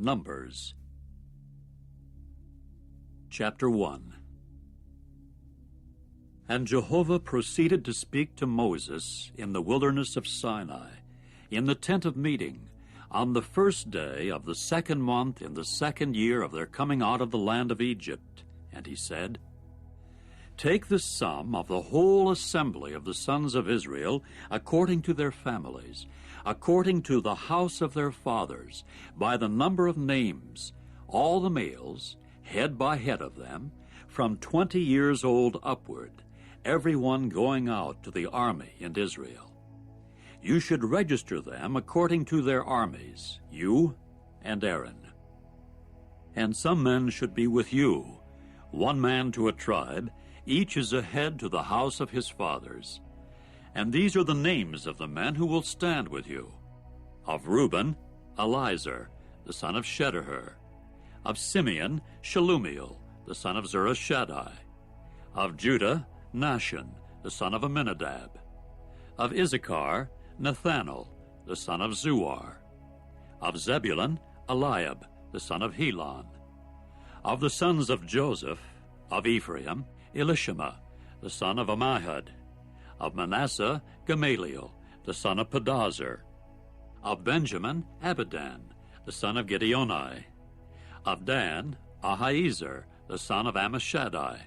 Numbers Chapter 1. And Jehovah proceeded to speak to Moses in the wilderness of Sinai, in the tent of meeting, on the first day of the second month in the second year of their coming out of the land of Egypt. And he said, Take the sum of the whole assembly of the sons of Israel according to their families, according to the house of their fathers, by the number of names, all the males, head by head of them, from 20 years old upward, every one going out to the army in Israel. You should register them according to their armies, you and Aaron. And some men should be with you, one man to a tribe, each is a head to the house of his fathers. And these are the names of the men who will stand with you. Of Reuben, Elizur, the son of Shedeur. Of Simeon, Shelumiel, the son of Zurishaddai. Of Judah, Nahshon, the son of Amminadab. Of Issachar, Nathanael, the son of Zuar. Of Zebulun, Eliab, the son of Helon. Of the sons of Joseph, of Ephraim, Elishama, the son of Ammihud. Of Manasseh, Gamaliel, the son of Pedahzur. Of Benjamin, Abidan, the son of Gideoni. Of Dan, Ahiezer, the son of Ammishaddai.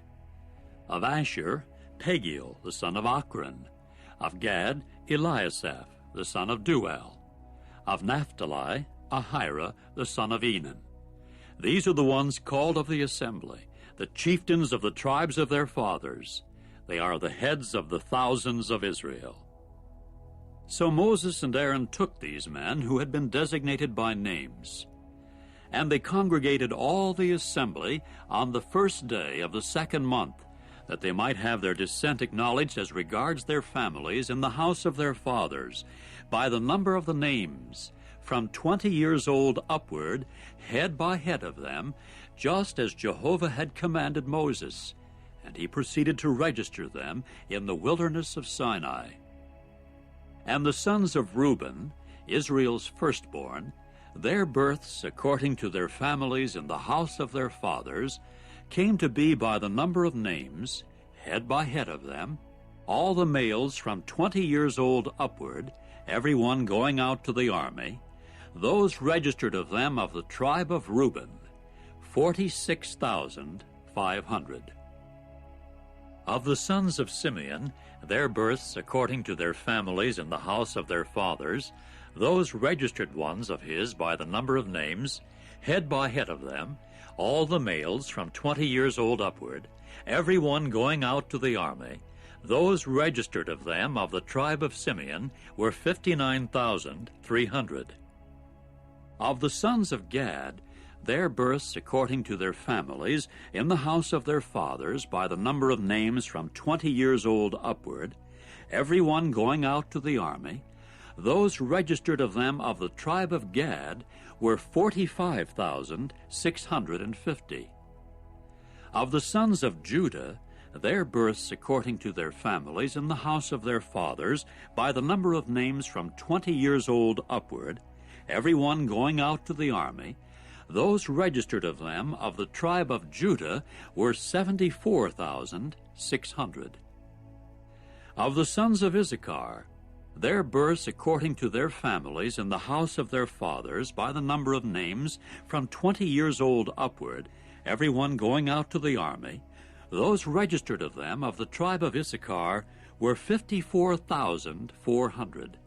Of Asher, Pagiel, the son of Ochran. Of Gad, Eliasaph, the son of Duel. Of Naphtali, Ahira, the son of Enan. These are the ones called of the assembly, the chieftains of the tribes of their fathers. They are the heads of the thousands of Israel. So Moses and Aaron took these men who had been designated by names, and they congregated all the assembly on the first day of the second month, that they might have their descent acknowledged as regards their families in the house of their fathers, by the number of the names, from 20 years old upward, head by head of them, just as Jehovah had commanded Moses. And he proceeded to register them in the wilderness of Sinai. And the sons of Reuben, Israel's firstborn, their births according to their families in the house of their fathers, came to be by the number of names, head by head of them, all the males from 20 years old upward, every one going out to the army, those registered of them of the tribe of Reuben, 46,500. Of the sons of Simeon, their births according to their families in the house of their fathers, those registered ones of his by the number of names, head by head of them, all the males from 20 years old upward, every one going out to the army, those registered of them of the tribe of Simeon were 59,300. Of the sons of Gad, their births according to their families in the house of their fathers by the number of names from 20 years old upward, every one going out to the army, those registered of them of the tribe of Gad were 45,650. Of the sons of Judah, their births according to their families in the house of their fathers by the number of names from 20 years old upward, every one going out to the army, those registered of them of the tribe of Judah were 74,600. Of the sons of Issachar, their births according to their families in the house of their fathers by the number of names from 20 years old upward, every one going out to the army, those registered of them of the tribe of Issachar were 54,400.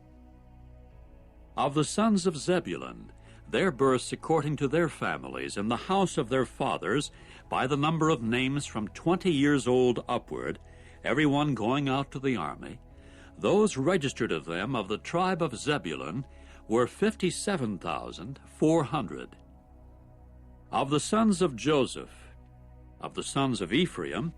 Of the sons of Zebulun, their births according to their families in the house of their fathers by the number of names from 20 years old upward, every one going out to the army, those registered of them of the tribe of Zebulun were 57,400. Of the sons of Joseph, of the sons of Ephraim,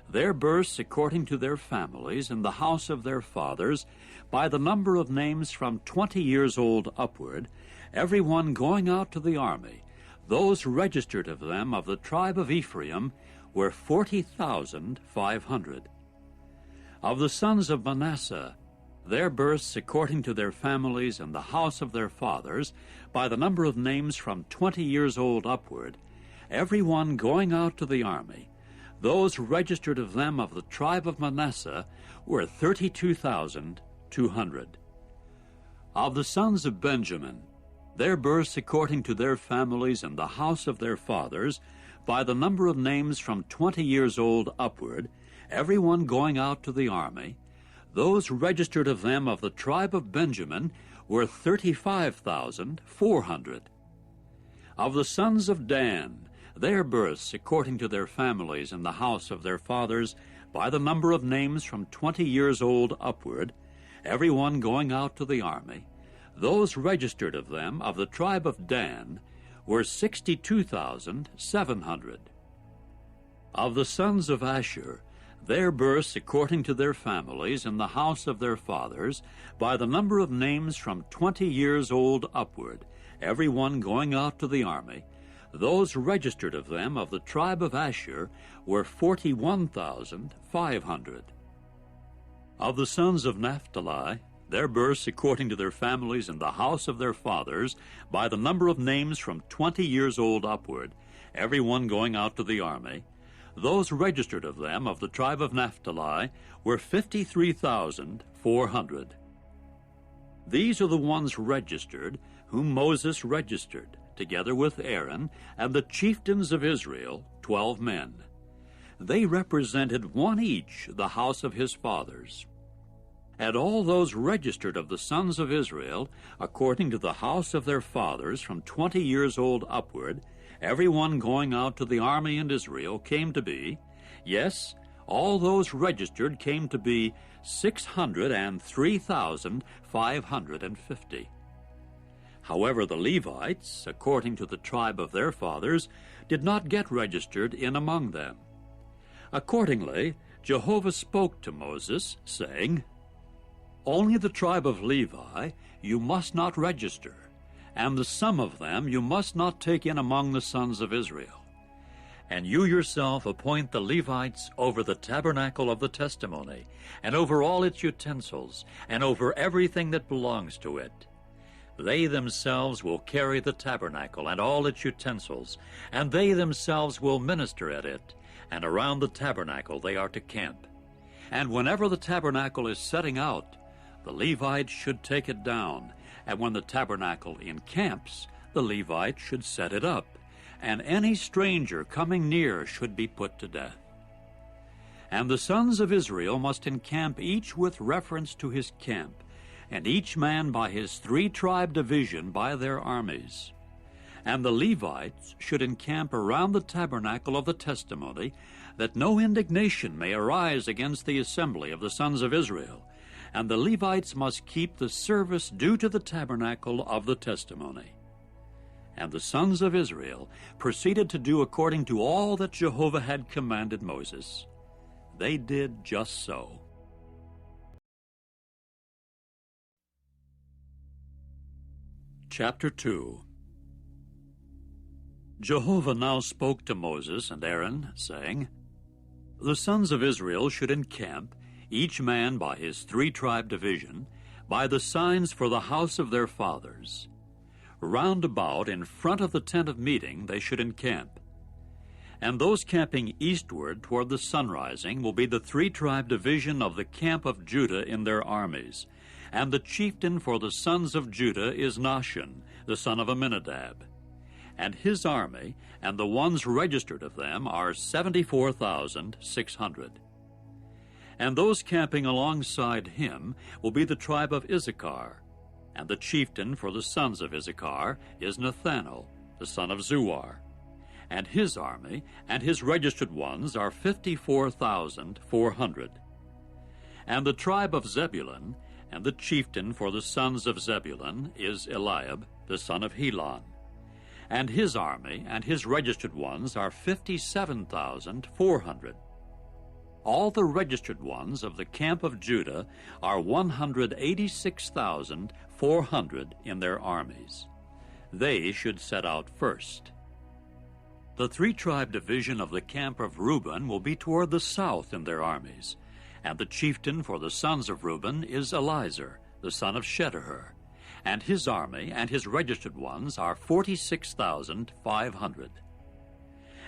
their births according to their families in the house of their fathers, by the number of names from 20 years old upward, every one going out to the army, those registered of them of the tribe of Ephraim were 40,500. Of the sons of Manasseh, their births according to their families in the house of their fathers, by the number of names from 20 years old upward, every one going out to the army, those registered of them of the tribe of Manasseh were 32,200. Of the sons of Benjamin, their births according to their families in the house of their fathers, by the number of names from 20 years old upward, every one going out to the army, those registered of them of the tribe of Benjamin were 35,400. Of the sons of Dan, their births according to their families in the house of their fathers, by the number of names from 20 years old upward, every one going out to the army, those registered of them of the tribe of Dan were 62,700. Of the sons of Asher, their births according to their families in the house of their fathers, by the number of names from 20 years old upward, every one going out to the army, those registered of them of the tribe of Asher were 41,500. Of the sons of Naphtali, their births according to their families in the house of their fathers, by the number of names from 20 years old upward, every one going out to the army, those registered of them of the tribe of Naphtali were 53,400. These are the ones registered whom Moses registered, together with Aaron and the chieftains of Israel, 12 men. They represented one each the house of his fathers. And all those registered of the sons of Israel, according to the house of their fathers, from 20 years old upward, every one going out to the army in Israel came to be, yes, all those registered came to be 603,550. However, the Levites, according to the tribe of their fathers, did not get registered in among them. Accordingly, Jehovah spoke to Moses, saying, "Only the tribe of Levi you must not register, and the sum of them you must not take in among the sons of Israel. And you yourself appoint the Levites over the tabernacle of the testimony, and over all its utensils, and over everything that belongs to it. They themselves will carry the tabernacle and all its utensils, and they themselves will minister at it, and around the tabernacle they are to camp. And whenever the tabernacle is setting out, the Levites should take it down, and when the tabernacle encamps, the Levites should set it up, and any stranger coming near should be put to death. And the sons of Israel must encamp each with reference to his camp, and each man by his 3-tribe division by their armies. And the Levites should encamp around the tabernacle of the testimony, that no indignation may arise against the assembly of the sons of Israel, and the Levites must keep the service due to the tabernacle of the testimony." And the sons of Israel proceeded to do according to all that Jehovah had commanded Moses. They did just so. Chapter 2. Jehovah now spoke to Moses and Aaron, saying, "The sons of Israel should encamp, each man by his 3-tribe division, by the signs for the house of their fathers. Round about in front of the tent of meeting they should encamp. And those camping eastward toward the sunrising will be the 3-tribe division of the camp of Judah in their armies. And the chieftain for the sons of Judah is Nahshon, the son of Amminadab. And his army, and the ones registered of them, are 74,600. And those camping alongside him will be the tribe of Issachar. And the chieftain for the sons of Issachar is Nathanael, the son of Zuar. And his army and his registered ones are 54,400. And the tribe of Zebulun, and the chieftain for the sons of Zebulun is Eliab, the son of Helon. And his army and his registered ones are 57,400. All the registered ones of the camp of Judah are 186,400 in their armies. They should set out first. The 3-tribe division of the camp of Reuben will be toward the south in their armies, And the chieftain for the sons of Reuben is Elizur, the son of Shedeur, and his army and his registered ones are 46,500.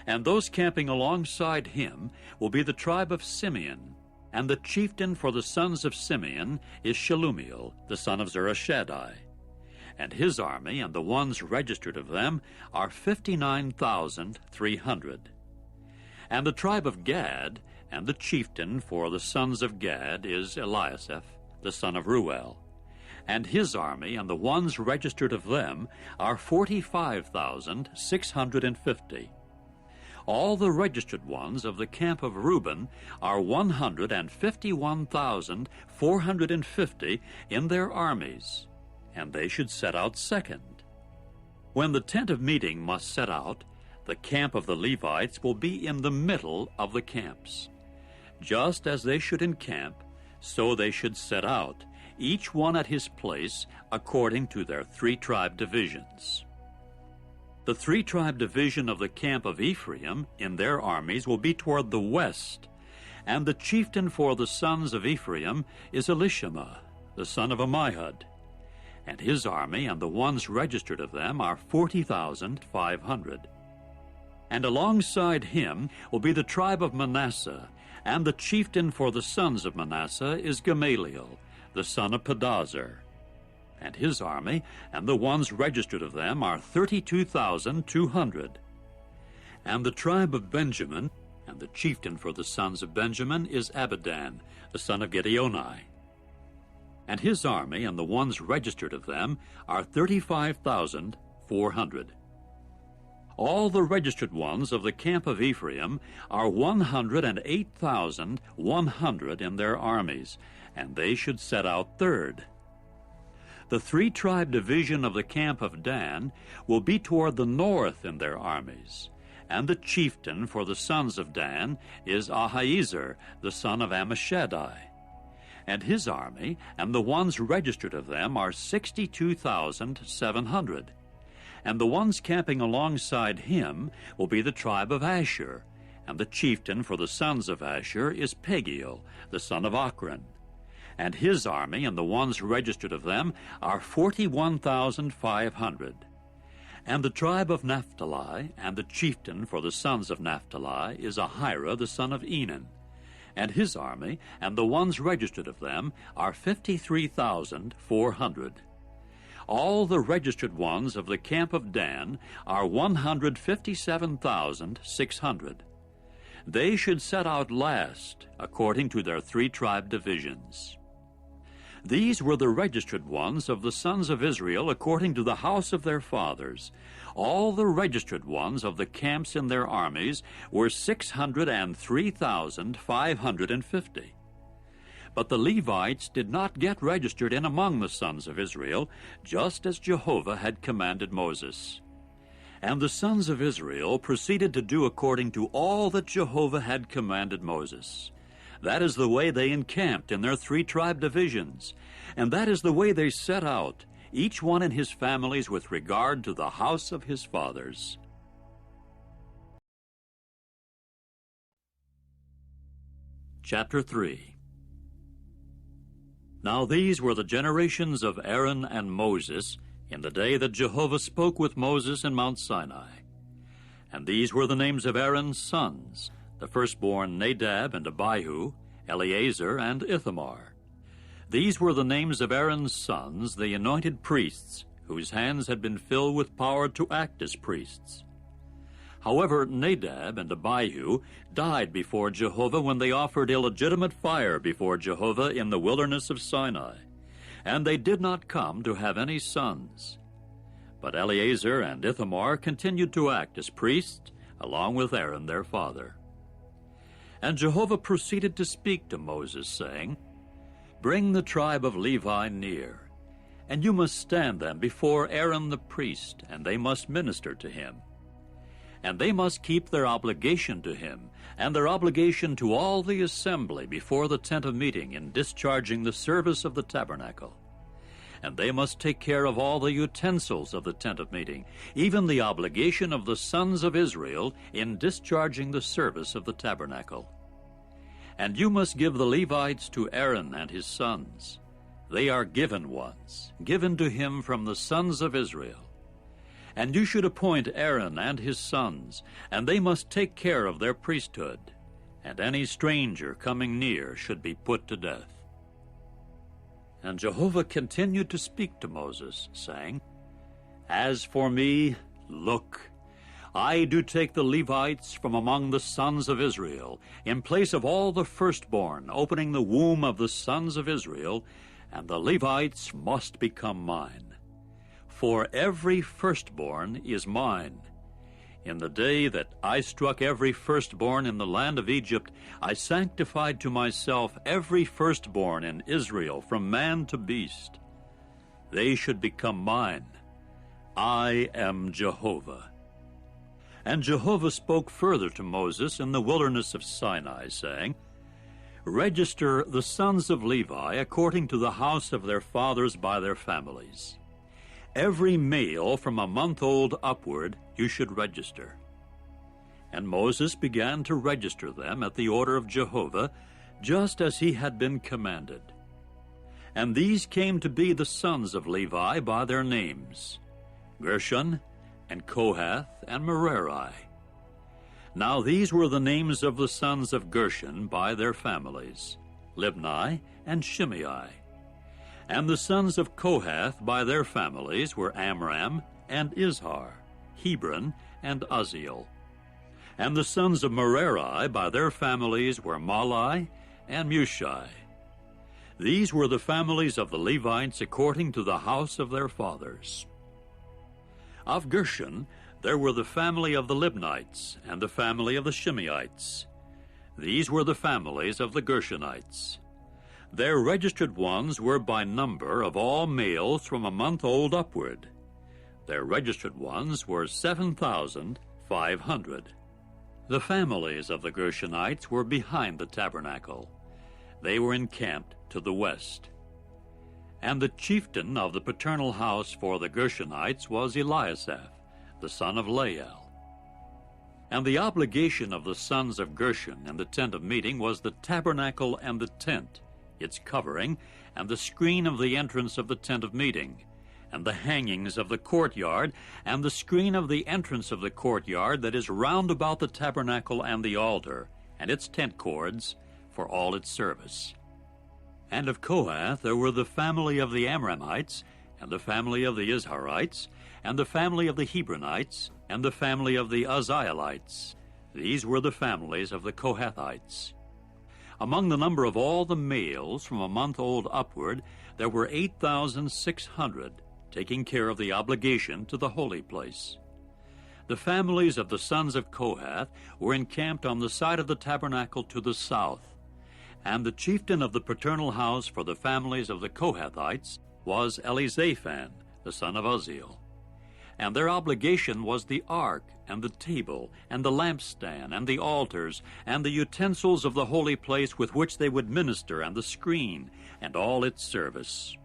And those camping alongside him will be the tribe of Simeon, and the chieftain for the sons of Simeon is Shelumiel, the son of Zurishaddai. And his army and the ones registered of them are 59,300. And the tribe of Gad, and the chieftain for the sons of Gad is Eliasaph, the son of Ruel. And his army and the ones registered of them are 45,650. All the registered ones of the camp of Reuben are 151,450 in their armies, and they should set out second. When the tent of meeting must set out, the camp of the Levites will be in the middle of the camps. Just as they should encamp, so they should set out, each one at his place according to their three-tribe divisions. The three-tribe division of the camp of Ephraim in their armies will be toward the west, and the chieftain for the sons of Ephraim is Elishama, the son of Ammihud. And his army and the ones registered of them are 40,500. And alongside him will be the tribe of Manasseh, and the chieftain for the sons of Manasseh is Gamaliel, the son of Pedazur. And his army and the ones registered of them are 32,200. And the tribe of Benjamin, and the chieftain for the sons of Benjamin is Abidan, the son of Gideoni. And his army and the ones registered of them are 35,400. All the registered ones of the camp of Ephraim are 108,100 in their armies, and they should set out third. The three-tribe division of the camp of Dan will be toward the north in their armies, and the chieftain for the sons of Dan is Ahiezer, the son of Ammishaddai. And his army and the ones registered of them are 62,700. And the ones camping alongside him will be the tribe of Asher, and the chieftain for the sons of Asher is Pagiel, the son of Ochran. And his army and the ones registered of them are 41,500. And the tribe of Naphtali, and the chieftain for the sons of Naphtali is Ahira, the son of Enan. And his army and the ones registered of them are 53,400. All the registered ones of the camp of Dan are 157,600. They should set out last, according to their three-tribe divisions. These were the registered ones of the sons of Israel according to the house of their fathers. All the registered ones of the camps in their armies were 603,550. But the Levites did not get registered in among the sons of Israel, just as Jehovah had commanded Moses. And the sons of Israel proceeded to do according to all that Jehovah had commanded Moses. That is the way they encamped in their three-tribe divisions, and that is the way they set out, each one in his families with regard to the house of his fathers. Chapter 3. Now these were the generations of Aaron and Moses in the day that Jehovah spoke with Moses in Mount Sinai. And these were the names of Aaron's sons, the firstborn Nadab and Abihu, Eleazar and Ithamar. These were the names of Aaron's sons, the anointed priests, whose hands had been filled with power to act as priests. However, Nadab and Abihu died before Jehovah when they offered illegitimate fire before Jehovah in the wilderness of Sinai, and they did not come to have any sons. But Eleazar and Ithamar continued to act as priests, along with Aaron their father. And Jehovah proceeded to speak to Moses, saying, "Bring the tribe of Levi near, and you must stand them before Aaron the priest, and they must minister to him. And they must keep their obligation to him, and their obligation to all the assembly before the tent of meeting in discharging the service of the tabernacle. And they must take care of all the utensils of the tent of meeting, even the obligation of the sons of Israel in discharging the service of the tabernacle. And you must give the Levites to Aaron and his sons. They are given ones, given to him from the sons of Israel. And you should appoint Aaron and his sons, and they must take care of their priesthood, and any stranger coming near should be put to death. And Jehovah continued to speak to Moses, saying, As for me, look, I do take the Levites from among the sons of Israel, in place of all the firstborn, opening the womb of the sons of Israel, and the Levites must become mine. For every firstborn is mine. In the day that I struck every firstborn in the land of Egypt, I sanctified to myself every firstborn in Israel, from man to beast. They should become mine. I am Jehovah. And Jehovah spoke further to Moses in the wilderness of Sinai, saying, Register the sons of Levi according to the house of their fathers by their families. Every male from a month old upward you should register. And Moses began to register them at the order of Jehovah, just as he had been commanded. And these came to be the sons of Levi by their names, Gershon, and Kohath, and Merari. Now these were the names of the sons of Gershon by their families, Libni and Shimei. And the sons of Kohath by their families were Amram and Izhar, Hebron and Uzziel. And the sons of Merari by their families were Mahli and Mushi. These were the families of the Levites according to the house of their fathers. Of Gershon there were the family of the Libnites and the family of the Shimeites. These were the families of the Gershonites. Their registered ones were by number of all males from a month old upward. Their registered ones were 7,500. The families of the Gershonites were behind the tabernacle. They were encamped to the west. And the chieftain of the paternal house for the Gershonites was Eliasaph, the son of Lael. And the obligation of the sons of Gershon in the tent of meeting was the tabernacle and the tent, its covering, and the screen of the entrance of the tent of meeting, and the hangings of the courtyard, and the screen of the entrance of the courtyard that is round about the tabernacle and the altar, and its tent cords, for all its service. And of Kohath there were the family of the Amramites, and the family of the Izharites, and the family of the Hebronites, and the family of the Uzzielites. These were the families of the Kohathites. Among the number of all the males from a month old upward, there were 8,600, taking care of the obligation to the holy place. The families of the sons of Kohath were encamped on the side of the tabernacle to the south. And the chieftain of the paternal house for the families of the Kohathites was Elizaphan, the son of Uzziel. And their obligation was the ark, and the table, and the lampstand, and the altars, and the utensils of the holy place with which they would minister, and the screen, and all its service.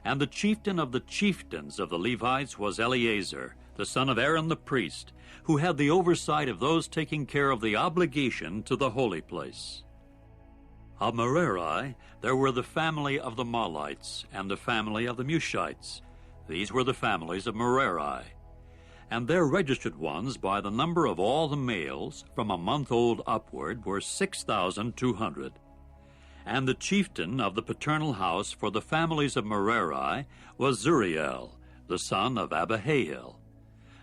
And the chieftain of the chieftains of the Levites was Eleazar, the son of Aaron the priest, who had the oversight of those taking care of the obligation to the holy place. Of Merari there were the family of the Mahlites and the family of the Mushites. These were the families of Merari. And their registered ones by the number of all the males from a month old upward were 6,200. And the chieftain of the paternal house for the families of Merari was Zuriel, the son of Abihail.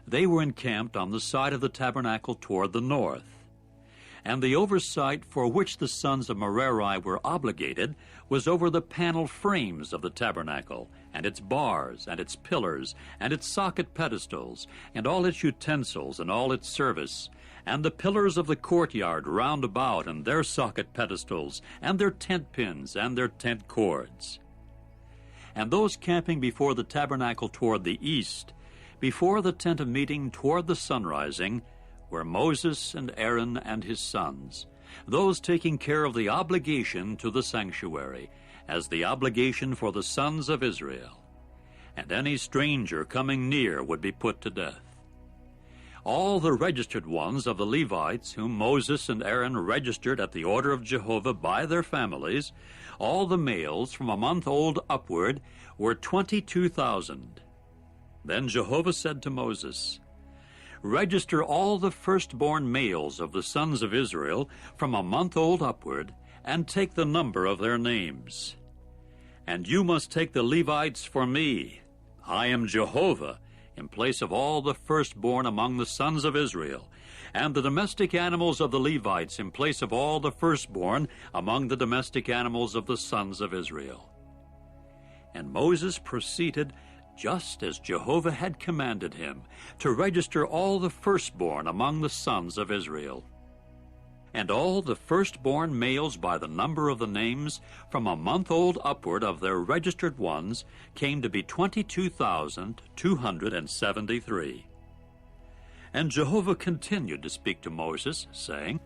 They were encamped on the side of the tabernacle toward the north. And the oversight for which the sons of Merari were obligated was over the panel frames of the tabernacle, and its bars, and its pillars, and its socket pedestals, and all its utensils, and all its service, and the pillars of the courtyard round about, and their socket pedestals, and their tent pins, and their tent cords. And those camping before the tabernacle toward the east, before the tent of meeting toward the sunrising, were Moses and Aaron and his sons, those taking care of the obligation to the sanctuary, as the obligation for the sons of Israel. And any stranger coming near would be put to death. all the registered ones of the Levites, whom Moses and Aaron registered at the order of Jehovah by their families, all the males from a month old upward, were 22,000. Then Jehovah said to Moses, "Register all the firstborn males of the sons of Israel from a month old upward, and take the number of their names. And you must take the Levites for me. I am Jehovah, in place of all the firstborn among the sons of Israel, and the domestic animals of the Levites in place of all the firstborn among the domestic animals of the sons of Israel." And Moses proceeded just as Jehovah had commanded him, to register all the firstborn among the sons of Israel. And all the firstborn males by the number of the names, from a month old upward of their registered ones, came to be 22,273. And Jehovah continued to speak to Moses, saying,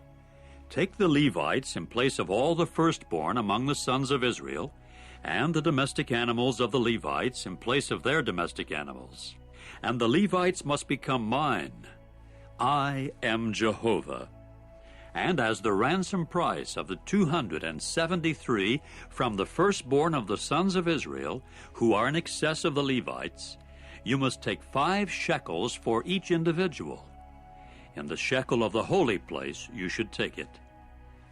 "Take the Levites in place of all the firstborn among the sons of Israel, and the domestic animals of the Levites in place of their domestic animals. And the Levites must become mine. I am Jehovah. And as the ransom price of the 273 from the firstborn of the sons of Israel, who are in excess of the Levites, you must take 5 shekels for each individual. In the shekel of the holy place you should take it.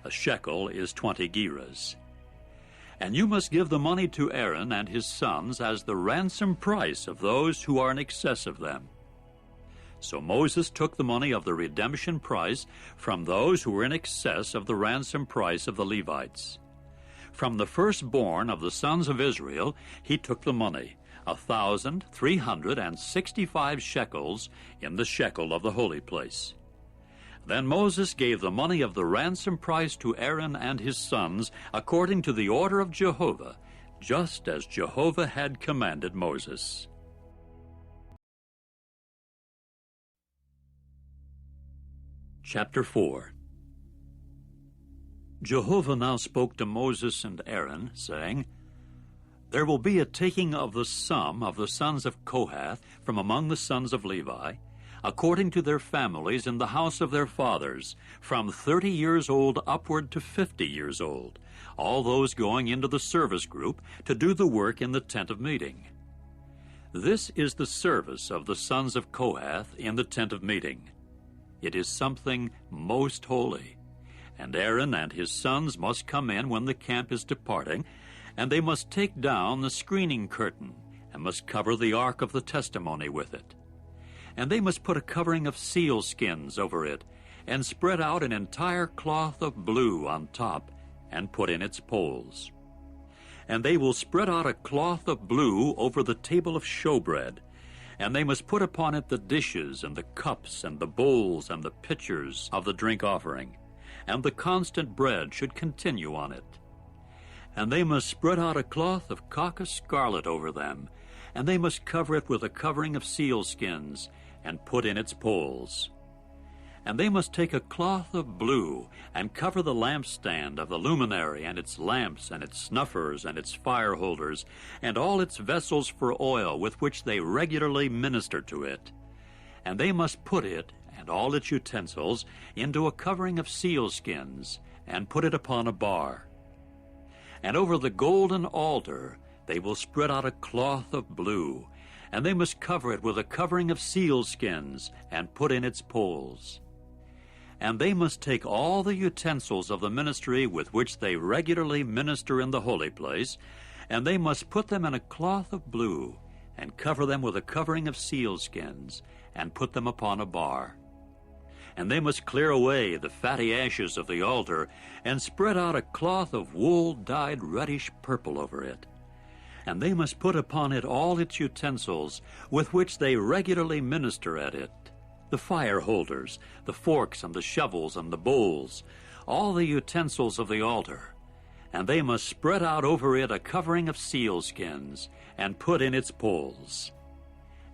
A shekel is 20 gerahs. And you must give the money to Aaron and his sons as the ransom price of those who are in excess of them." So Moses took the money of the redemption price from those who were in excess of the ransom price of the Levites. From the firstborn of the sons of Israel he took the money, 1,365 shekels in the shekel of the holy place. Then Moses gave the money of the ransom price to Aaron and his sons according to the order of Jehovah, just as Jehovah had commanded Moses. Chapter 4. Jehovah now spoke to Moses and Aaron, saying, "There will be a taking of the sum of the sons of Kohath from among the sons of Levi, according to their families in the house of their fathers, from 30 years old upward to 50 years old, all those going into the service group to do the work in the tent of meeting. This is the service of the sons of Kohath in the tent of meeting. It is something most holy, and Aaron and his sons must come in when the camp is departing, and they must take down the screening curtain, and must cover the ark of the testimony with it. And they must put a covering of seal skins over it, and spread out an entire cloth of blue on top, and put in its poles. And they will spread out a cloth of blue over the table of showbread, and they must put upon it the dishes and the cups and the bowls and the pitchers of the drink offering, and the constant bread should continue on it. And they must spread out a cloth of caucus scarlet over them, and they must cover it with a covering of seal skins, and put in its poles. And they must take a cloth of blue, and cover the lampstand of the luminary, and its lamps, and its snuffers, and its fire holders, and all its vessels for oil with which they regularly minister to it. And they must put it, and all its utensils, into a covering of seal skins, and put it upon a bar. And over the golden altar they will spread out a cloth of blue, and they must cover it with a covering of seal skins, and put in its poles. And they must take all the utensils of the ministry with which they regularly minister in the holy place, and they must put them in a cloth of blue, and cover them with a covering of seal skins, and put them upon a bar. And they must clear away the fatty ashes of the altar, and spread out a cloth of wool dyed reddish purple over it. And they must put upon it all its utensils with which they regularly minister at it, the fire holders, the forks and the shovels and the bowls, all the utensils of the altar. And they must spread out over it a covering of seal skins, and put in its poles.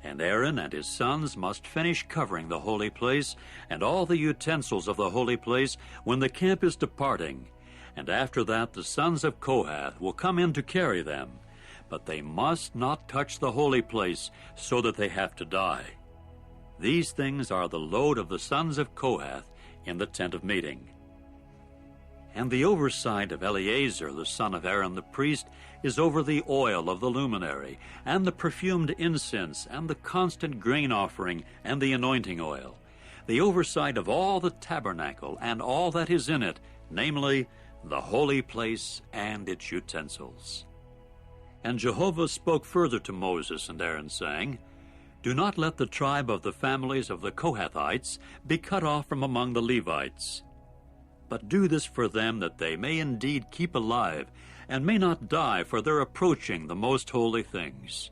And Aaron and his sons must finish covering the holy place and all the utensils of the holy place when the camp is departing. And after that the sons of Kohath will come in to carry them, but they must not touch the holy place, so that they have to die. These things are the load of the sons of Kohath in the tent of meeting. And the oversight of Eleazar, the son of Aaron the priest, is over the oil of the luminary, and the perfumed incense, and the constant grain offering, and the anointing oil, the oversight of all the tabernacle, and all that is in it, namely, the holy place and its utensils. And Jehovah spoke further to Moses and Aaron, saying, Do not let the tribe of the families of the Kohathites be cut off from among the Levites, but do this for them, that they may indeed keep alive, and may not die for their approaching the most holy things.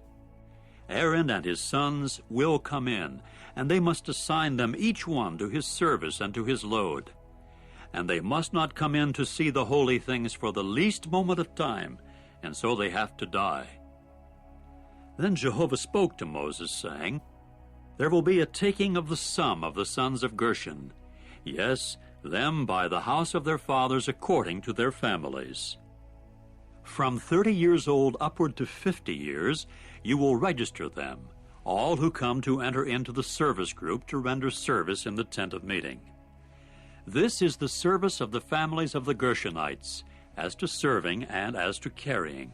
Aaron and his sons will come in, and they must assign them each one to his service and to his load. And they must not come in to see the holy things for the least moment of time, and so they have to die. Then Jehovah spoke to Moses, saying, There will be a taking of the sum of the sons of Gershon, yes, them by the house of their fathers according to their families. From 30 years old upward to 50 years, you will register them, all who come to enter into the service group to render service in the tent of meeting. This is the service of the families of the Gershonites, as to serving and as to carrying.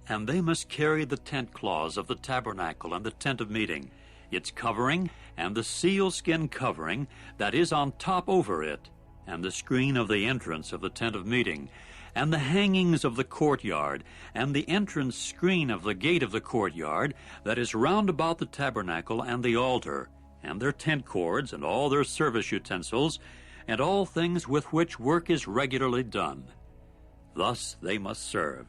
And they must carry the tent cloths of the tabernacle and the tent of meeting, its covering, and the sealskin covering that is on top over it, and the screen of the entrance of the tent of meeting, and the hangings of the courtyard, and the entrance screen of the gate of the courtyard that is round about the tabernacle and the altar, and their tent cords, and all their service utensils, and all things with which work is regularly done. Thus they must serve.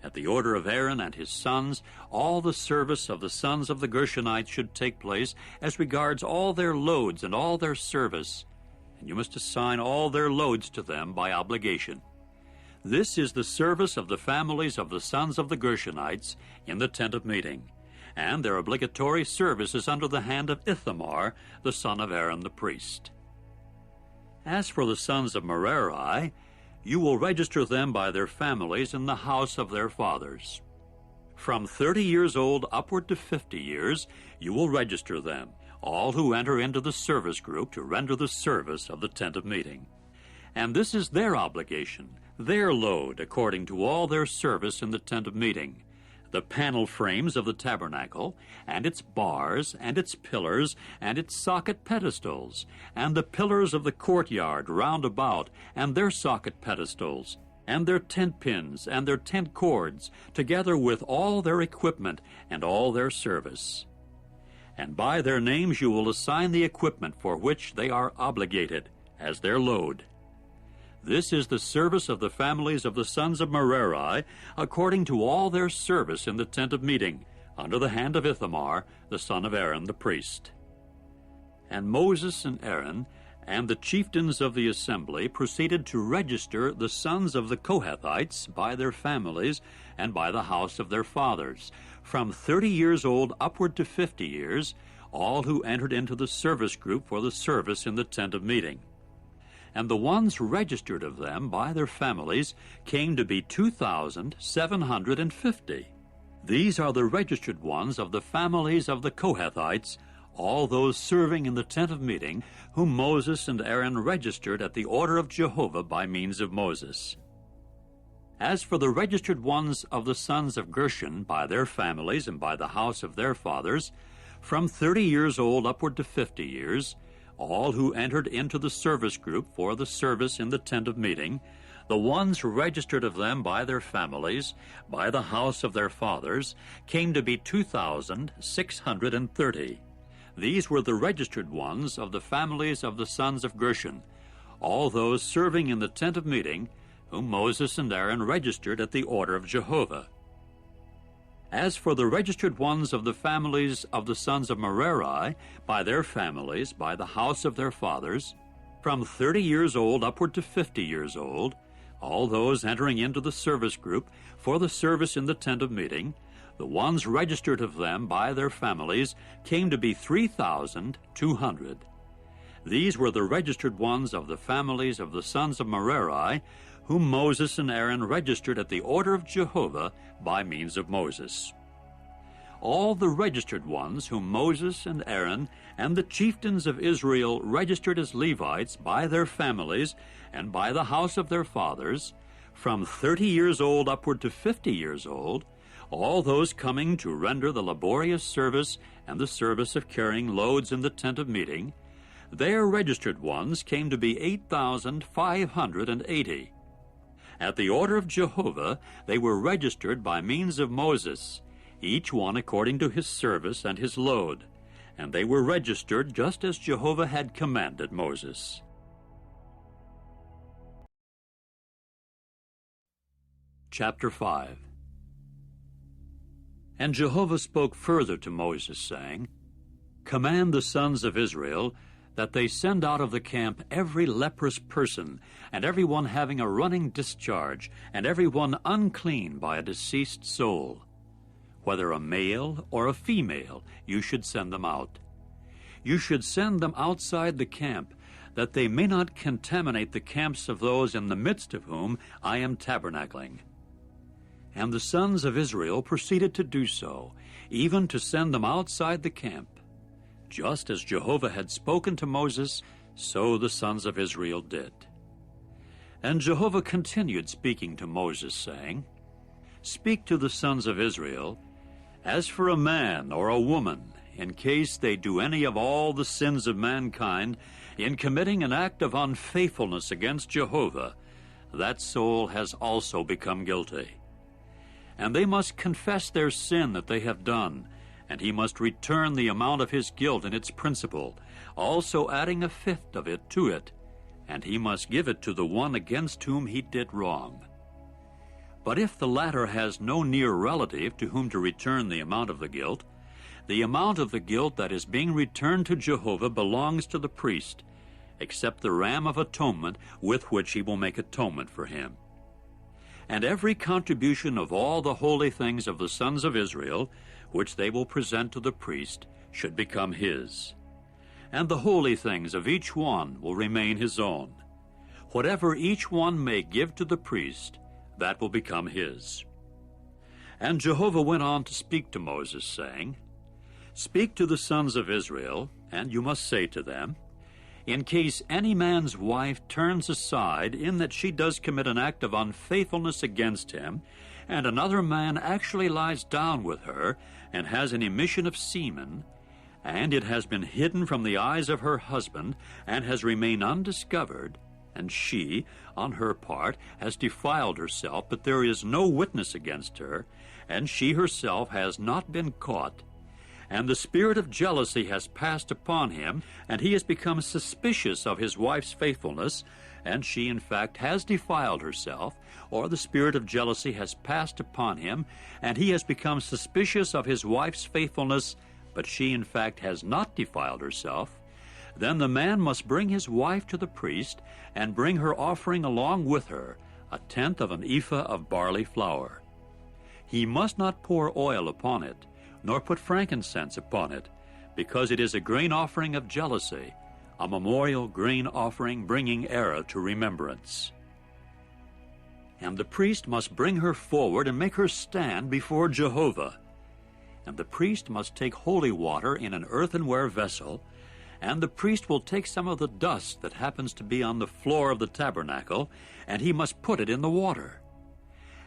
At the order of Aaron and his sons, all the service of the sons of the Gershonites should take place as regards all their loads and all their service, and you must assign all their loads to them by obligation. This is the service of the families of the sons of the Gershonites in the tent of meeting, and their obligatory service is under the hand of Ithamar, the son of Aaron the priest. As for the sons of Merari, you will register them by their families in the house of their fathers. From 30 years old upward to 50 years, you will register them, all who enter into the service group to render the service of the tent of meeting. And this is their obligation, their load, according to all their service in the tent of meeting, the panel frames of the tabernacle, and its bars, and its pillars, and its socket pedestals, and the pillars of the courtyard round about, and their socket pedestals, and their tent pins, and their tent cords, together with all their equipment, and all their service. And by their names you will assign the equipment for which they are obligated, as their load. This is the service of the families of the sons of Merari, according to all their service in the tent of meeting, under the hand of Ithamar, the son of Aaron the priest. And Moses and Aaron and the chieftains of the assembly proceeded to register the sons of the Kohathites by their families and by the house of their fathers, from 30 years old upward to 50 years, all who entered into the service group for the service in the tent of meeting. And the ones registered of them by their families came to be 2,750. These are the registered ones of the families of the Kohathites, all those serving in the tent of meeting, whom Moses and Aaron registered at the order of Jehovah by means of Moses. As for the registered ones of the sons of Gershon by their families and by the house of their fathers, from 30 years old upward to 50 years, all who entered into the service group for the service in the tent of meeting, the ones registered of them by their families, by the house of their fathers, came to be 2,630. These were the registered ones of the families of the sons of Gershon, all those serving in the tent of meeting, whom Moses and Aaron registered at the order of Jehovah. As for the registered ones of the families of the sons of Merari, by their families, by the house of their fathers, from 30 years old upward to 50 years old, all those entering into the service group for the service in the tent of meeting, the ones registered of them by their families came to be 3,200. These were the registered ones of the families of the sons of Merari, whom Moses and Aaron registered at the order of Jehovah by means of Moses. all the registered ones whom Moses and Aaron and the chieftains of Israel registered as Levites by their families and by the house of their fathers, from 30 years old upward to 50 years old, all those coming to render the laborious service and the service of carrying loads in the tent of meeting, their registered ones came to be 8,580. At the order of Jehovah, they were registered by means of Moses, each one according to his service and his load, and they were registered just as Jehovah had commanded Moses. Chapter 5. And Jehovah spoke further to Moses, saying, Command the sons of Israel that they send out of the camp every leprous person, and every one having a running discharge, and every one unclean by a deceased soul. Whether a male or a female, you should send them out. You should send them outside the camp, that they may not contaminate the camps of those in the midst of whom I am tabernacling. And the sons of Israel proceeded to do so, even to send them outside the camp. Just as Jehovah had spoken to Moses, so the sons of Israel did. And Jehovah continued speaking to Moses, saying, Speak to the sons of Israel, as for a man or a woman, in case they do any of all the sins of mankind, in committing an act of unfaithfulness against Jehovah, that soul has also become guilty. And they must confess their sin that they have done, and he must return the amount of his guilt in its principal, also adding a fifth of it to it, and he must give it to the one against whom he did wrong. But if the latter has no near relative to whom to return the amount of the guilt that is being returned to Jehovah belongs to the priest, except the ram of atonement with which he will make atonement for him. And every contribution of all the holy things of the sons of Israel, which they will present to the priest, should become his. And the holy things of each one will remain his own. Whatever each one may give to the priest, that will become his. And Jehovah went on to speak to Moses, saying, Speak to the sons of Israel, and you must say to them, In case any man's wife turns aside in that she does commit an act of unfaithfulness against him, and another man actually lies down with her and has an emission of semen, and it has been hidden from the eyes of her husband and has remained undiscovered, and she, on her part, has defiled herself, but there is no witness against her, and she herself has not been caught, and the spirit of jealousy has passed upon him, and he has become suspicious of his wife's faithfulness, and she in fact has defiled herself, or the spirit of jealousy has passed upon him, and he has become suspicious of his wife's faithfulness, but she in fact has not defiled herself, then the man must bring his wife to the priest, and bring her offering along with her, 1/10 of an ephah of barley flour. He must not pour oil upon it, nor put frankincense upon it, because it is a grain offering of jealousy, a memorial grain offering bringing error to remembrance. And the priest must bring her forward and make her stand before Jehovah. And the priest must take holy water in an earthenware vessel, and the priest will take some of the dust that happens to be on the floor of the tabernacle, and he must put it in the water.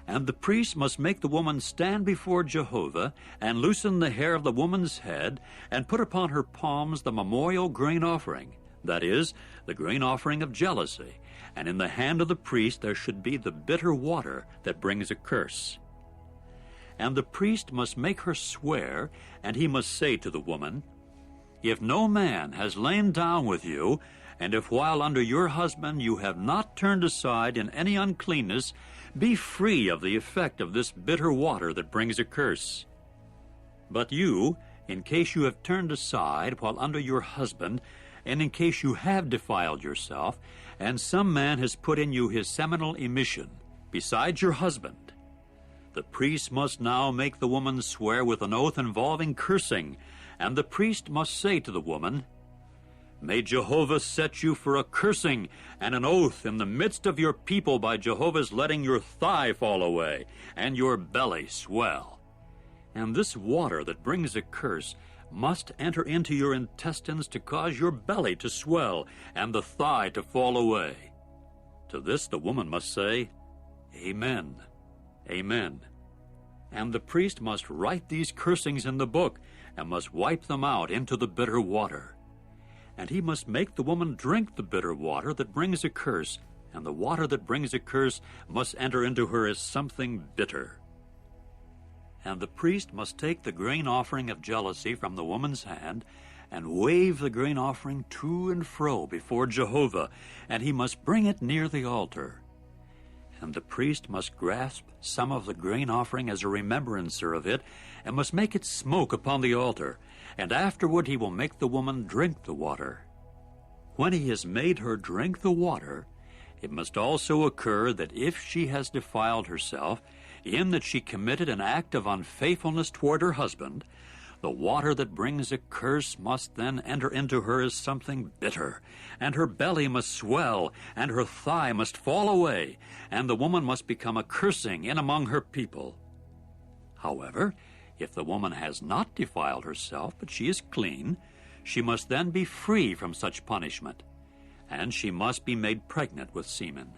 And the priest must make the woman stand before Jehovah, and loosen the hair of the woman's head, and put upon her palms the memorial grain offering, that is, the grain offering of jealousy, and in the hand of the priest there should be the bitter water that brings a curse. And the priest must make her swear, and he must say to the woman, If no man has lain down with you, and if while under your husband you have not turned aside in any uncleanness, be free of the effect of this bitter water that brings a curse. But you, in case you have turned aside while under your husband, and in case you have defiled yourself, and some man has put in you his seminal emission, besides your husband, the priest must now make the woman swear with an oath involving cursing, and the priest must say to the woman, May Jehovah set you for a cursing and an oath in the midst of your people by Jehovah's letting your thigh fall away and your belly swell. And this water that brings a curse must enter into your intestines to cause your belly to swell and the thigh to fall away. To this the woman must say, Amen, Amen. And the priest must write these cursings in the book and must wipe them out into the bitter water. And he must make the woman drink the bitter water that brings a curse, and the water that brings a curse must enter into her as something bitter. And the priest must take the grain offering of jealousy from the woman's hand and wave the grain offering to and fro before Jehovah, and he must bring it near the altar. And the priest must grasp some of the grain offering as a remembrancer of it, and must make it smoke upon the altar, and afterward he will make the woman drink the water. When he has made her drink the water, it must also occur that if she has defiled herself, in that she committed an act of unfaithfulness toward her husband, the water that brings a curse must then enter into her as something bitter, and her belly must swell, and her thigh must fall away, and the woman must become a cursing in among her people. However, if the woman has not defiled herself, but she is clean, she must then be free from such punishment, and she must be made pregnant with semen.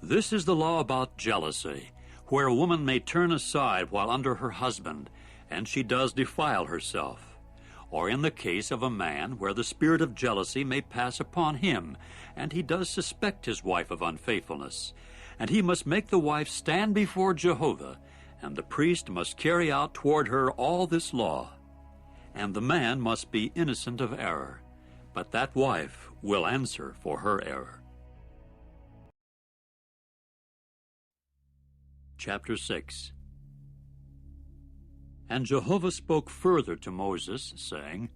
This is the law about jealousy, where a woman may turn aside while under her husband, and she does defile herself, or in the case of a man where the spirit of jealousy may pass upon him, and he does suspect his wife of unfaithfulness, and he must make the wife stand before Jehovah, and the priest must carry out toward her all this law. And the man must be innocent of error, but that wife will answer for her error. Chapter 6. And Jehovah spoke further to Moses, saying,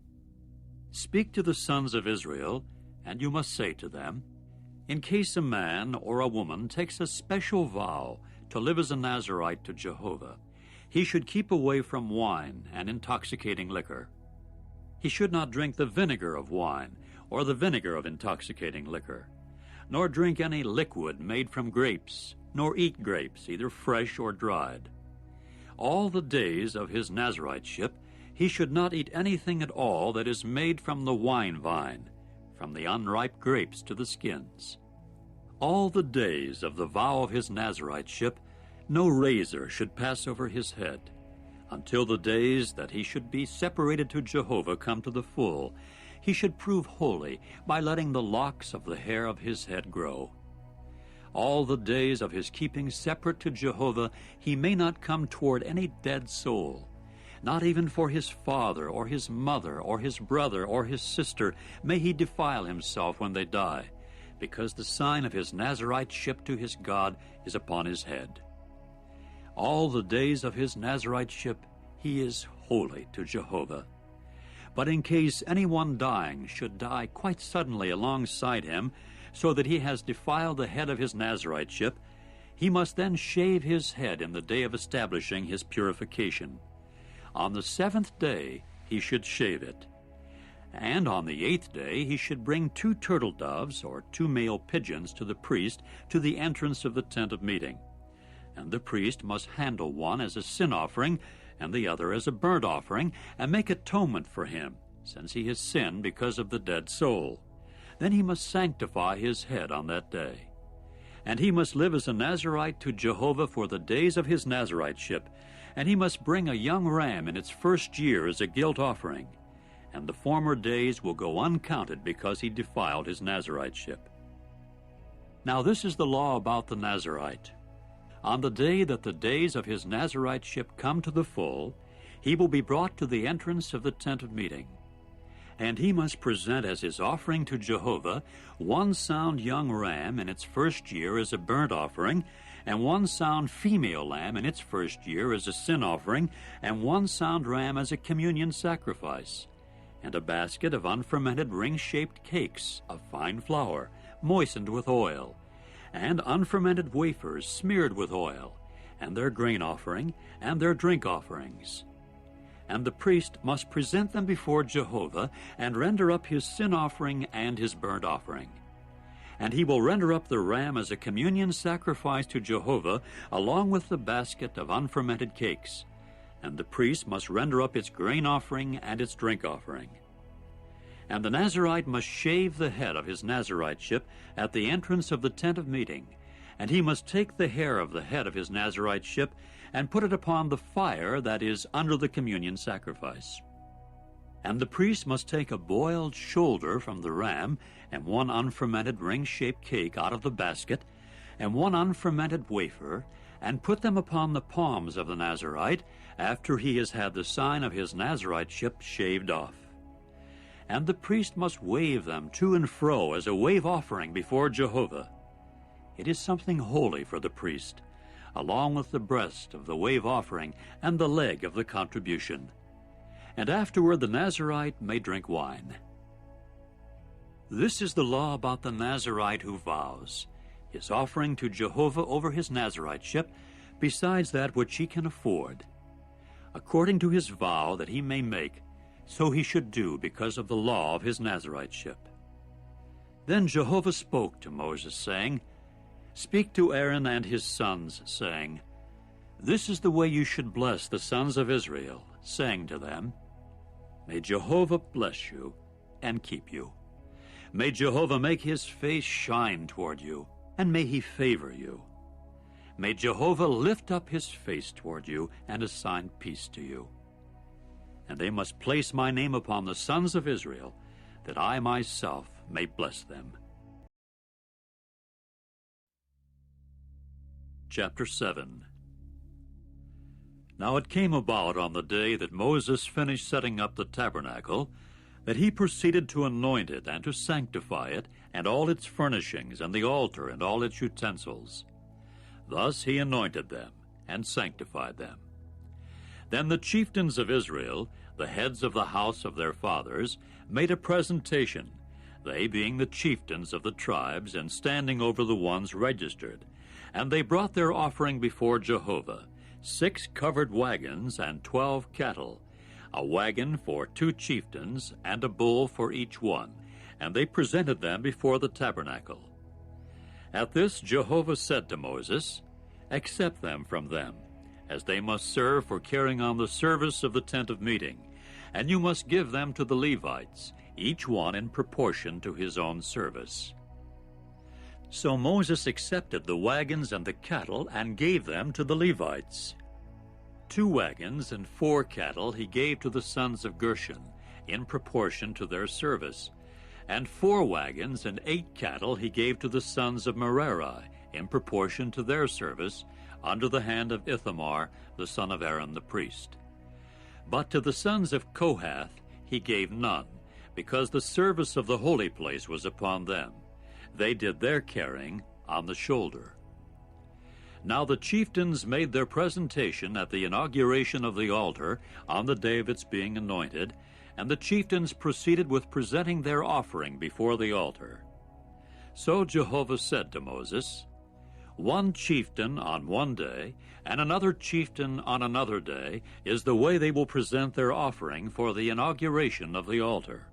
Speak to the sons of Israel, and you must say to them, In case a man or a woman takes a special vow to live as a Nazirite to Jehovah, he should keep away from wine and intoxicating liquor. He should not drink the vinegar of wine or the vinegar of intoxicating liquor, nor drink any liquid made from grapes, nor eat grapes, either fresh or dried. All the days of his Naziriteship he should not eat anything at all that is made from the wine vine, from the unripe grapes to the skins. All the days of the vow of his Naziriteship no razor should pass over his head, until the days that he should be separated to Jehovah come to the full. He should prove holy by letting the locks of the hair of his head grow. All the days of his keeping separate to Jehovah he may not come toward any dead soul, not even for his father or his mother or his brother or his sister may he defile himself when they die, because the sign of his Naziriteship to his God is upon his head. All the days of his Naziriteship he is holy to Jehovah. But in case anyone dying should die quite suddenly alongside him, so that he has defiled the head of his Naziriteship, he must then shave his head in the day of establishing his purification. On the 7th day he should shave it. And on the 8th day he should bring 2 turtle doves or 2 male pigeons to the priest to the entrance of the tent of meeting. And the priest must handle one as a sin offering and the other as a burnt offering, and make atonement for him, since he has sinned because of the dead soul. Then he must sanctify his head on that day. And he must live as a Nazirite to Jehovah for the days of his Naziriteship, and he must bring a young ram in its first year as a guilt offering, and the former days will go uncounted because he defiled his Naziriteship. Now this is the law about the Nazirite. On the day that the days of his Naziriteship come to the full, he will be brought to the entrance of the tent of meeting. And he must present as his offering to Jehovah 1 sound young ram in its first year as a burnt offering, and 1 sound female lamb in its first year as a sin offering, and 1 sound ram as a communion sacrifice, and a basket of unfermented ring-shaped cakes of fine flour, moistened with oil, and unfermented wafers smeared with oil, and their grain offering, and their drink offerings. And the priest must present them before Jehovah, and render up his sin offering and his burnt offering. And he will render up the ram as a communion sacrifice to Jehovah, along with the basket of unfermented cakes. and the priest must render up its grain offering and its drink offering. And the Nazirite must shave the head of his Naziriteship at the entrance of the tent of meeting, and he must take the hair of the head of his Naziriteship and put it upon the fire that is under the communion sacrifice. And the priest must take a boiled shoulder from the ram, and one unfermented ring-shaped cake out of the basket, and one unfermented wafer, and put them upon the palms of the Nazirite, after he has had the sign of his Naziriteship shaved off. And the priest must wave them to and fro as a wave offering before Jehovah. It is something holy for the priest, along with the breast of the wave offering and the leg of the contribution. And afterward the Nazirite may drink wine. This is the law about the Nazirite who vows, his offering to Jehovah over his Naziriteship, besides that which he can afford, according to his vow that he may make, so he should do because of the law of his Naziriteship. Then Jehovah spoke to Moses, saying, Speak to Aaron and his sons, saying, This is the way you should bless the sons of Israel, saying to them, May Jehovah bless you and keep you. May Jehovah make his face shine toward you, and may he favor you. May Jehovah lift up his face toward you and assign peace to you. And they must place my name upon the sons of Israel, that I myself may bless them. Chapter 7. Now it came about on the day that Moses finished setting up the tabernacle, that he proceeded to anoint it and to sanctify it, and all its furnishings, and the altar, and all its utensils. Thus he anointed them, and sanctified them. Then the chieftains of Israel, the heads of the house of their fathers, made a presentation, they being the chieftains of the tribes, and standing over the ones registered. And they brought their offering before Jehovah, 6 covered wagons and 12 cattle, a wagon for 2 chieftains, and a bull for each one, and they presented them before the tabernacle. At this Jehovah said to Moses, Accept them from them, as they must serve for carrying on the service of the tent of meeting, and you must give them to the Levites, each one in proportion to his own service. So Moses accepted the wagons and the cattle and gave them to the Levites. 2 wagons and 4 cattle he gave to the sons of Gershon, in proportion to their service, and 4 wagons and 8 cattle he gave to the sons of Merari, in proportion to their service, under the hand of Ithamar, the son of Aaron the priest. But to the sons of Kohath he gave none, because the service of the holy place was upon them. They did their carrying on the shoulder. Now the chieftains made their presentation at the inauguration of the altar on the day of its being anointed, and the chieftains proceeded with presenting their offering before the altar. So Jehovah said to Moses, One chieftain on one day, and another chieftain on another day, is the way they will present their offering for the inauguration of the altar.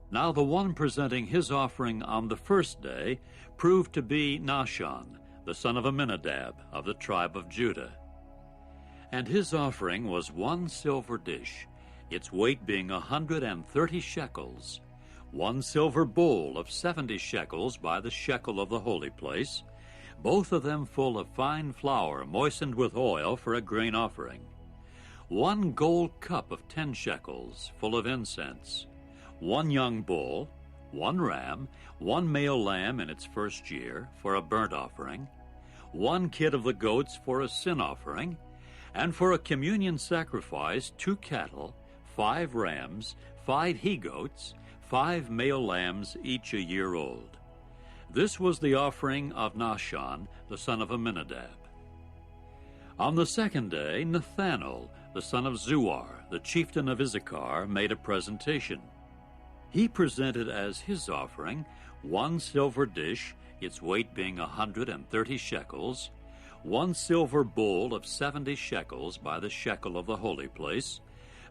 Now the one presenting his offering on the first day proved to be Nahshon, the son of Amminadab, of the tribe of Judah. And his offering was 1 silver dish, its weight being 130 shekels, 1 silver bowl of 70 shekels by the shekel of the holy place, both of them full of fine flour moistened with oil for a grain offering, 1 gold cup of 10 shekels, full of incense, 1 young bull, 1 ram, 1 male lamb in its first year for a burnt offering, 1 kid of the goats for a sin offering, and for a communion sacrifice 2 cattle, 5 rams, 5 he-goats, 5 male lambs, each a year old. This was the offering of Nahshon, the son of Amminadab. On the second day, Nethanel, the son of Zuar, the chieftain of Issachar, made a presentation. He presented as his offering 1 silver dish, its weight being 130 shekels, 1 silver bowl of 70 shekels by the shekel of the holy place,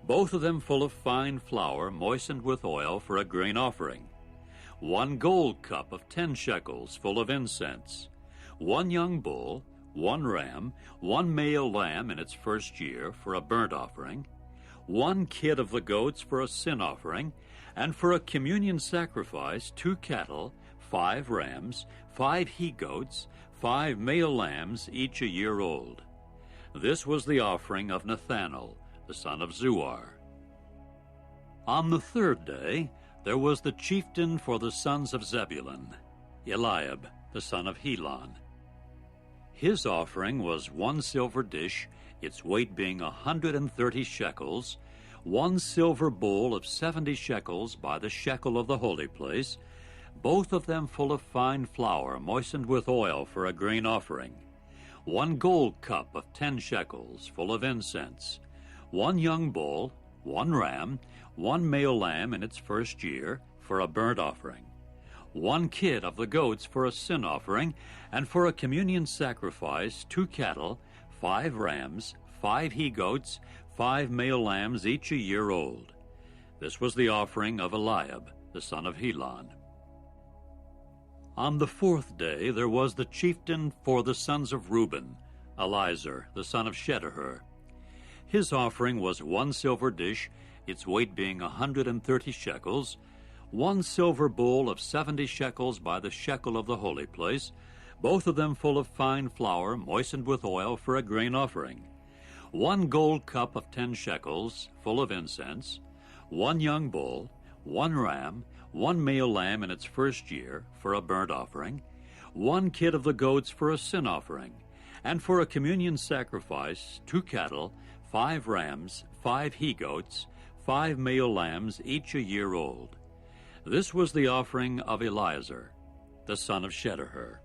both of them full of fine flour moistened with oil for a grain offering, 1 gold cup of 10 shekels full of incense, 1 young bull, one ram, one male lamb in its first year for a burnt offering, one kid of the goats for a sin offering, and for a communion sacrifice 2 cattle, 5 rams, 5 he-goats, 5 male lambs, each a year old. This was the offering of Nathanael, the son of Zuar. On the 3rd day there was the chieftain for the sons of Zebulun, Eliab, the son of Helon. His offering was 1 silver dish, its weight being 130 shekels, 1 silver bowl of 70 shekels by the shekel of the holy place, both of them full of fine flour moistened with oil for a grain offering, 1 gold cup of 10 shekels full of incense, 1 young bull, 1 ram, 1 male lamb in its first year for a burnt offering, 1 kid of the goats for a sin offering, and for a communion sacrifice 2 cattle, 5 rams, 5 he-goats, 5 male lambs, each a year old. This was the offering of Eliab, the son of Helon. On the 4th day there was the chieftain for the sons of Reuben, Elizur, the son of Shedehur. His offering was 1 silver dish, its weight being 130 shekels, 1 silver bowl of 70 shekels by the shekel of the holy place, both of them full of fine flour moistened with oil for a grain offering, 1 gold cup of 10 shekels full of incense, 1 young bull, 1 ram, 1 male lamb in its first year for a burnt offering, 1 kid of the goats for a sin offering, and for a communion sacrifice 2 cattle, 5 rams, 5 he-goats, 5 male lambs, each a year old. This was the offering of Elizur, the son of Shedehur.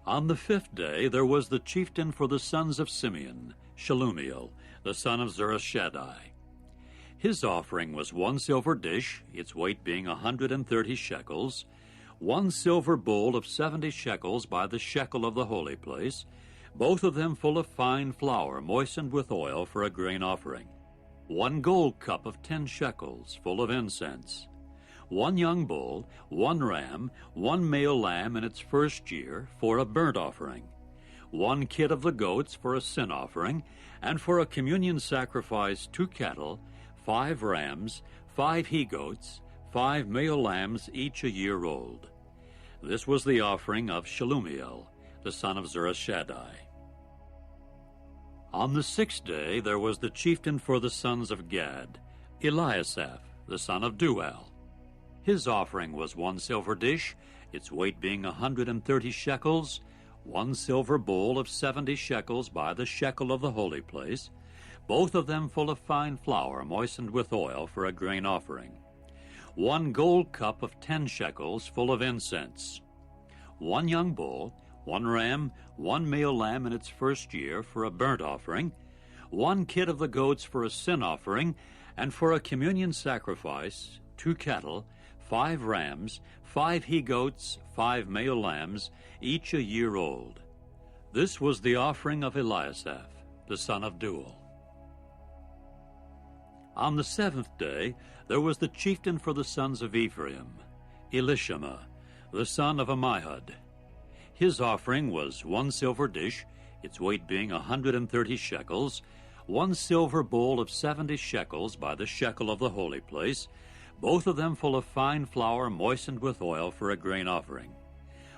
On the 5th day there was the chieftain for the sons of Simeon, Shelumiel, the son of Zurishaddai. His offering was 1 silver dish, its weight being 130 shekels, 1 silver bowl of 70 shekels by the shekel of the holy place, both of them full of fine flour moistened with oil for a grain offering, 1 gold cup of 10 shekels full of incense, 1 young bull, 1 ram, 1 male lamb in its first year for a burnt offering, 1 kid of the goats for a sin offering, and for a communion sacrifice 2 cattle, 5 rams, 5 he-goats, 5 male lambs, each a year old. This was the offering of Shelumiel, the son of Zurishaddai. On the 6th day there was the chieftain for the sons of Gad, Eliasaph, the son of Dual. His offering was 1 silver dish, its weight being 130 shekels, 1 silver bowl of 70 shekels by the shekel of the holy place, both of them full of fine flour moistened with oil for a grain offering, 1 gold cup of 10 shekels full of incense, 1 young bull, 1 ram, 1 male lamb in its first year for a burnt offering, 1 kid of the goats for a sin offering, and for a communion sacrifice 2 cattle, 5 rams, 5 he-goats, 5 male lambs, each a year old. This was the offering of Eliasaph, the son of Dual. On the 7th day there was the chieftain for the sons of Ephraim, Elishama, the son of Ammihud. His offering was 1 silver dish, its weight being 130 shekels, 1 silver bowl of 70 shekels by the shekel of the holy place, both of them full of fine flour moistened with oil for a grain offering,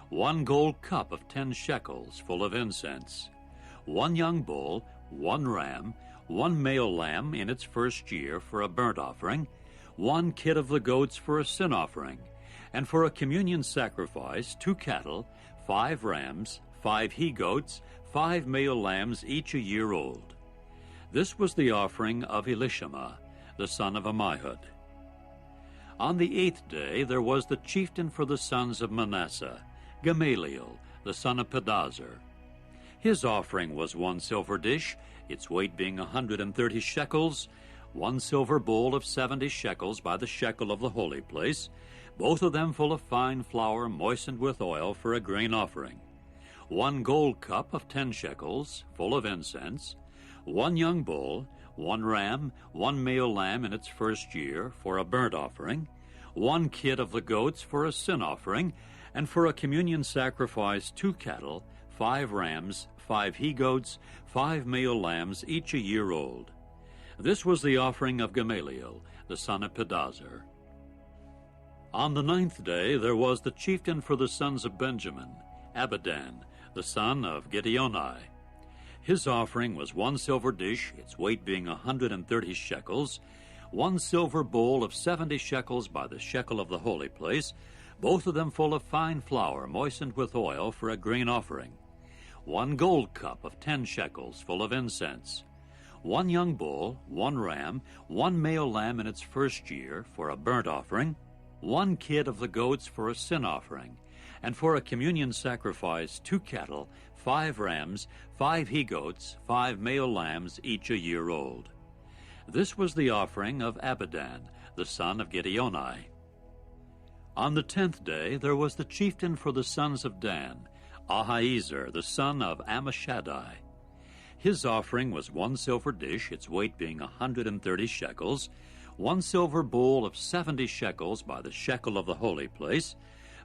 1 gold cup of 10 shekels full of incense, 1 young bull, 1 ram, 1 male lamb in its first year for a burnt offering, 1 kid of the goats for a sin offering, and for a communion sacrifice 2 cattle, 5 rams, 5 he-goats, 5 male lambs, each a year old. This was the offering of Elishama, the son of Ammihud. On the 8th day there was the chieftain for the sons of Manasseh, Gamaliel, the son of Pedazur. His offering was 1 silver dish, its weight being 130 shekels, 1 silver bowl of 70 shekels by the shekel of the holy place, both of them full of fine flour moistened with oil for a grain offering, 1 gold cup of 10 shekels full of incense, 1 young bull, 1 ram, 1 male lamb in its first year for a burnt offering, 1 kid of the goats for a sin offering, and for a communion sacrifice 2 cattle, 5 rams, 5 he-goats, 5 male lambs, each a year old. This was the offering of Gamaliel, the son of Pedazur. On the 9th day there was the chieftain for the sons of Benjamin, Abidan, the son of Gideoni. His offering was 1 silver dish, its weight being 130 shekels, 1 silver bowl of 70 shekels by the shekel of the holy place, both of them full of fine flour moistened with oil for a grain offering, 1 gold cup of 10 shekels full of incense, 1 young bull, 1 ram, 1 male lamb in its first year for a burnt offering, 1 kid of the goats for a sin offering, and for a communion sacrifice 2 cattle, 5 rams, 5 he-goats, 5 male lambs, each a year old. This was the offering of Abidan, the son of Gideoni. On the 10th day there was the chieftain for the sons of Dan, Ahiezer, the son of Ammishaddai. His offering was 1 silver dish, its weight being 130 shekels, 1 silver bowl of 70 shekels by the shekel of the holy place,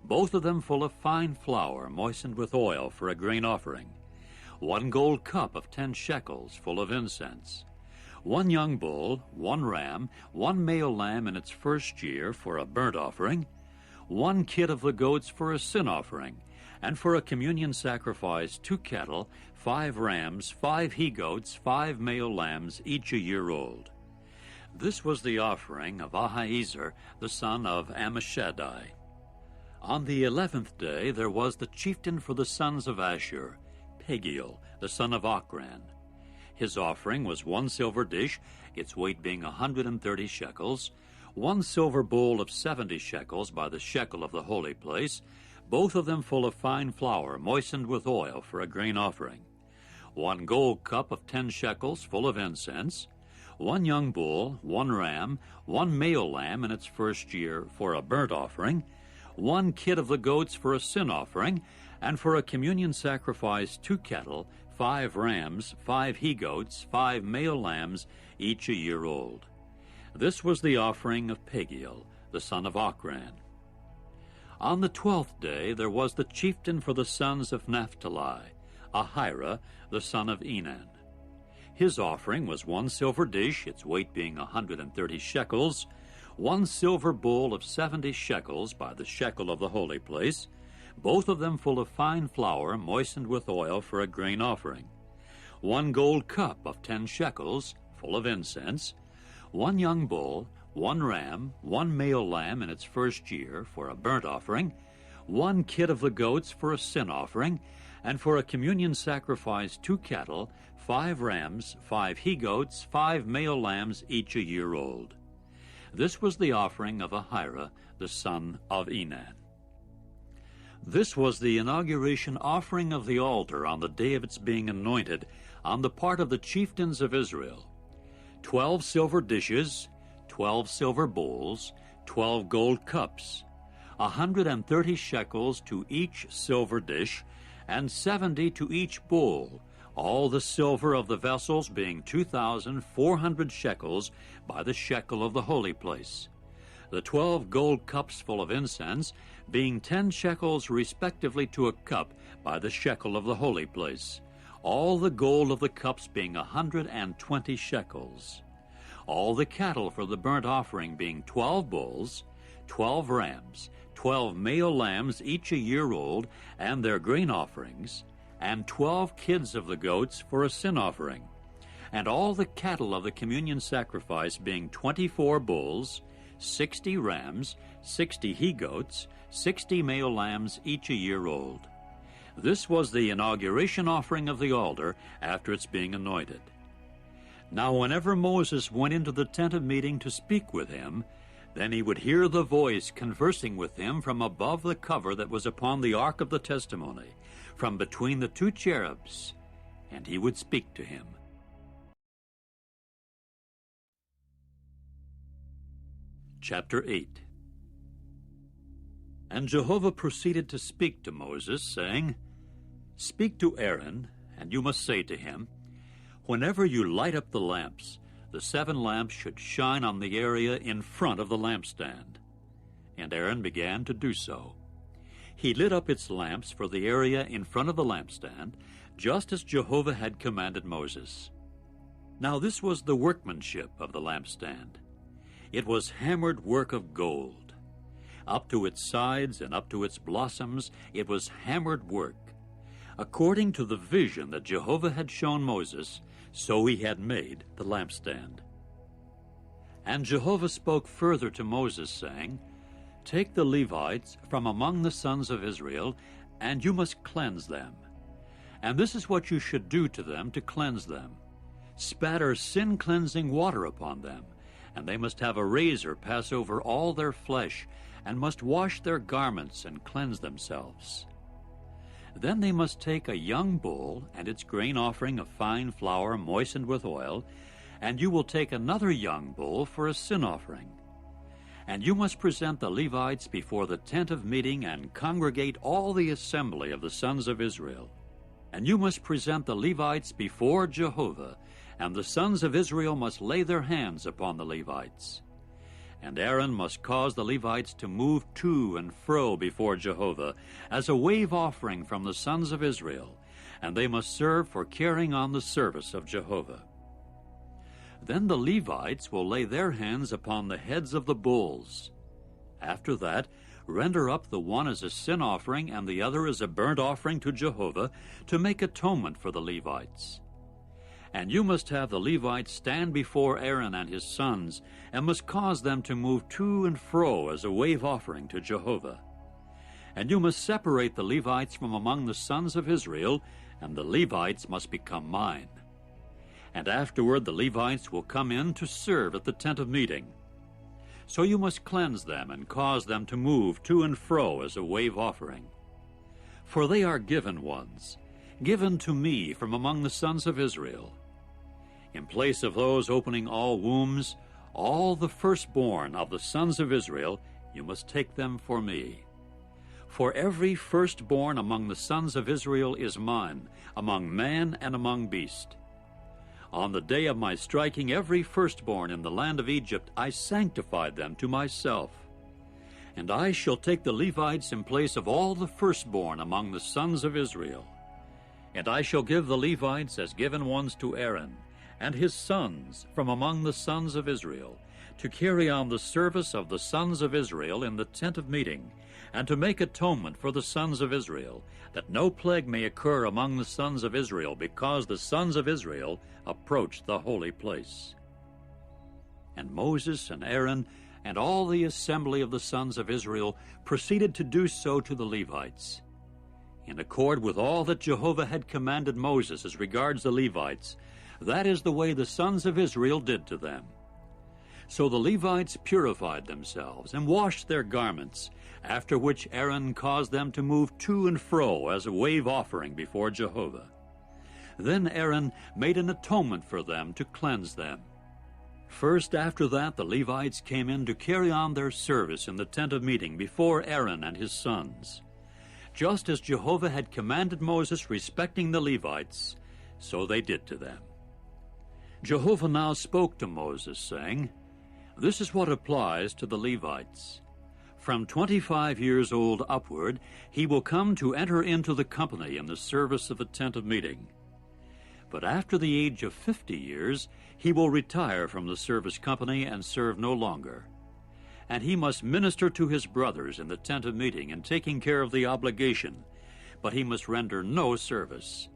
both of them full of fine flour moistened with oil for a grain offering, 1 gold cup of 10 shekels full of incense, 1 young bull, 1 ram, 1 male lamb in its first year for a burnt offering, 1 kid of the goats for a sin offering, and for a communion sacrifice 2 cattle, 5 rams, 5 he-goats, 5 male lambs, each a year old. This was the offering of Ahiezer, the son of Ammishaddai. On the 11th day there was the chieftain for the sons of Asher, Pagiel, the son of Ochran. His offering was 1 silver dish, its weight being 130 shekels, 1 silver bowl of 70 shekels by the shekel of the holy place, both of them full of fine flour moistened with oil for a grain offering, 1 gold cup of 10 shekels full of incense, 1 young bull, 1 ram, 1 male lamb in its first year for a burnt offering, 1 kid of the goats for a sin offering, and for a communion sacrifice 2 cattle, 5 rams, 5 he-goats, 5 male lambs, each a year old. This was the offering of Pagiel, the son of Ochran. On the 12th day there was the chieftain for the sons of Naphtali, Ahira, the son of Enan. His offering was 1 silver dish, its weight being 130 shekels, 1 silver bowl of 70 shekels by the shekel of the holy place, both of them full of fine flour moistened with oil for a grain offering, 1 gold cup of 10 shekels full of incense, 1 young bull, 1 ram, 1 male lamb in its first year for a burnt offering, 1 kid of the goats for a sin offering, and for a communion sacrifice 2 cattle, 5 rams, 5 he-goats, 5 male lambs, each a year old. This was the offering of Ahira, the son of Enan. This was the inauguration offering of the altar on the day of its being anointed on the part of the chieftains of Israel. 12 silver dishes, 12 silver bowls, 12 gold cups, 130 shekels to each silver dish, and 70 to each bowl, all the silver of the vessels being 2,400 shekels by the shekel of the holy place. The 12 gold cups full of incense being 10 shekels respectively to a cup by the shekel of the holy place, all the gold of the cups being 120 shekels. All the cattle for the burnt offering being 12 bulls, 12 rams, 12 male lambs each a year old, and their grain offerings, and 12 kids of the goats for a sin offering, and all the cattle of the communion sacrifice being 24 bulls, 60 rams, 60 he-goats, 60 male lambs each a year old. This was the inauguration offering of the altar after its being anointed. Now whenever Moses went into the tent of meeting to speak with him, then he would hear the voice conversing with him from above the cover that was upon the ark of the testimony, from between the 2 cherubs, and he would speak to him. Chapter 8. And Jehovah proceeded to speak to Moses, saying, Speak to Aaron, and you must say to him, Whenever you light up the lamps, the 7 lamps should shine on the area in front of the lampstand. And Aaron began to do so. He lit up its lamps for the area in front of the lampstand, just as Jehovah had commanded Moses. Now this was the workmanship of the lampstand. It was hammered work of gold. Up to its sides and up to its blossoms it was hammered work. According to the vision that Jehovah had shown Moses, so he had made the lampstand. And Jehovah spoke further to Moses, saying, Take the Levites from among the sons of Israel, and you must cleanse them. And this is what you should do to them to cleanse them. Spatter sin-cleansing water upon them, and they must have a razor pass over all their flesh, and must wash their garments and cleanse themselves. Then they must take a young bull and its grain offering of fine flour moistened with oil, and you will take another young bull for a sin offering. And you must present the Levites before the tent of meeting and congregate all the assembly of the sons of Israel. And you must present the Levites before Jehovah, and the sons of Israel must lay their hands upon the Levites. And Aaron must cause the Levites to move to and fro before Jehovah as a wave offering from the sons of Israel, and they must serve for carrying on the service of Jehovah. Then the Levites will lay their hands upon the heads of the bulls. After that, render up the one as a sin offering and the other as a burnt offering to Jehovah, to make atonement for the Levites. And you must have the Levites stand before Aaron and his sons, and must cause them to move to and fro as a wave offering to Jehovah. And you must separate the Levites from among the sons of Israel, and the Levites must become mine. And afterward the Levites will come in to serve at the tent of meeting. So you must cleanse them and cause them to move to and fro as a wave offering. For they are given ones, given to me from among the sons of Israel. In place of those opening all wombs, all the firstborn of the sons of Israel, you must take them for me. For every firstborn among the sons of Israel is mine, among man and among beast. On the day of my striking every firstborn in the land of Egypt, I sanctified them to myself. And I shall take the Levites in place of all the firstborn among the sons of Israel. And I shall give the Levites as given ones to Aaron, and his sons from among the sons of Israel, to carry on the service of the sons of Israel in the tent of meeting, and to make atonement for the sons of Israel, that no plague may occur among the sons of Israel, because the sons of Israel approach the holy place. And Moses and Aaron and all the assembly of the sons of Israel proceeded to do so to the Levites. In accord with all that Jehovah had commanded Moses as regards the Levites, that is the way the sons of Israel did to them. So the Levites purified themselves and washed their garments, after which Aaron caused them to move to and fro as a wave offering before Jehovah. Then Aaron made an atonement for them to cleanse them. First after that the Levites came in to carry on their service in the tent of meeting before Aaron and his sons. Just as Jehovah had commanded Moses respecting the Levites, so they did to them. Jehovah now spoke to Moses, saying, This is what applies to the Levites. From 25 years old upward, he will come to enter into the company in the service of the tent of meeting. But after the age of 50 years, he will retire from the service company and serve no longer. And he must minister to his brothers in the tent of meeting in taking care of the obligation, but he must render no service.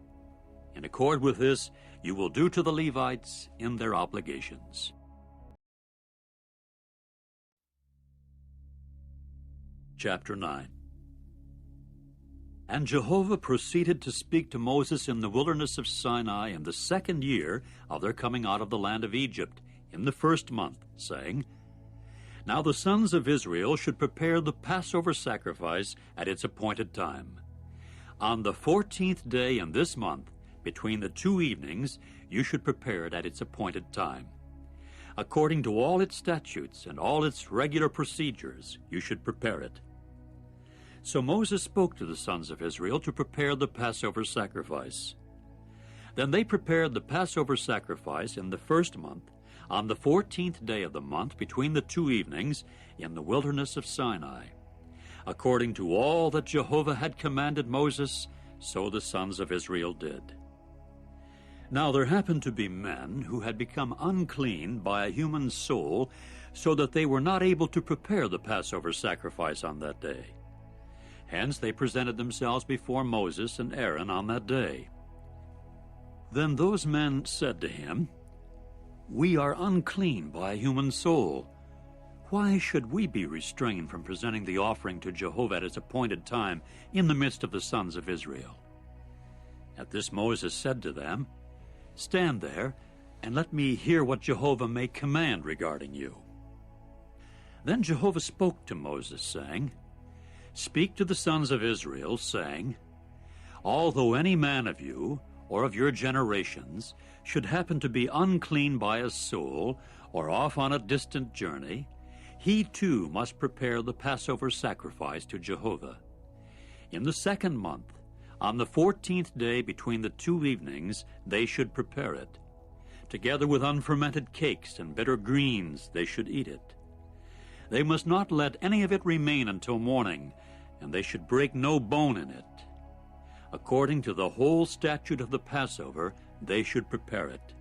In accord with this, you will do to the Levites in their obligations. Chapter 9. And Jehovah proceeded to speak to Moses in the wilderness of Sinai in the 2nd year of their coming out of the land of Egypt, in the 1st month, saying, Now the sons of Israel should prepare the Passover sacrifice at its appointed time. On the 14th day in this month, between the 2 evenings, you should prepare it at its appointed time. According to all its statutes and all its regular procedures, you should prepare it. So Moses spoke to the sons of Israel to prepare the Passover sacrifice. Then they prepared the Passover sacrifice in the 1st month, on the 14th day of the month, between the 2 evenings, in the wilderness of Sinai. According to all that Jehovah had commanded Moses, so the sons of Israel did. Now there happened to be men who had become unclean by a human soul, so that they were not able to prepare the Passover sacrifice on that day. Hence they presented themselves before Moses and Aaron on that day. Then those men said to him, "We are unclean by a human soul. Why should we be restrained from presenting the offering to Jehovah at its appointed time in the midst of the sons of Israel?" At this Moses said to them, "Stand there, and let me hear what Jehovah may command regarding you." Then Jehovah spoke to Moses, saying, "Speak to the sons of Israel, saying, Although any man of you, or of your generations, should happen to be unclean by a soul, or off on a distant journey, he too must prepare the Passover sacrifice to Jehovah. In the 2nd month, on the 14th day between the 2 evenings, they should prepare it. Together with unfermented cakes and bitter greens, they should eat it. They must not let any of it remain until morning, and they should break no bone in it. According to the whole statute of the Passover, they should prepare it.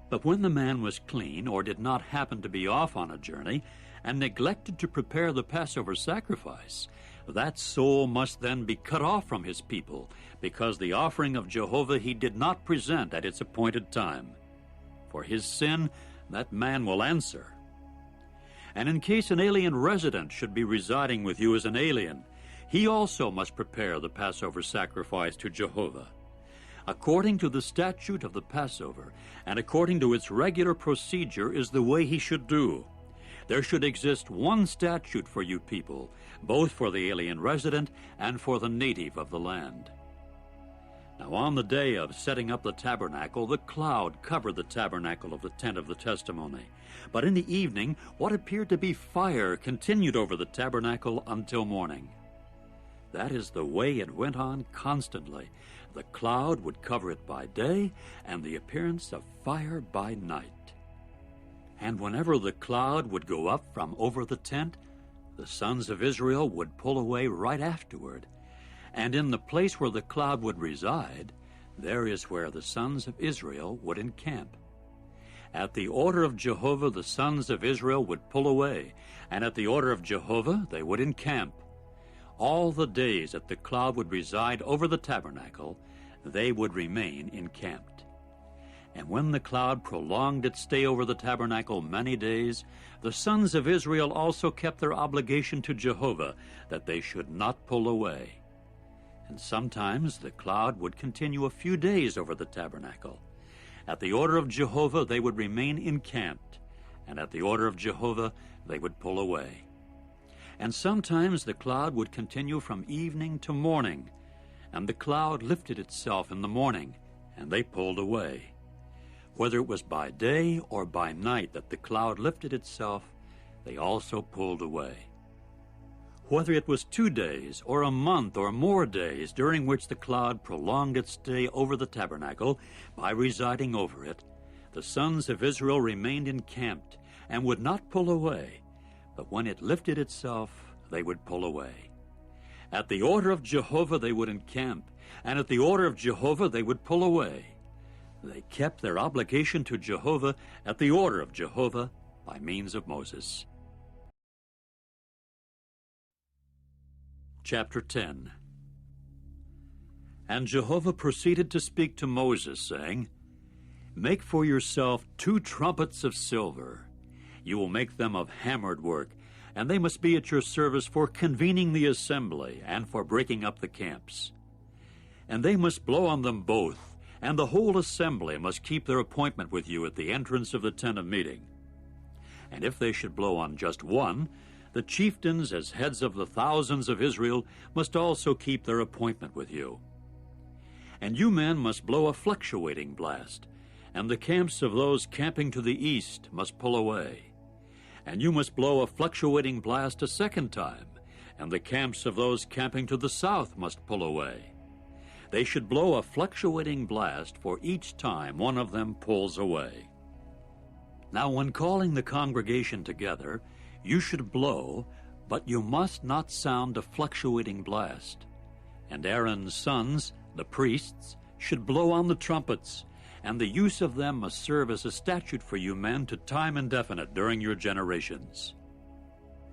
But when the man was clean, or did not happen to be off on a journey, and neglected to prepare the Passover sacrifice, that soul must then be cut off from his people, because the offering of Jehovah he did not present at its appointed time. For his sin, that man will answer. And in case an alien resident should be residing with you as an alien, he also must prepare the Passover sacrifice to Jehovah. According to the statute of the Passover, and according to its regular procedure, is the way he should do. There should exist one statute for you people, both for the alien resident and for the native of the land. Now on the day of setting up the tabernacle, the cloud covered the tabernacle of the tent of the testimony. But in the evening, what appeared to be fire continued over the tabernacle until morning. That is the way it went on constantly. The cloud would cover it by day, and the appearance of fire by night. And whenever the cloud would go up from over the tent, the sons of Israel would pull away right afterward. And in the place where the cloud would reside, there is where the sons of Israel would encamp. At the order of Jehovah, the sons of Israel would pull away, and at the order of Jehovah, they would encamp. All the days that the cloud would reside over the tabernacle, they would remain encamped. And when the cloud prolonged its stay over the tabernacle many days, the sons of Israel also kept their obligation to Jehovah, that they should not pull away. And sometimes the cloud would continue a few days over the tabernacle. At the order of Jehovah they would remain encamped, and at the order of Jehovah they would pull away. And sometimes the cloud would continue from evening to morning, and the cloud lifted itself in the morning, and they pulled away. Whether it was by day or by night that the cloud lifted itself, they also pulled away. Whether it was 2 days or a month or more days during which the cloud prolonged its stay over the tabernacle by residing over it, the sons of Israel remained encamped and would not pull away, but when it lifted itself, they would pull away. At the order of Jehovah they would encamp, and at the order of Jehovah they would pull away. They kept their obligation to Jehovah at the order of Jehovah by means of Moses. Chapter 10. And Jehovah proceeded to speak to Moses, saying, "Make for yourself 2 trumpets of silver. You will make them of hammered work, and they must be at your service for convening the assembly and for breaking up the camps. And they must blow on them both, and the whole assembly must keep their appointment with you at the entrance of the tent of meeting. And if they should blow on just one, the chieftains, as heads of the thousands of Israel, must also keep their appointment with you. And you men must blow a fluctuating blast, and the camps of those camping to the east must pull away. And you must blow a fluctuating blast a second time, and the camps of those camping to the south must pull away. They should blow a fluctuating blast for each time one of them pulls away. Now when calling the congregation together, you should blow But you must not sound a fluctuating blast. And Aaron's sons, the priests, should blow on the trumpets, and the use of them must serve as a statute for you men to time indefinite during your generations.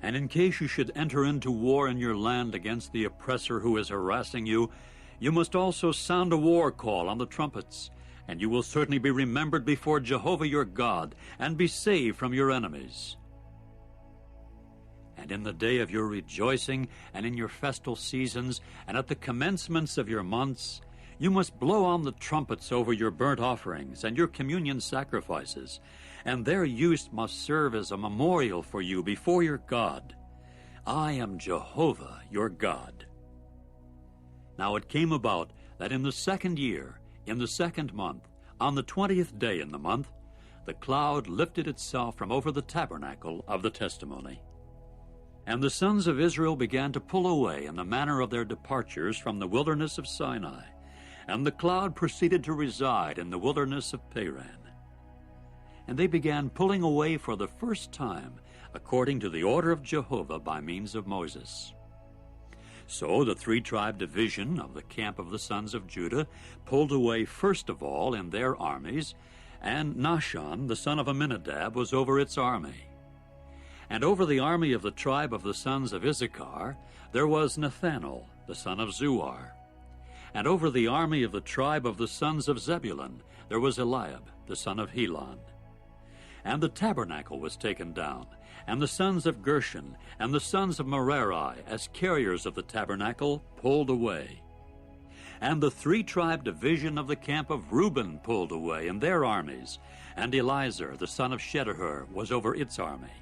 And in case you should enter into war in your land against the oppressor who is harassing you, you must also sound a war call on the trumpets, and you will certainly be remembered before Jehovah your God, and be saved from your enemies. And in the day of your rejoicing, and in your festal seasons, and at the commencements of your months, you must blow on the trumpets over your burnt offerings and your communion sacrifices, and their use must serve as a memorial for you before your God. I am Jehovah your God. Now it came about that in the 2nd year, in the 2nd month, on the 20th day in the month, the cloud lifted itself from over the tabernacle of the testimony. And the sons of Israel began to pull away in the manner of their departures from the wilderness of Sinai, and the cloud proceeded to reside in the wilderness of Paran. And they began pulling away for the first time, according to the order of Jehovah by means of Moses. So the 3-tribe division of the camp of the sons of Judah pulled away first of all in their armies, and Nahshon, the son of Amminadab, was over its army. And over the army of the tribe of the sons of Issachar there was Nathanael, the son of Zuar. And over the army of the tribe of the sons of Zebulun there was Eliab, the son of Helon. And the tabernacle was taken down, and the sons of Gershon and the sons of Merari, as carriers of the tabernacle, pulled away. And the 3-tribe division of the camp of Reuben pulled away in their armies, and Elizur, the son of Shedehur, was over its army.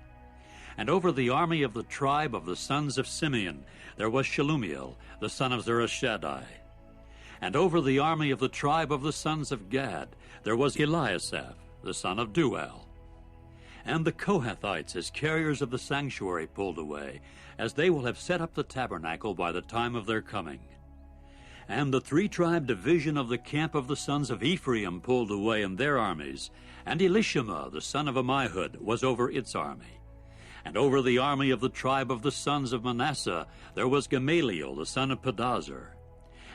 And over the army of the tribe of the sons of Simeon there was Shelumiel, the son of Zurishaddai. And over the army of the tribe of the sons of Gad there was Eliasaph, the son of Duel. And the Kohathites as carriers of the sanctuary pulled away, as they will have set up the tabernacle by the time of their coming. And the 3-tribe division of the camp of the sons of Ephraim pulled away in their armies, and Elishama, the son of Ammihud, was over its army. And over the army of the tribe of the sons of Manasseh there was Gamaliel, the son of Pedazur.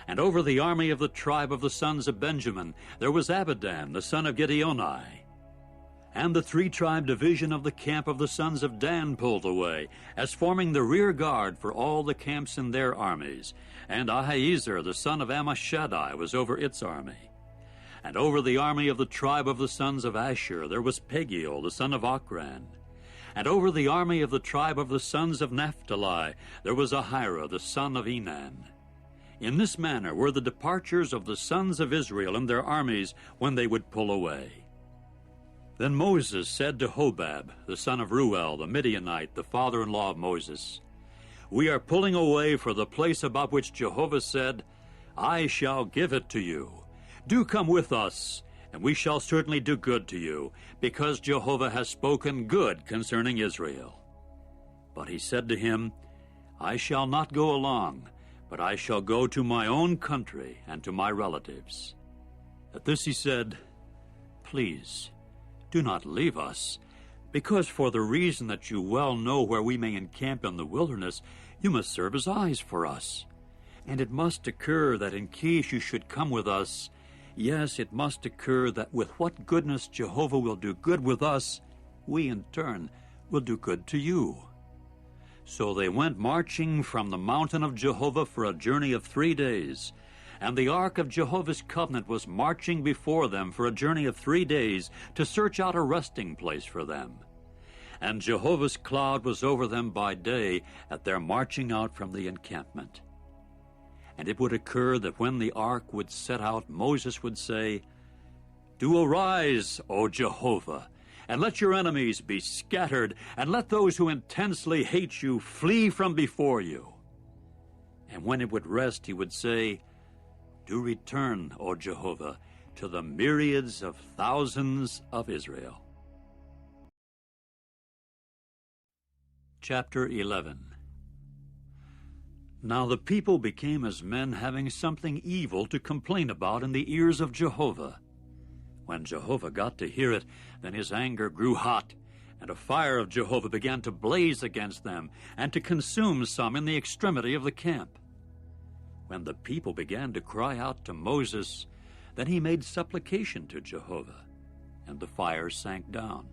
And over the army of the tribe of the sons of Benjamin there was Abidan, the son of Gideoni. And the 3-tribe division of the camp of the sons of Dan pulled away, as forming the rear guard for all the camps in their armies. And Ahiezer, the son of Ammishaddai, was over its army. And over the army of the tribe of the sons of Asher there was Pagiel, the son of Ochran. And over the army of the tribe of the sons of Naphtali there was Ahira, the son of Enan. In this manner were the departures of the sons of Israel and their armies when they would pull away. Then Moses said to Hobab, the son of Ruel, the Midianite, the father-in-law of Moses, "We are pulling away for the place about which Jehovah said, 'I shall give it to you.' Do come with us, and we shall certainly do good to you, because Jehovah has spoken good concerning Israel." But he said to him, "I shall not go along, but I shall go to my own country and to my relatives." At this he said, "Please, do not leave us, because for the reason that you well know where we may encamp in the wilderness, you must serve as eyes for us. And it must occur that in case you should come with us, yes, it must occur that with what goodness Jehovah will do good with us, we in turn will do good to you." So they went marching from the mountain of Jehovah for a journey of 3 days, and the ark of Jehovah's covenant was marching before them for a journey of 3 days to search out a resting place for them. And Jehovah's cloud was over them by day at their marching out from the encampment. And it would occur that when the ark would set out, Moses would say, "Do arise, O Jehovah, and let your enemies be scattered, and let those who intensely hate you flee from before you." And when it would rest, he would say, "Do return, O Jehovah, to the myriads of thousands of Israel." Chapter 11. Now the people became as men having something evil to complain about in the ears of Jehovah. When Jehovah got to hear it, then his anger grew hot, And a fire of Jehovah began to blaze against them, and to consume some in the extremity of the camp. When the people began to cry out to Moses, then he made supplication to Jehovah, and the fire sank down.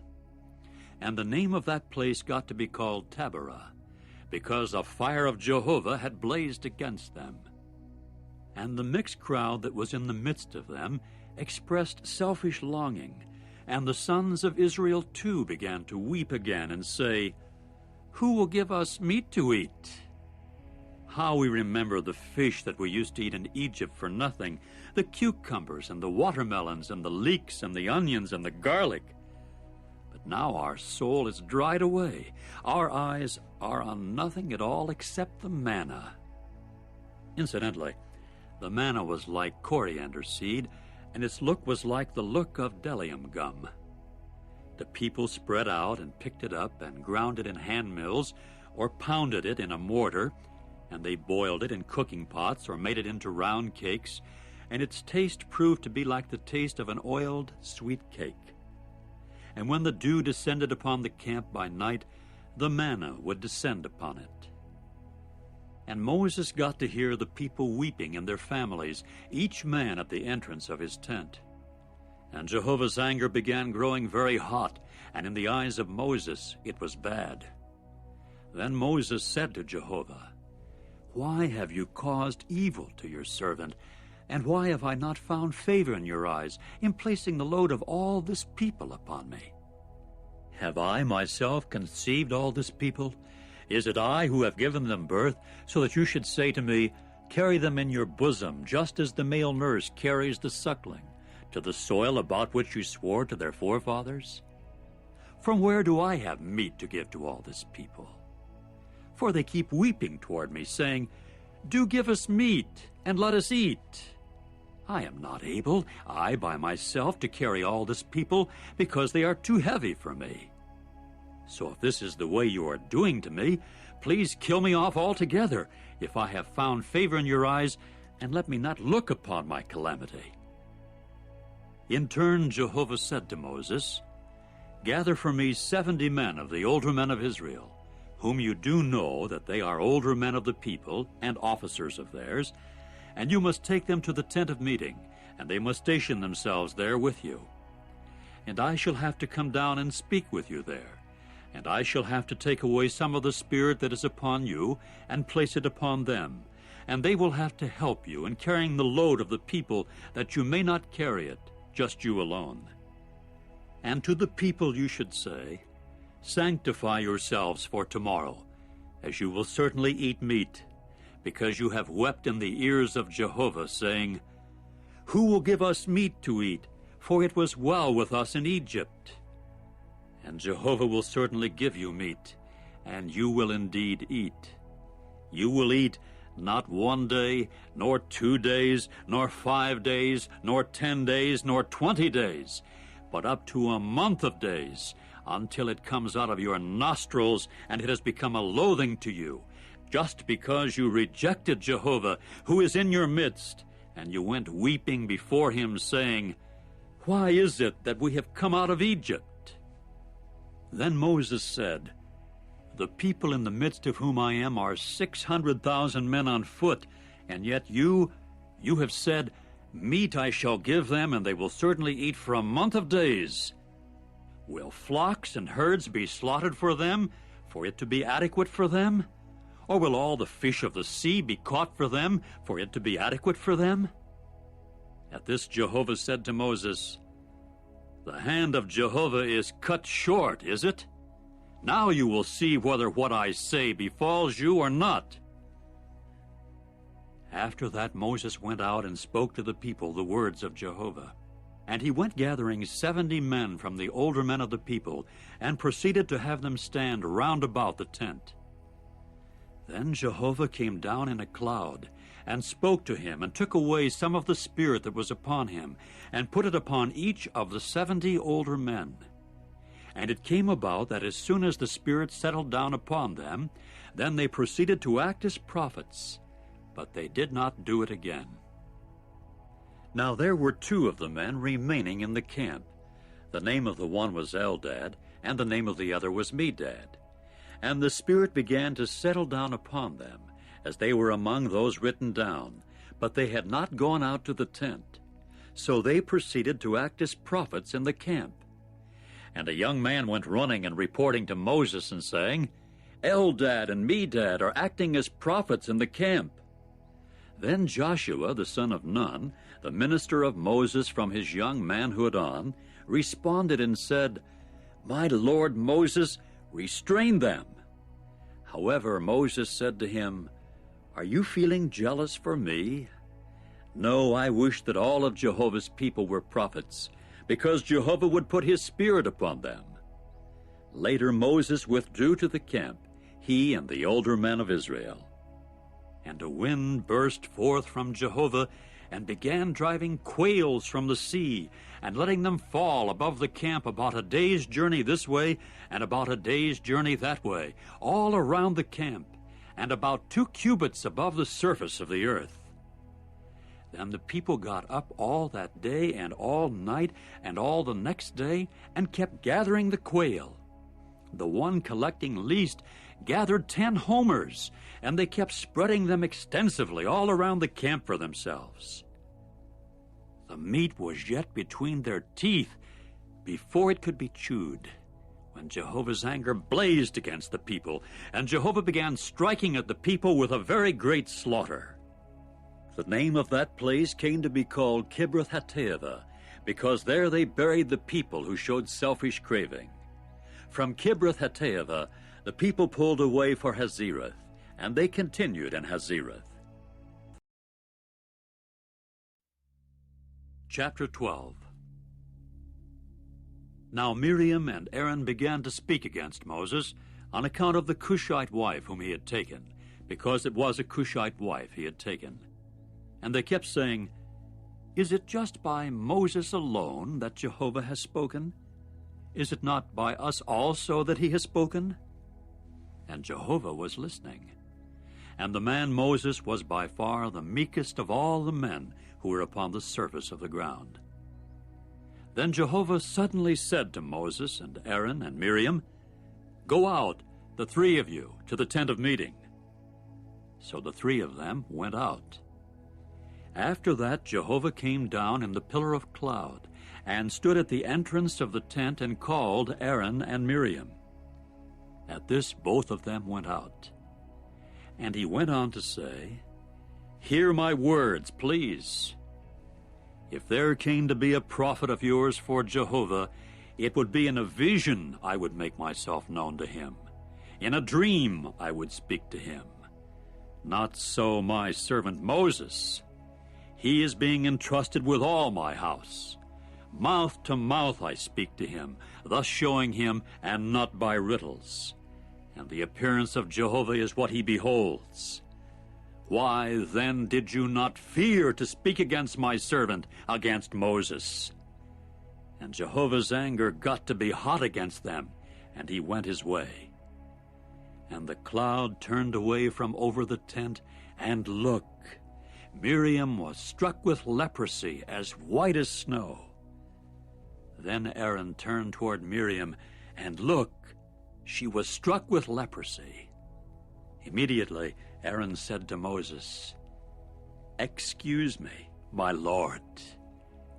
And the name of that place got to be called Taberah, because a fire of Jehovah had blazed against them. And the mixed crowd that was in the midst of them expressed selfish longing, and the sons of Israel too began to weep again and say, "Who will give us meat to eat?" How we remember the fish that we used to eat in Egypt for nothing, the cucumbers and the watermelons and the leeks and the onions and the garlic. But now our soul is dried away. Our eyes are on nothing at all except the manna. Incidentally, the manna was like coriander seed, and its look was like the look of bdellium gum. The people spread out and picked it up and ground it in hand mills or pounded it in a mortar, and they boiled it in cooking pots or made it into round cakes, and its taste proved to be like the taste of an oiled sweet cake. And when the dew descended upon the camp by night, the manna would descend upon it. And Moses got to hear the people weeping in their families, each man at the entrance of his tent. And Jehovah's anger began growing very hot, and in the eyes of Moses it was bad. Then Moses said to Jehovah, "Why have you caused evil to your servant? And why have I not found favor in your eyes in placing the load of all this people upon me? Have I myself conceived all this people? Is it I who have given them birth, so that you should say to me, 'Carry them in your bosom, just as the male nurse carries the suckling, to the soil about which you swore to their forefathers?' From where do I have meat to give to all this people? For they keep weeping toward me, saying, 'Do give us meat, and let us eat.' I am not able, I by myself, to carry all this people, because they are too heavy for me. So if this is the way you are doing to me, please kill me off altogether, if I have found favor in your eyes, and let me not look upon my calamity." In turn Jehovah said to Moses, "Gather for me 70 men of the older men of Israel, whom you do know that they are older men of the people and officers of theirs, and you must take them to the tent of meeting, and they must station themselves there with you. And I shall have to come down and speak with you there, and I shall have to take away some of the spirit that is upon you and place it upon them, and they will have to help you in carrying the load of the people, that you may not carry it, just you alone. And to the people you should say, 'Sanctify yourselves for tomorrow, as you will certainly eat meat, because you have wept in the ears of Jehovah, saying, Who will give us meat to eat? For it was well with us in Egypt.' And Jehovah will certainly give you meat, and you will indeed eat. You will eat not 1 day, nor 2 days, nor 5 days, nor 10 days, nor 20 days, but up to a month of days, until it comes out of your nostrils, and it has become a loathing to you, just because you rejected Jehovah, who is in your midst, and you went weeping before him, saying, 'Why is it that we have come out of Egypt?' Then Moses said, 'The people in the midst of whom I am are 600,000 men on foot, and yet you have said, Meat I shall give them, and they will certainly eat for a month of days. Will flocks and herds be slaughtered for them, for it to be adequate for them? Or will all the fish of the sea be caught for them, for it to be adequate for them?' At this Jehovah said to Moses, 'The hand of Jehovah is cut short, is it? Now you will see whether what I say befalls you or not.' After that Moses went out and spoke to the people the words of Jehovah. And he went gathering 70 men from the older men of the people, and proceeded to have them stand round about the tent. Then Jehovah came down in a cloud, and spoke to him, and took away some of the spirit that was upon him, and put it upon each of the 70 older men. And it came about that as soon as the spirit settled down upon them, then they proceeded to act as prophets, but they did not do it again. Now there were 2 of the men remaining in the camp. The name of the one was Eldad, and the name of the other was Medad. And the Spirit began to settle down upon them, as they were among those written down, but they had not gone out to the tent. So they proceeded to act as prophets in the camp. And a young man went running and reporting to Moses and saying, Eldad and Medad are acting as prophets in the camp. Then Joshua, the son of Nun, the minister of Moses from his young manhood on, responded and said, My lord Moses, restrain them. However, Moses said to him, Are you feeling jealous for me? No, I wish that all of Jehovah's people were prophets, because Jehovah would put his spirit upon them. Later Moses withdrew to the camp, he and the older men of Israel. And a wind burst forth from Jehovah, and began driving quails from the sea, and letting them fall above the camp about a day's journey this way, and about a day's journey that way, all around the camp, and about 2 cubits above the surface of the earth. Then the people got up all that day and all night and all the next day, and kept gathering the quail. The one collecting least gathered 10 homers, and they kept spreading them extensively all around the camp for themselves. The meat was yet between their teeth before it could be chewed, when Jehovah's anger blazed against the people, and Jehovah began striking at the people with a very great slaughter. The name of that place came to be called Kibroth-Hattaavah, because there they buried the people who showed selfish craving. From Kibroth-Hattaavah, the people pulled away for Hazereth, and they continued in Hazereth. Chapter 12. Now Miriam and Aaron began to speak against Moses on account of the Cushite wife whom he had taken, because it was a Cushite wife he had taken. And they kept saying, Is it just by Moses alone that Jehovah has spoken? Is it not by us also that he has spoken? And Jehovah was listening. And the man Moses was by far the meekest of all the men who were upon the surface of the ground. Then Jehovah suddenly said to Moses and Aaron and Miriam, Go out, the 3 of you, to the tent of meeting. So the 3 of them went out. After that Jehovah came down in the pillar of cloud, and stood at the entrance of the tent and called Aaron and Miriam. At this both of them went out. And he went on to say, Hear my words, please. If there came to be a prophet of yours for Jehovah, it would be in a vision I would make myself known to him. In a dream I would speak to him. Not so my servant Moses. He is being entrusted with all my house. Mouth to mouth I speak to him, thus showing him, and not by riddles. And the appearance of Jehovah is what he beholds. Why then did you not fear to speak against my servant, against Moses? And Jehovah's anger got to be hot against them, and he went his way. And the cloud turned away from over the tent, and look, Miriam was struck with leprosy, as white as snow. Then Aaron turned toward Miriam, and look, she was struck with leprosy. Immediately Aaron said to Moses, Excuse me, my Lord.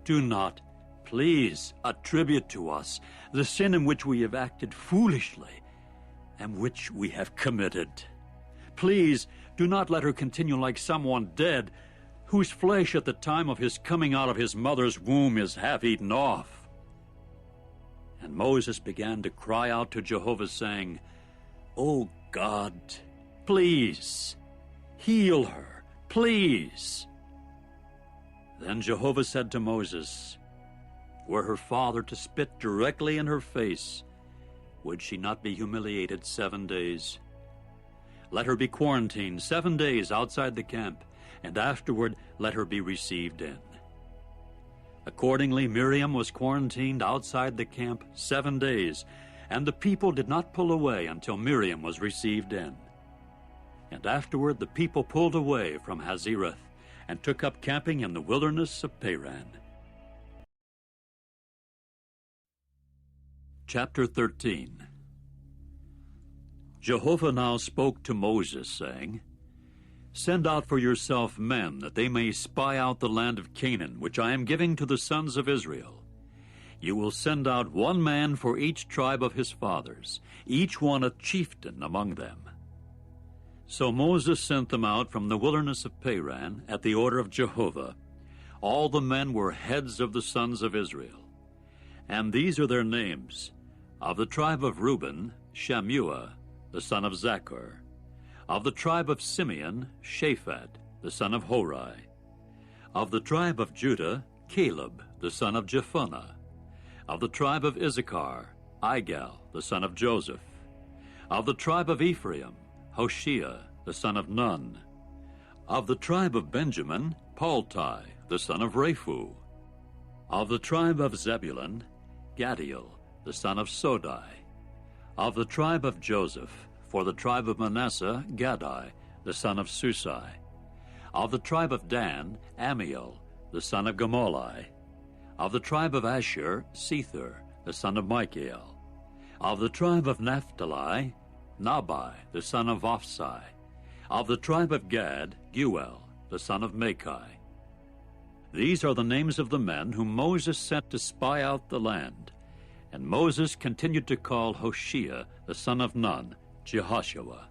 Do not, please, attribute to us the sin in which we have acted foolishly, and which we have committed. Please, do not let her continue like someone dead, whose flesh at the time of his coming out of his mother's womb is half eaten off. And Moses began to cry out to Jehovah, saying, O God, please, heal her, please. Then Jehovah said to Moses, Were her father to spit directly in her face, would she not be humiliated 7 days? Let her be quarantined 7 days outside the camp, and afterward let her be received in. Accordingly, Miriam was quarantined outside the camp 7 days, and the people did not pull away until Miriam was received in. And afterward the people pulled away from Hazereth, and took up camping in the wilderness of Paran. Chapter 13. Jehovah now spoke to Moses, saying, Send out for yourself men, that they may spy out the land of Canaan, which I am giving to the sons of Israel. You will send out one man for each tribe of his fathers, each one a chieftain among them. So Moses sent them out from the wilderness of Paran at the order of Jehovah. All the men were heads of the sons of Israel. And these are their names: of the tribe of Reuben, Shammua, the son of Zachar; of the tribe of Simeon, Shaphat, the son of Hori; of the tribe of Judah, Caleb, the son of Jephunneh; of the tribe of Issachar, Igal, the son of Joseph; of the tribe of Ephraim, Hoshea, the son of Nun; of the tribe of Benjamin, Paltai, the son of Raphu; of the tribe of Zebulun, Gadiel, the son of Sodai; of the tribe of Joseph, for the tribe of Manasseh, Gadai, the son of Susai; of the tribe of Dan, Amiel, the son of Gamolai; of the tribe of Asher, Sethur, the son of Michael; of the tribe of Naphtali, Nabai, the son of Vophsi; of the tribe of Gad, Guel, the son of Machi. These are the names of the men whom Moses sent to spy out the land. And Moses continued to call Hoshea, the son of Nun, Jehoshua.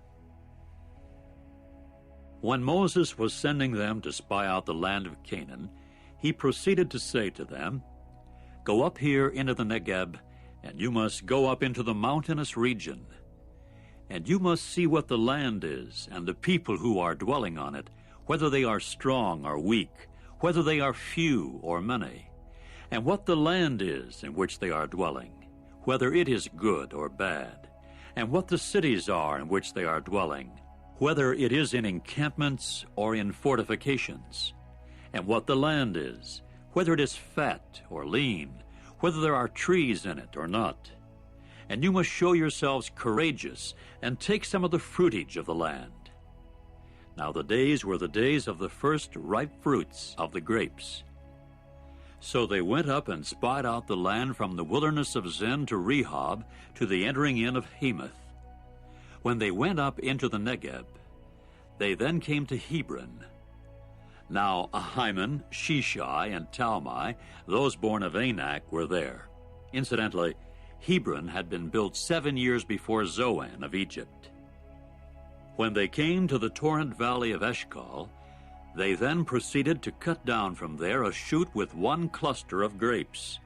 When Moses was sending them to spy out the land of Canaan, he proceeded to say to them, Go up here into the Negeb, and you must go up into the mountainous region. And you must see what the land is, and the people who are dwelling on it, whether they are strong or weak, whether they are few or many, and what the land is in which they are dwelling, whether it is good or bad, and what the cities are in which they are dwelling, whether it is in encampments or in fortifications, and what the land is, whether it is fat or lean, whether there are trees in it or not. And you must show yourselves courageous, and take some of the fruitage of the land. Now the days were the days of the first ripe fruits of the grapes. So they went up and spied out the land from the wilderness of Zin to Rehob, to the entering in of Hamath. When they went up into the Negeb, they then came to Hebron. Now Ahiman, Sheshai, and Talmai, those born of Anak, were there. Incidentally, Hebron had been built 7 years before Zoan of Egypt. When they came to the torrent valley of Eshcol, they then proceeded to cut down from there a shoot with one cluster of grapes.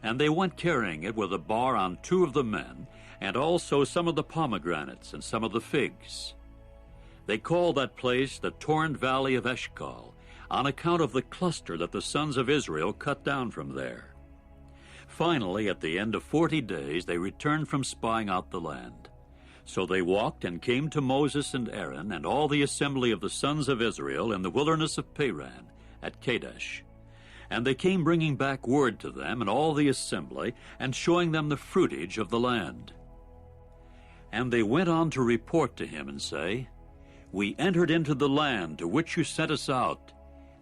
And they went carrying it with a bar on 2 of the men, and also some of the pomegranates and some of the figs. They called that place the torrent valley of Eshcol, on account of the cluster that the sons of Israel cut down from there. Finally, at the end of 40 days, they returned from spying out the land. So they walked and came to Moses and Aaron and all the assembly of the sons of Israel in the wilderness of Paran at Kadesh. And they came bringing back word to them and all the assembly, and showing them the fruitage of the land. And they went on to report to him and say, We entered into the land to which you sent us out,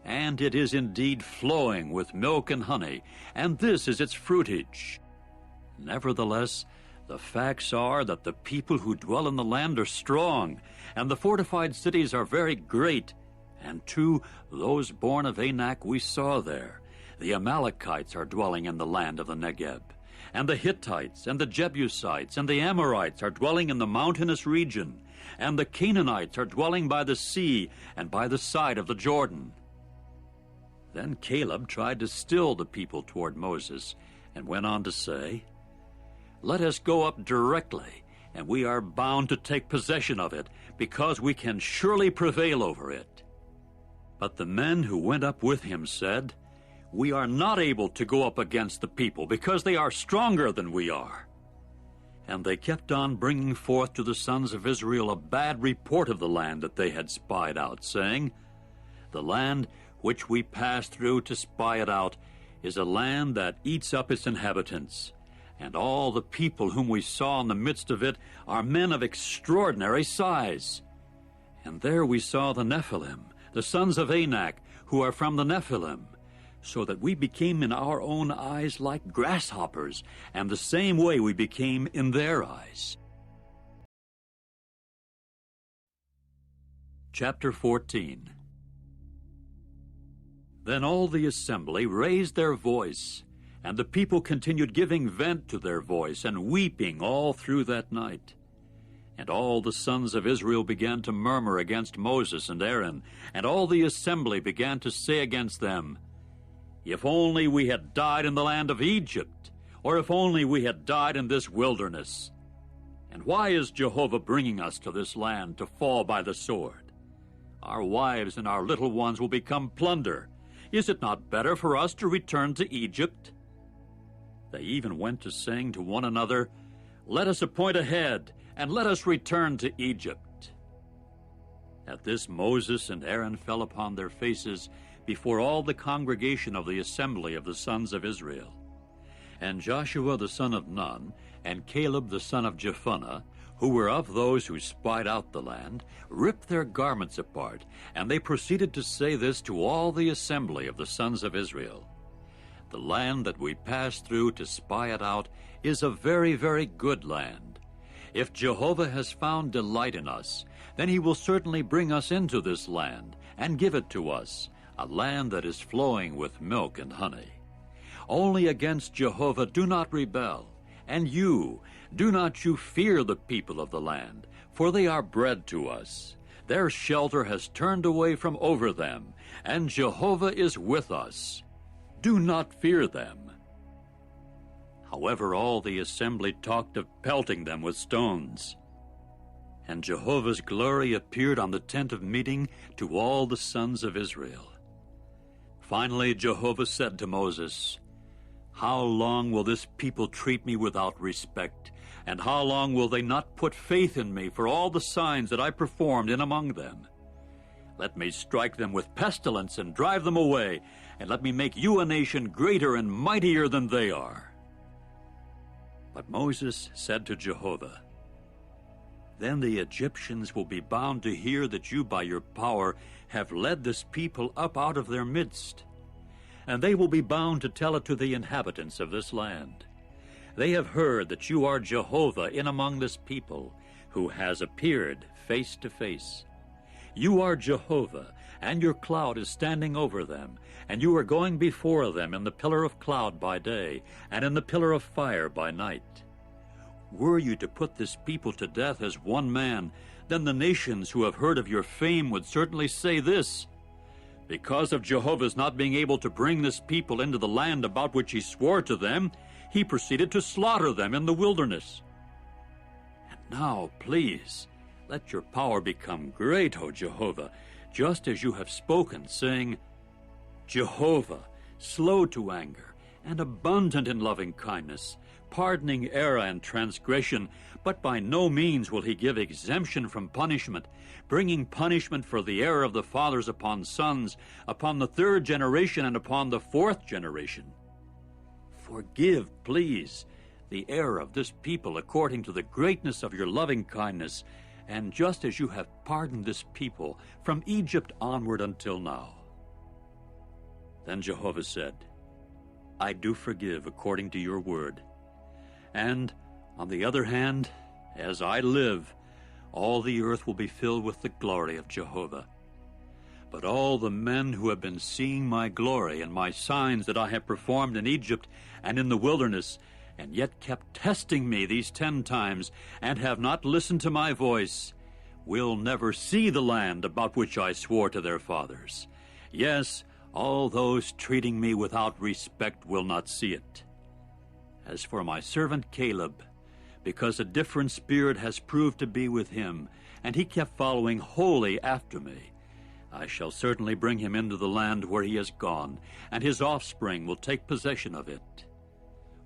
and it is indeed flowing with milk and honey, and this is its fruitage. Nevertheless, the facts are that the people who dwell in the land are strong, and the fortified cities are very great. And too, those born of Anak we saw there. The Amalekites are dwelling in the land of the Negeb, and the Hittites, and the Jebusites, and the Amorites are dwelling in the mountainous region, and the Canaanites are dwelling by the sea and by the side of the Jordan. Then Caleb tried to still the people toward Moses, and went on to say, Let us go up directly, and we are bound to take possession of it, because we can surely prevail over it. But the men who went up with him said, We are not able to go up against the people, because they are stronger than we are. And they kept on bringing forth to the sons of Israel a bad report of the land that they had spied out, saying, The land which we passed through to spy it out is a land that eats up its inhabitants, and all the people whom we saw in the midst of it are men of extraordinary size. And there we saw the Nephilim, the sons of Anak, who are from the Nephilim. so that we became in our own eyes like grasshoppers, and the same way we became in their eyes. Chapter 14. Then all the assembly raised their voice, and the people continued giving vent to their voice and weeping all through that night. And all the sons of Israel began to murmur against Moses and Aaron, and all the assembly began to say against them, "If only we had died in the land of Egypt, or if only we had died in this wilderness. And why is Jehovah bringing us to this land to fall by the sword? Our wives and our little ones will become plunder. Is it not better for us to return to Egypt?" They even went to saying to one another, "Let us appoint a head, and let us return to Egypt." At this Moses and Aaron fell upon their faces before all the congregation of the assembly of the sons of Israel. And Joshua the son of Nun, and Caleb the son of Jephunneh, who were of those who spied out the land, ripped their garments apart, and they proceeded to say this to all the assembly of the sons of Israel: "The land that we passed through to spy it out is a very, very good land. If Jehovah has found delight in us, then he will certainly bring us into this land and give it to us, a land that is flowing with milk and honey. Only against Jehovah do not rebel, and do not you fear the people of the land, for they are bread to us. Their shelter has turned away from over them, and Jehovah is with us. Do not fear them." However, all the assembly talked of pelting them with stones. And Jehovah's glory appeared on the tent of meeting to all the sons of Israel. Finally, Jehovah said to Moses, "How long will this people treat me without respect? And how long will they not put faith in me for all the signs that I performed in among them? Let me strike them with pestilence and drive them away, and let me make you a nation greater and mightier than they are." But Moses said to Jehovah, "Then the Egyptians will be bound to hear that you by your power have led this people up out of their midst. And they will be bound to tell it to the inhabitants of this land. They have heard that you are Jehovah in among this people, who has appeared face to face. You are Jehovah, and your cloud is standing over them, and you are going before them in the pillar of cloud by day, and in the pillar of fire by night. Were you to put this people to death as one man, then the nations who have heard of your fame would certainly say this: because of Jehovah's not being able to bring this people into the land about which he swore to them, he proceeded to slaughter them in the wilderness. And now, please, let your power become great, O Jehovah, just as you have spoken, saying, 'Jehovah, slow to anger, and abundant in loving kindness, pardoning error and transgression, but by no means will he give exemption from punishment, bringing punishment for the error of the fathers upon sons, upon the third generation and upon the fourth generation. Forgive, please, the error of this people according to the greatness of your loving kindness, and just as you have pardoned this people from Egypt onward until now.' Then Jehovah said, 'I do forgive according to your word. And, on the other hand, as I live, all the earth will be filled with the glory of Jehovah. But all the men who have been seeing my glory and my signs that I have performed in Egypt and in the wilderness, and yet kept testing me these 10 times, and have not listened to my voice, will never see the land about which I swore to their fathers. Yes, all those treating me without respect will not see it. As for my servant Caleb, because a different spirit has proved to be with him, and he kept following wholly after me, I shall certainly bring him into the land where he has gone, and his offspring will take possession of it.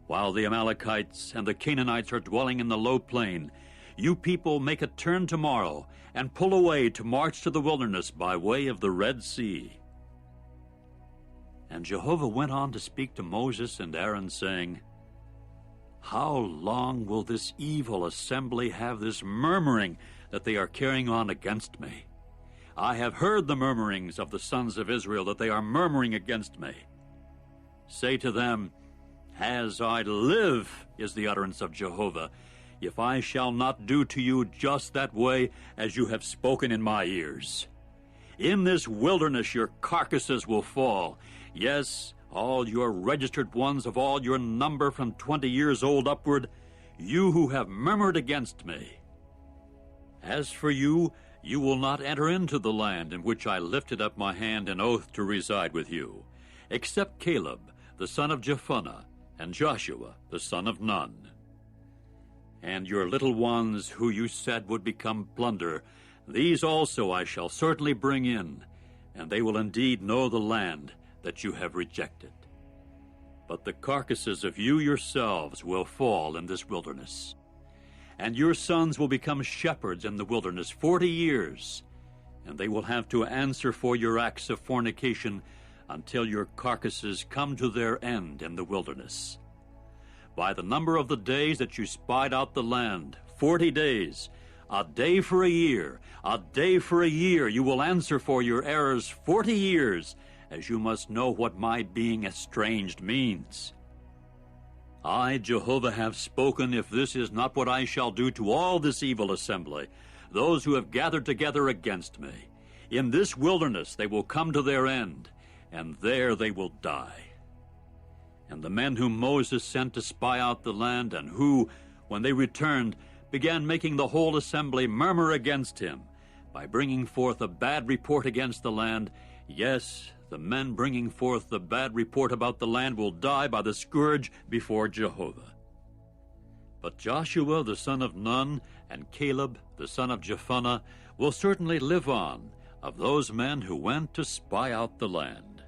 While the Amalekites and the Canaanites are dwelling in the low plain, you people make a turn tomorrow and pull away to march to the wilderness by way of the Red Sea.' And Jehovah went on to speak to Moses and Aaron, saying, 'How long will this evil assembly have this murmuring that they are carrying on against me? I have heard the murmurings of the sons of Israel, that they are murmuring against me. Say to them, As I live, is the utterance of Jehovah, if I shall not do to you just that way as you have spoken in my ears. In this wilderness your carcasses will fall. Yes, all your registered ones of all your number from 20 years old upward, you who have murmured against me. As for you, you will not enter into the land in which I lifted up my hand in oath to reside with you, except Caleb, the son of Jephunneh, and Joshua, the son of Nun. And your little ones who you said would become plunder, these also I shall certainly bring in, and they will indeed know the land that you have rejected. But the carcasses of you yourselves will fall in this wilderness, and your sons will become shepherds in the wilderness 40 years, and they will have to answer for your acts of fornication until your carcasses come to their end in the wilderness. By the number of the days that you spied out the land, 40 days, a day for a year, a day for a year, you will answer for your errors 40 years, as you must know what my being estranged means. I, Jehovah, have spoken. If this is not what I shall do to all this evil assembly, those who have gathered together against me, in this wilderness they will come to their end, and there they will die. And the men whom Moses sent to spy out the land, and who, when they returned, began making the whole assembly murmur against him, by bringing forth a bad report against the land, yes, the men bringing forth the bad report about the land will die by the scourge before Jehovah. But Joshua the son of Nun and Caleb the son of Jephunneh will certainly live on, of those men who went to spy out the land.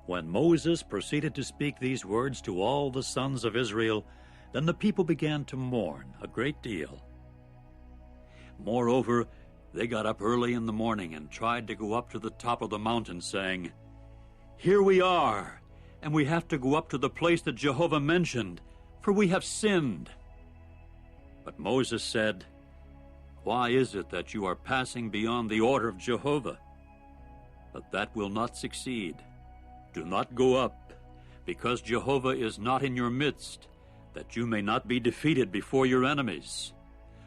When Moses proceeded to speak these words to all the sons of Israel, then the people began to mourn a great deal. Moreover, they got up early in the morning and tried to go up to the top of the mountain, saying, Here we are, and we have to go up to the place that Jehovah mentioned, for we have sinned. But Moses said, Why is it that you are passing beyond the order of Jehovah? But that will not succeed. Do not go up, because Jehovah is not in your midst, that you may not be defeated before your enemies.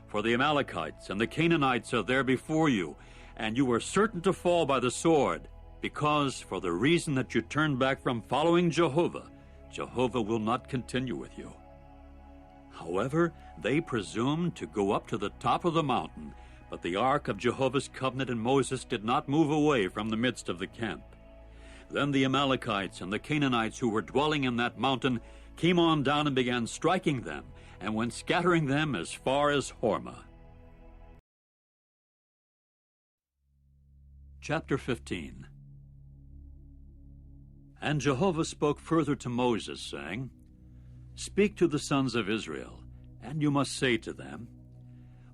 For the Amalekites and the Canaanites are there before you, and you are certain to fall by the sword, because for the reason that you turned back from following Jehovah, Jehovah will not continue with you. However, they presumed to go up to the top of the mountain, but the ark of Jehovah's covenant and Moses did not move away from the midst of the camp. Then the Amalekites and the Canaanites who were dwelling in that mountain came on down and began striking them, and went scattering them as far as Hormah. Chapter 15. And Jehovah spoke further to Moses, saying, Speak to the sons of Israel, and you must say to them,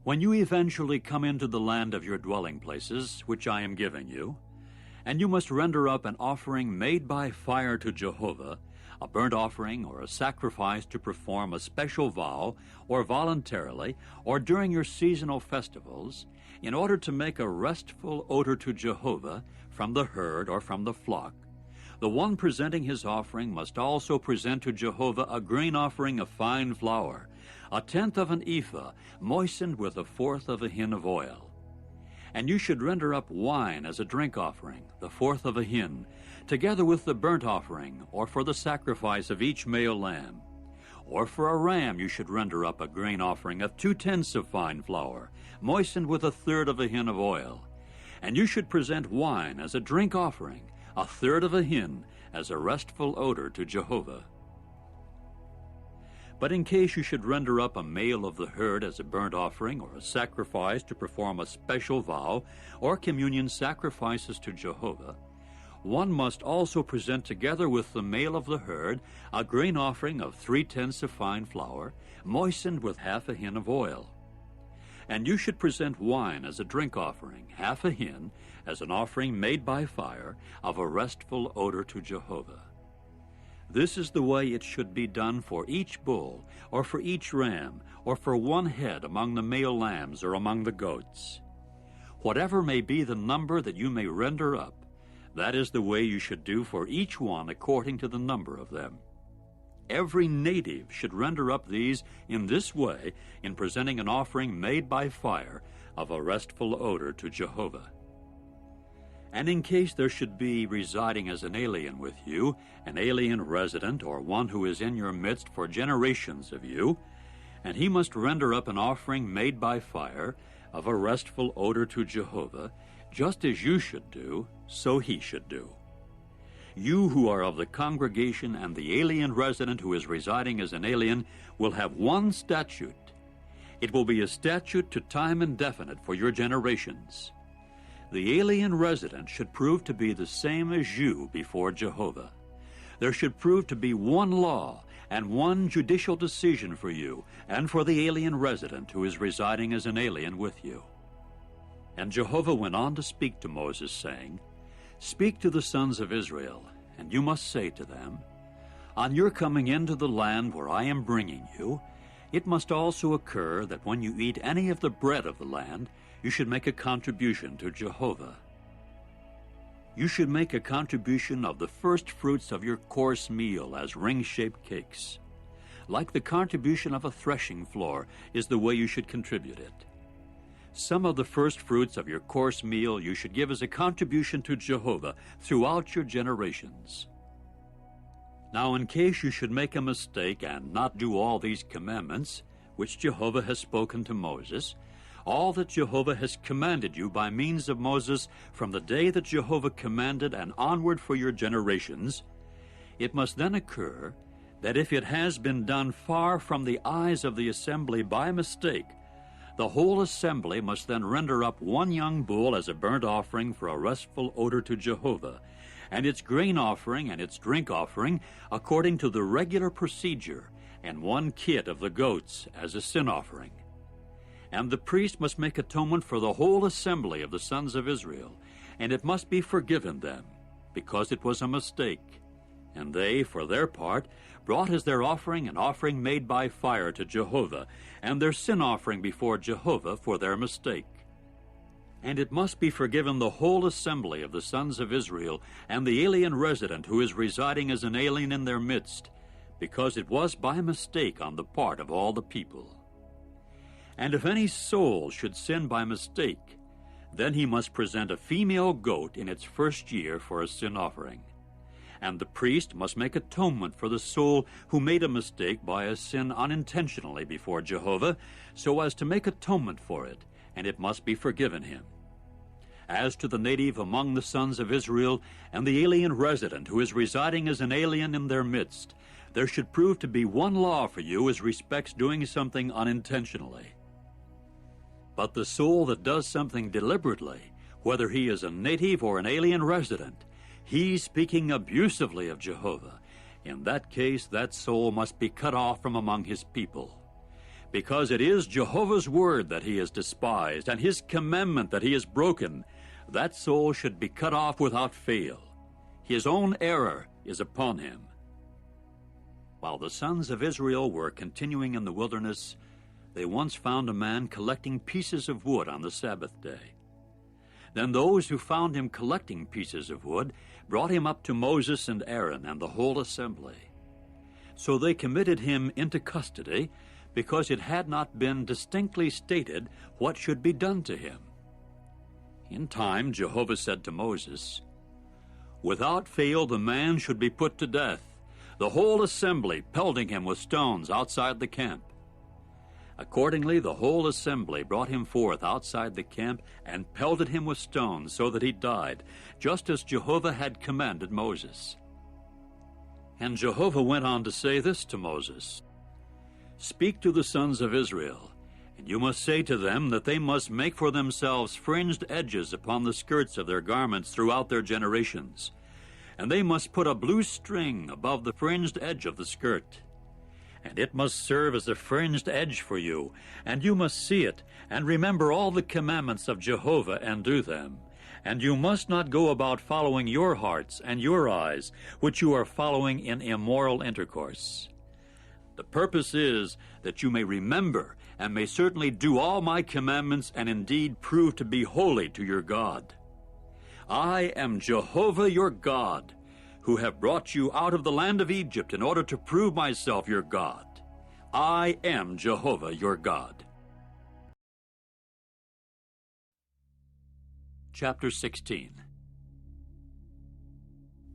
When you eventually come into the land of your dwelling places, which I am giving you, and you must render up an offering made by fire to Jehovah, a burnt offering or a sacrifice to perform a special vow, or voluntarily, or during your seasonal festivals, in order to make a restful odor to Jehovah from the herd or from the flock, the one presenting his offering must also present to Jehovah a grain offering of fine flour, 1/10 of an ephah, moistened with 1/4 of a hin of oil. And you should render up wine as a drink offering, 1/4 of a hin, together with the burnt offering, or for the sacrifice of each male lamb. Or for a ram you should render up a grain offering of 2/10 of fine flour, moistened with 1/3 of a hin of oil. And you should present wine as a drink offering, 1/3 of a hin, as a restful odor to Jehovah. But in case you should render up a male of the herd as a burnt offering or a sacrifice to perform a special vow or communion sacrifices to Jehovah, one must also present together with the male of the herd a grain offering of 3/10 of fine flour, moistened with 1/2 a hin of oil. And you should present wine as a drink offering, 1/2 a hin, as an offering made by fire, of a restful odor to Jehovah. This is the way it should be done for each bull, or for each ram, or for one head among the male lambs or among the goats. Whatever may be the number that you may render up, That is the way you should do for each one according to the number of them. Every native should render up these in this way in presenting an offering made by fire of a restful odor to Jehovah. And in case there should be residing as an alien with you, an alien resident or one who is in your midst for generations of you, and he must render up an offering made by fire of a restful odor to Jehovah, just as you should do, so he should do. You who are of the congregation and the alien resident who is residing as an alien will have one statute. It will be a statute to time indefinite for your generations. The alien resident should prove to be the same as you before Jehovah. There should prove to be one law and one judicial decision for you and for the alien resident who is residing as an alien with you. And Jehovah went on to speak to Moses, saying, Speak to the sons of Israel, and you must say to them, On your coming into the land where I am bringing you, it must also occur that when you eat any of the bread of the land, you should make a contribution to Jehovah. You should make a contribution of the first fruits of your course meal as ring-shaped cakes. Like the contribution of a threshing floor is the way you should contribute it. Some of the first fruits of your course meal you should give as a contribution to Jehovah throughout your generations. Now, in case you should make a mistake and not do all these commandments, which Jehovah has spoken to Moses, all that Jehovah has commanded you by means of Moses from the day that Jehovah commanded and onward for your generations, it must then occur that if it has been done far from the eyes of the assembly by mistake, the whole assembly must then render up one young bull as a burnt offering for a restful odor to Jehovah, and its grain offering and its drink offering according to the regular procedure, and one kid of the goats as a sin offering. And the priest must make atonement for the whole assembly of the sons of Israel, and it must be forgiven them, because it was a mistake. And they, for their part, brought as their offering an offering made by fire to Jehovah, and their sin offering before Jehovah for their mistake. And it must be forgiven the whole assembly of the sons of Israel, and the alien resident who is residing as an alien in their midst, because it was by mistake on the part of all the people. And if any soul should sin by mistake, then he must present a female goat in its first year for a sin offering. And the priest must make atonement for the soul who made a mistake by a sin unintentionally before Jehovah, so as to make atonement for it, and it must be forgiven him. As to the native among the sons of Israel and the alien resident who is residing as an alien in their midst, there should prove to be one law for you as respects doing something unintentionally. But the soul that does something deliberately, whether he is a native or an alien resident, he speaking abusively of Jehovah, in that case that soul must be cut off from among his people. Because it is Jehovah's word that he has despised, and his commandment that he has broken, that soul should be cut off without fail. His own error is upon him. While the sons of Israel were continuing in the wilderness, they once found a man collecting pieces of wood on the Sabbath day. Then those who found him collecting pieces of wood brought him up to Moses and Aaron and the whole assembly. So they committed him into custody, because it had not been distinctly stated what should be done to him. In time Jehovah said to Moses, Without fail the man should be put to death, the whole assembly pelting him with stones outside the camp. Accordingly the whole assembly brought him forth outside the camp and pelted him with stones so that he died, just as Jehovah had commanded Moses. And Jehovah went on to say this to Moses, Speak to the sons of Israel, and you must say to them that they must make for themselves fringed edges upon the skirts of their garments throughout their generations, and they must put a blue string above the fringed edge of the skirt. And it must serve as a fringed edge for you, and you must see it, and remember all the commandments of Jehovah and do them. And you must not go about following your hearts and your eyes, which you are following in immoral intercourse. The purpose is that you may remember and may certainly do all my commandments and indeed prove to be holy to your God. I am Jehovah your God, who have brought you out of the land of Egypt in order to prove myself your God. I am Jehovah your God. Chapter 16.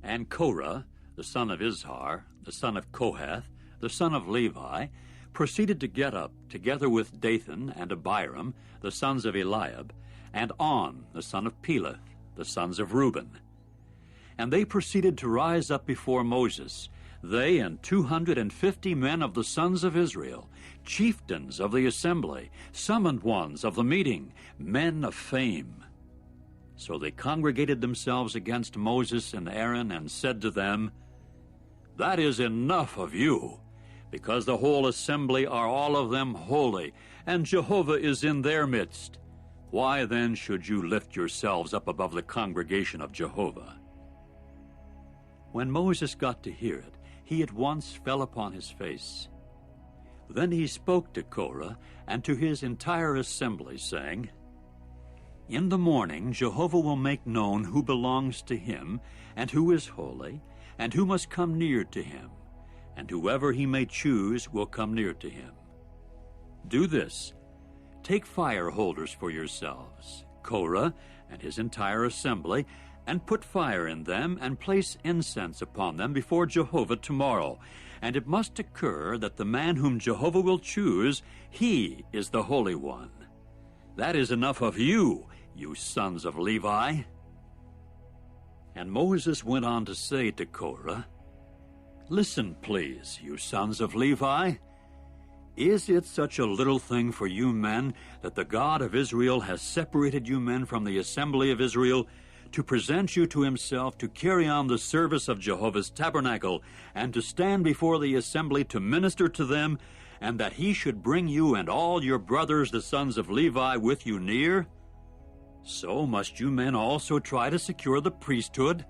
And Korah, the son of Izhar, the son of Kohath, the son of Levi, proceeded to get up, together with Dathan and Abiram, the sons of Eliab, and On, the son of Peleth, the sons of Reuben. And they proceeded to rise up before Moses, they and 250 men of the sons of Israel, chieftains of the assembly, summoned ones of the meeting, men of fame. So they congregated themselves against Moses and Aaron and said to them, That is enough of you, because the whole assembly are all of them holy, and Jehovah is in their midst. Why then should you lift yourselves up above the congregation of Jehovah? When Moses got to hear it, he at once fell upon his face. Then he spoke to Korah and to his entire assembly, saying, In the morning Jehovah will make known who belongs to him, and who is holy, and who must come near to him, and whoever he may choose will come near to him. Do this: take fire holders for yourselves, Korah and his entire assembly, and put fire in them, and place incense upon them before Jehovah tomorrow. And it must occur that the man whom Jehovah will choose, he is the Holy One. That is enough of you, you sons of Levi. And Moses went on to say to Korah, Listen, please, you sons of Levi. Is it such a little thing for you men that the God of Israel has separated you men from the assembly of Israel to present you to himself, to carry on the service of Jehovah's tabernacle, and to stand before the assembly to minister to them, and that he should bring you and all your brothers, the sons of Levi, with you near? So must you men also try to secure the priesthood.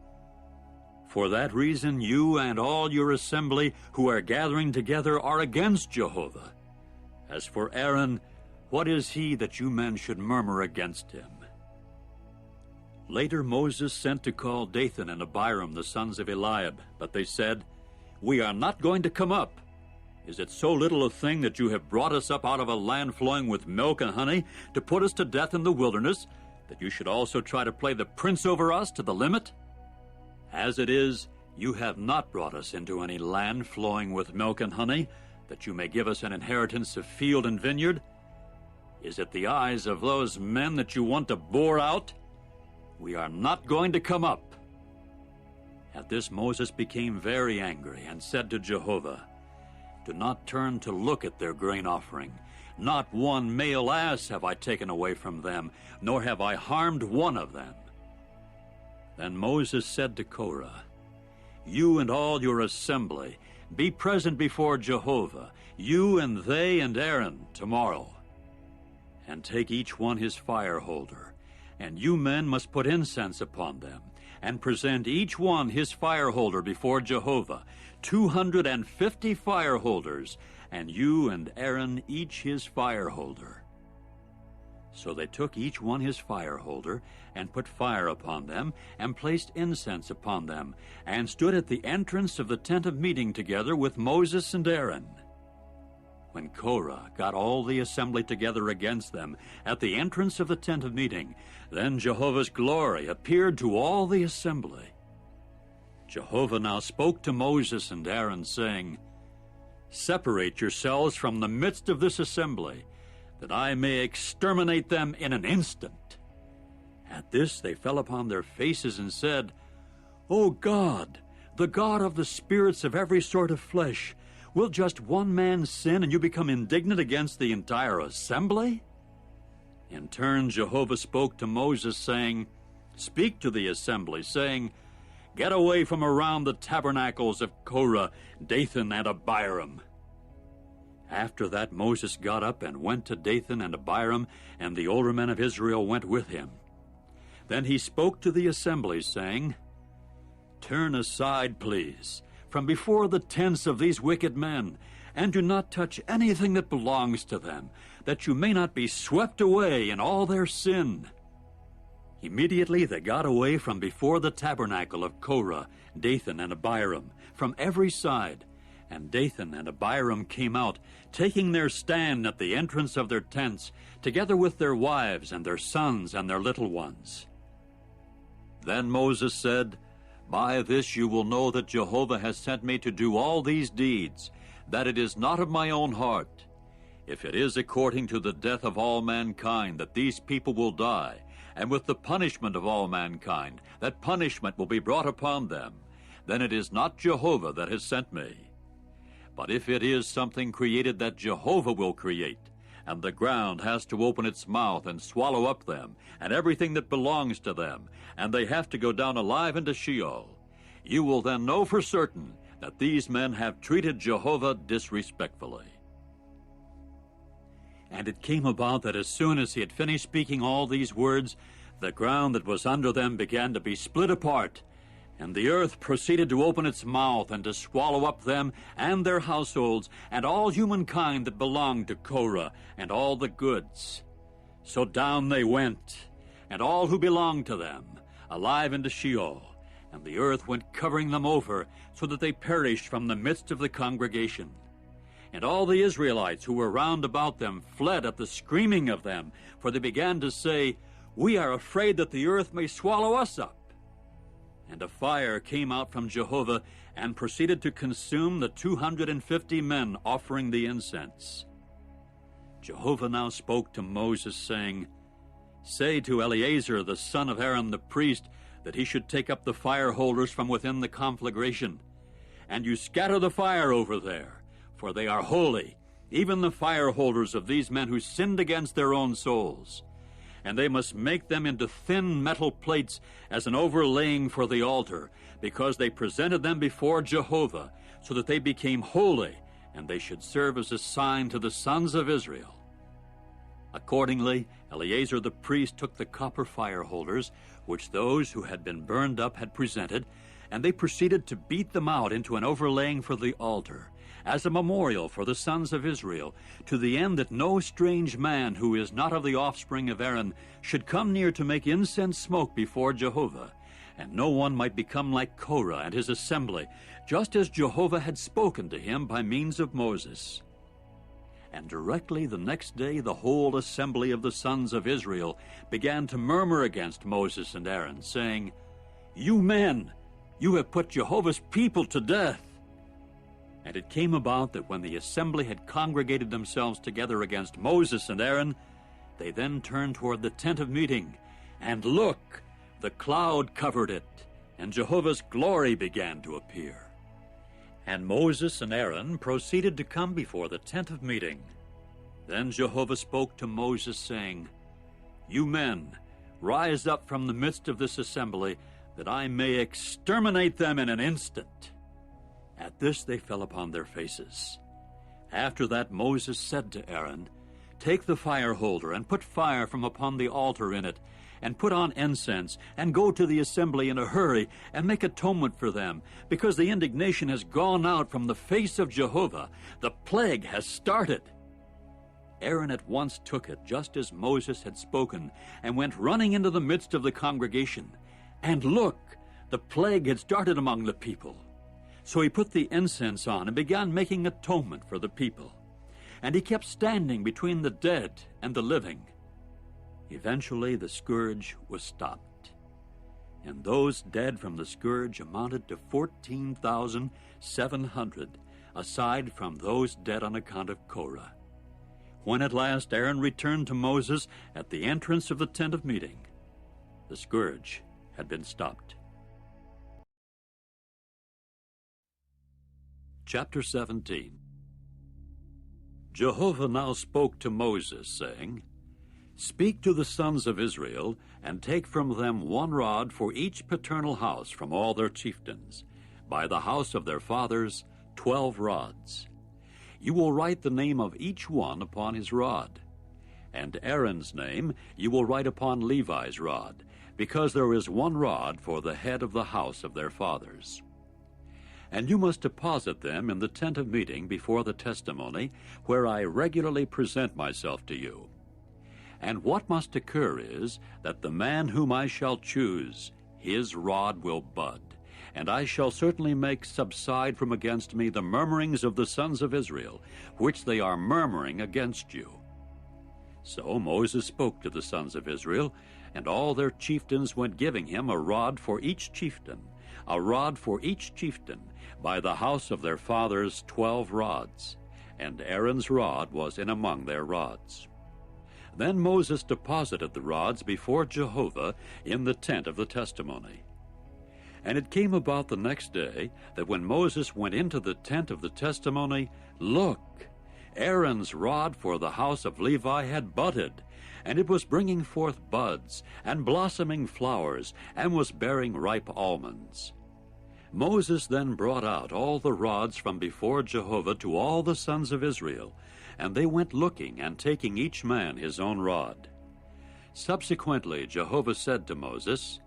For that reason you and all your assembly who are gathering together are against Jehovah. As for Aaron, what is he that you men should murmur against him? Later Moses sent to call Dathan and Abiram, the sons of Eliab, but they said, We are not going to come up. Is it so little a thing that you have brought us up out of a land flowing with milk and honey to put us to death in the wilderness, that you should also try to play the prince over us to the limit? As it is, you have not brought us into any land flowing with milk and honey, that you may give us an inheritance of field and vineyard. Is it the eyes of those men that you want to bore out? We are not going to come up. At this Moses became very angry and said to Jehovah, Do not turn to look at their grain offering. Not one male ass have I taken away from them, nor have I harmed one of them. Then Moses said to Korah, You and all your assembly, be present before Jehovah, you and they and Aaron, tomorrow. And take each one his fire holder, and you men must put incense upon them, and present each one his fire holder before Jehovah, 250 fire holders, and you and Aaron each his fire holder. So they took each one his fire holder, and put fire upon them, and placed incense upon them, and stood at the entrance of the tent of meeting together with Moses and Aaron. When Korah got all the assembly together against them at the entrance of the tent of meeting, then Jehovah's glory appeared to all the assembly. Jehovah now spoke to Moses and Aaron, saying, Separate yourselves from the midst of this assembly, that I may exterminate them in an instant. At this they fell upon their faces and said, O God, the God of the spirits of every sort of flesh, will just one man sin and you become indignant against the entire assembly? In turn, Jehovah spoke to Moses, saying, Speak to the assembly, saying, Get away from around the tabernacles of Korah, Dathan, and Abiram. After that Moses got up and went to Dathan and Abiram, and the older men of Israel went with him. Then he spoke to the assembly, saying, Turn aside, please, from before the tents of these wicked men, and do not touch anything that belongs to them, that you may not be swept away in all their sin. Immediately they got away from before the tabernacle of Korah, Dathan, and Abiram, from every side. And Dathan and Abiram came out, taking their stand at the entrance of their tents, together with their wives and their sons and their little ones. Then Moses said, "By this you will know that Jehovah has sent me to do all these deeds, that it is not of my own heart. If it is according to the death of all mankind that these people will die, and with the punishment of all mankind, that punishment will be brought upon them, then it is not Jehovah that has sent me. But if it is something created that Jehovah will create, and the ground has to open its mouth and swallow up them, and everything that belongs to them, and they have to go down alive into Sheol, you will then know for certain that these men have treated Jehovah disrespectfully." And it came about that as soon as he had finished speaking all these words, the ground that was under them began to be split apart, and the earth proceeded to open its mouth and to swallow up them and their households and all humankind that belonged to Korah and all the goods. So down they went, and all who belonged to them, alive into Sheol, and the earth went covering them over, so that they perished from the midst of the congregation. And all the Israelites who were round about them fled at the screaming of them, for they began to say, "We are afraid that the earth may swallow us up." And a fire came out from Jehovah and proceeded to consume the 250 men offering the incense. Jehovah now spoke to Moses, saying, "Say to Eleazar the son of Aaron the priest that he should take up the fire holders from within the conflagration, and you scatter the fire over there, for they are holy, even the fire holders of these men who sinned against their own souls. And they must make them into thin metal plates as an overlaying for the altar, because they presented them before Jehovah, so that they became holy, and they should serve as a sign to the sons of Israel." Accordingly, Eleazar the priest took the copper fire holders, which those who had been burned up had presented, and they proceeded to beat them out into an overlaying for the altar, as a memorial for the sons of Israel, to the end that no strange man who is not of the offspring of Aaron should come near to make incense smoke before Jehovah, and no one might become like Korah and his assembly, just as Jehovah had spoken to him by means of Moses. And directly the next day the whole assembly of the sons of Israel began to murmur against Moses and Aaron, saying, "You men, you have put Jehovah's people to death." And it came about that when the assembly had congregated themselves together against Moses and Aaron, they then turned toward the tent of meeting, and look, the cloud covered it, and Jehovah's glory began to appear. And Moses and Aaron proceeded to come before the tent of meeting. Then Jehovah spoke to Moses, saying, "You men, rise up from the midst of this assembly, that I may exterminate them in an instant." At this they fell upon their faces. After that Moses said to Aaron, "Take the fire holder, and put fire from upon the altar in it, and put on incense, and go to the assembly in a hurry, and make atonement for them, because the indignation has gone out from the face of Jehovah. The plague has started." Aaron at once took it, just as Moses had spoken, and went running into the midst of the congregation. And look, the plague had started among the people. So he put the incense on and began making atonement for the people. And he kept standing between the dead and the living. Eventually the scourge was stopped. And those dead from the scourge amounted to 14,700, aside from those dead on account of Korah. When at last Aaron returned to Moses at the entrance of the tent of meeting, the scourge had been stopped. Chapter 17. Jehovah now spoke to Moses, saying, "Speak to the sons of Israel, and take from them 1 rod for each paternal house from all their chieftains, by the house of their fathers 12 rods. You will write the name of each one upon his rod. And Aaron's name you will write upon Levi's rod, because there is 1 rod for the head of the house of their fathers. And you must deposit them in the tent of meeting before the testimony, where I regularly present myself to you. And what must occur is that the man whom I shall choose, his rod will bud, and I shall certainly make subside from against me the murmurings of the sons of Israel, which they are murmuring against you. So Moses spoke to the sons of Israel, and all their chieftains went giving him a rod for each chieftain, a rod for each chieftain, by the house of their fathers 12 rods, and Aaron's rod was in among their rods. Then Moses deposited the rods before Jehovah in the tent of the testimony. And it came about the next day that when Moses went into the tent of the testimony, look, Aaron's rod for the house of Levi had budded, and it was bringing forth buds and blossoming flowers, and was bearing ripe almonds. Moses then brought out all the rods from before Jehovah to all the sons of Israel, and they went looking and taking each man his own rod. Subsequently Jehovah said to Moses,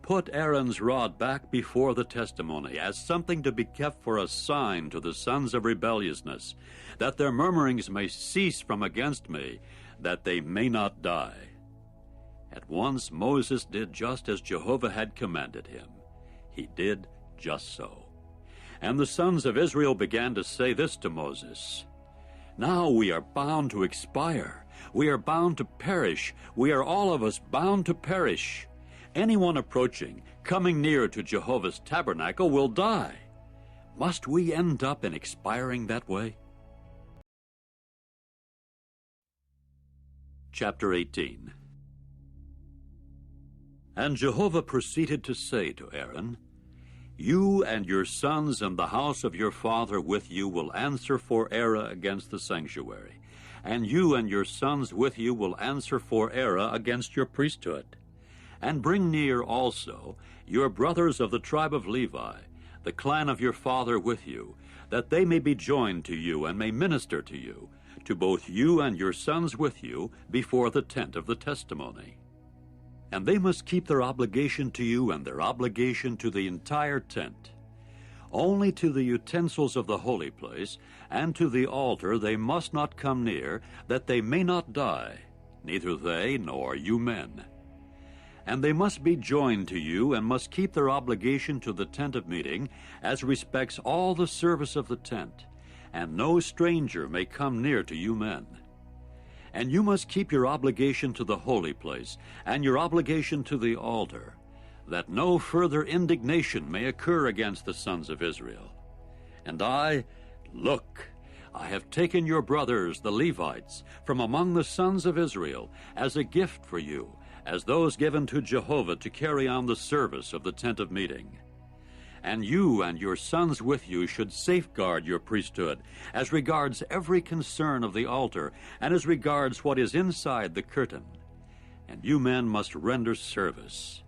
Put Aaron's rod back before the testimony as something to be kept for a sign to the sons of rebelliousness, that their murmurings may cease from against me, that they may not die. At once Moses did just as Jehovah had commanded him. He did just so. And the sons of Israel began to say this to Moses, Now we are bound to expire. We are bound to perish. We are all of us bound to perish. Anyone approaching, coming near to Jehovah's tabernacle will die. Must we end up in expiring that way? Chapter 18. And Jehovah proceeded to say to Aaron, You and your sons and the house of your father with you will answer for error against the sanctuary, and you and your sons with you will answer for error against your priesthood. And bring near also your brothers of the tribe of Levi, the clan of your father with you, that they may be joined to you and may minister to you, to both you and your sons with you, before the tent of the testimony. And they must keep their obligation to you and their obligation to the entire tent. Only to the utensils of the holy place and to the altar they must not come near, that they may not die, neither they nor you men. And they must be joined to you and must keep their obligation to the tent of meeting as respects all the service of the tent, and no stranger may come near to you men. And you must keep your obligation to the holy place and your obligation to the altar, that no further indignation may occur against the sons of Israel. And look, I have taken your brothers, the Levites, from among the sons of Israel as a gift for you, as those given to Jehovah to carry on the service of the tent of meeting. And you and your sons with you should safeguard your priesthood, as regards every concern of the altar, and as regards what is inside the curtain. And you men must render service.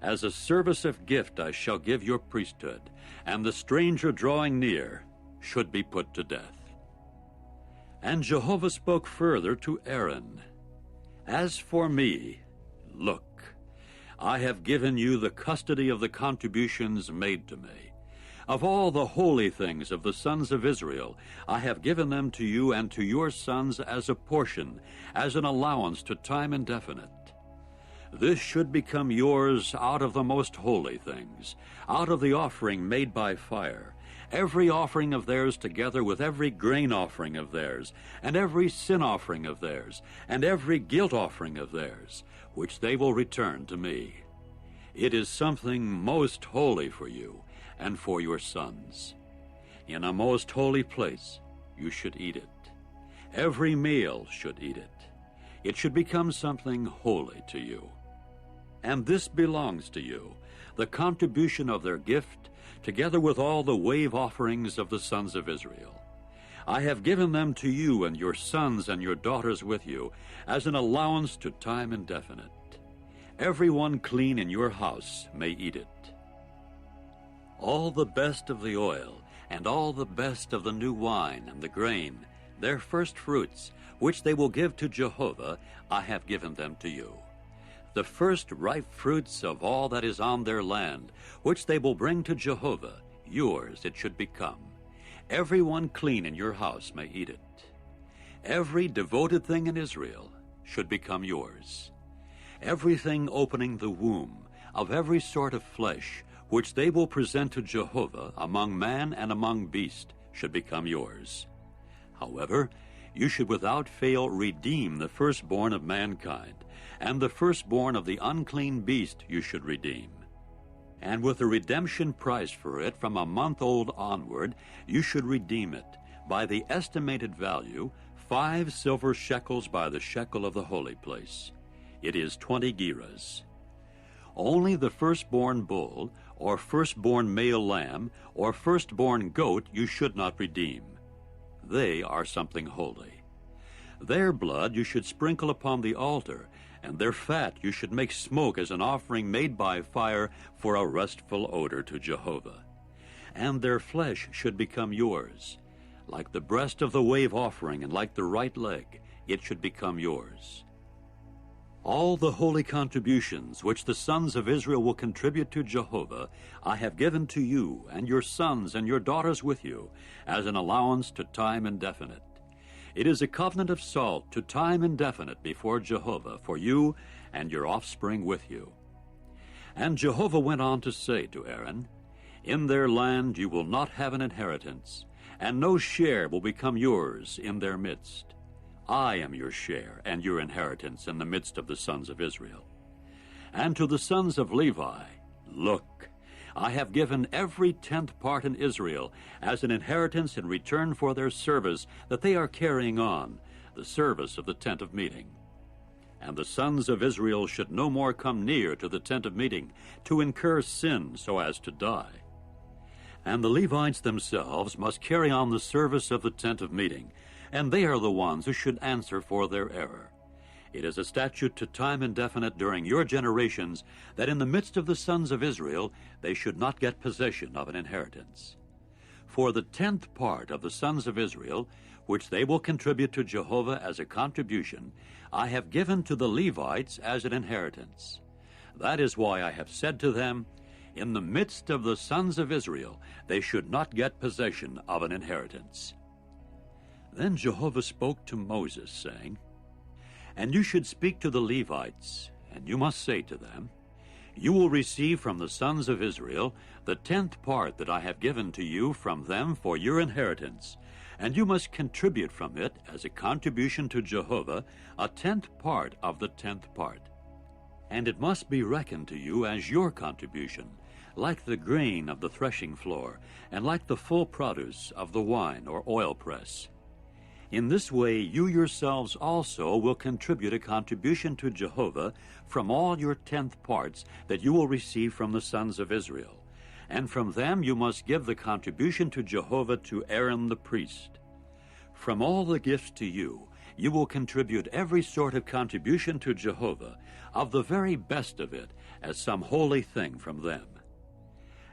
As a service of gift I shall give your priesthood, and the stranger drawing near should be put to death. And Jehovah spoke further to Aaron, As for me, look, I have given you the custody of the contributions made to me. Of all the holy things of the sons of Israel, I have given them to you and to your sons as a portion, as an allowance to time indefinite. This should become yours out of the most holy things, out of the offering made by fire, every offering of theirs together with every grain offering of theirs, and every sin offering of theirs, and every guilt offering of theirs, which they will return to me. It is something most holy for you and for your sons. In a most holy place you should eat it. Every meal should eat it. It should become something holy to you. And this belongs to you, the contribution of their gift, together with all the wave offerings of the sons of Israel. I have given them to you and your sons and your daughters with you, as an allowance to time indefinite. Everyone clean in your house may eat it. All the best of the oil, and all the best of the new wine and the grain, their first fruits, which they will give to Jehovah, I have given them to you. The first ripe fruits of all that is on their land, which they will bring to Jehovah, yours it should become. Everyone clean in your house may eat it. Every devoted thing in Israel, should become yours. Everything opening the womb of every sort of flesh, which they will present to Jehovah among man and among beast, should become yours. However, you should without fail redeem the firstborn of mankind, and the firstborn of the unclean beast you should redeem. And with the redemption price for it from a month old onward, you should redeem it, by the estimated value, 5 silver shekels by the shekel of the holy place. It is 20 gerahs. Only the firstborn bull, or firstborn male lamb, or firstborn goat you should not redeem. They are something holy. Their blood you should sprinkle upon the altar, and their fat you should make smoke as an offering made by fire for a restful odor to Jehovah. And their flesh should become yours. Like the breast of the wave offering and like the right leg, it should become yours. All the holy contributions which the sons of Israel will contribute to Jehovah, I have given to you and your sons and your daughters with you, as an allowance to time indefinite. It is a covenant of salt to time indefinite before Jehovah for you and your offspring with you. And Jehovah went on to say to Aaron, In their land you will not have an inheritance, and no share will become yours in their midst. I am your share and your inheritance in the midst of the sons of Israel. And to the sons of Levi, Look, I have given every 10th part in Israel as an inheritance in return for their service that they are carrying on, the service of the tent of meeting. And the sons of Israel should no more come near to the tent of meeting to incur sin so as to die. And the Levites themselves must carry on the service of the tent of meeting, and they are the ones who should answer for their error. It is a statute to time indefinite during your generations that in the midst of the sons of Israel they should not get possession of an inheritance. For the 10th part of the sons of Israel, which they will contribute to Jehovah as a contribution, I have given to the Levites as an inheritance. That is why I have said to them, In the midst of the sons of Israel they should not get possession of an inheritance. Then Jehovah spoke to Moses, saying, And you should speak to the Levites, and you must say to them, You will receive from the sons of Israel the 10th part that I have given to you from them for your inheritance, and you must contribute from it as a contribution to Jehovah a 10th part of the 10th part. And it must be reckoned to you as your contribution, like the grain of the threshing floor, and like the full produce of the wine or oil press. In this way you yourselves also will contribute a contribution to Jehovah from all your 10th parts that you will receive from the sons of Israel. And from them you must give the contribution to Jehovah to Aaron the priest. From all the gifts to you, you will contribute every sort of contribution to Jehovah, of the very best of it, as some holy thing from them.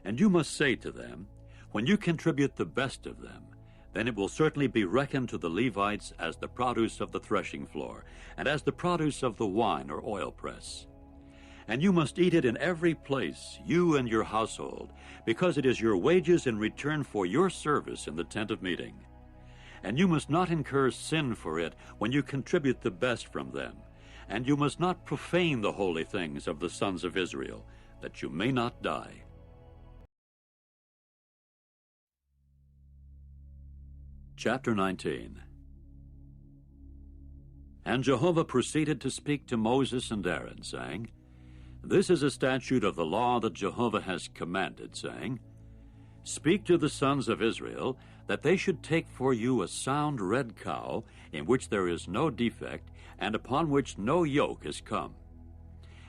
And you must say to them, When you contribute the best of them, then it will certainly be reckoned to the Levites as the produce of the threshing floor, and as the produce of the wine or oil press. And you must eat it in every place, you and your household, because it is your wages in return for your service in the tent of meeting. And you must not incur sin for it when you contribute the best from them, and you must not profane the holy things of the sons of Israel, that you may not die. Chapter 19. And Jehovah proceeded to speak to Moses and Aaron, saying, This is a statute of the law that Jehovah has commanded, saying, Speak to the sons of Israel that they should take for you a sound red cow, in which there is no defect, and upon which no yoke is come.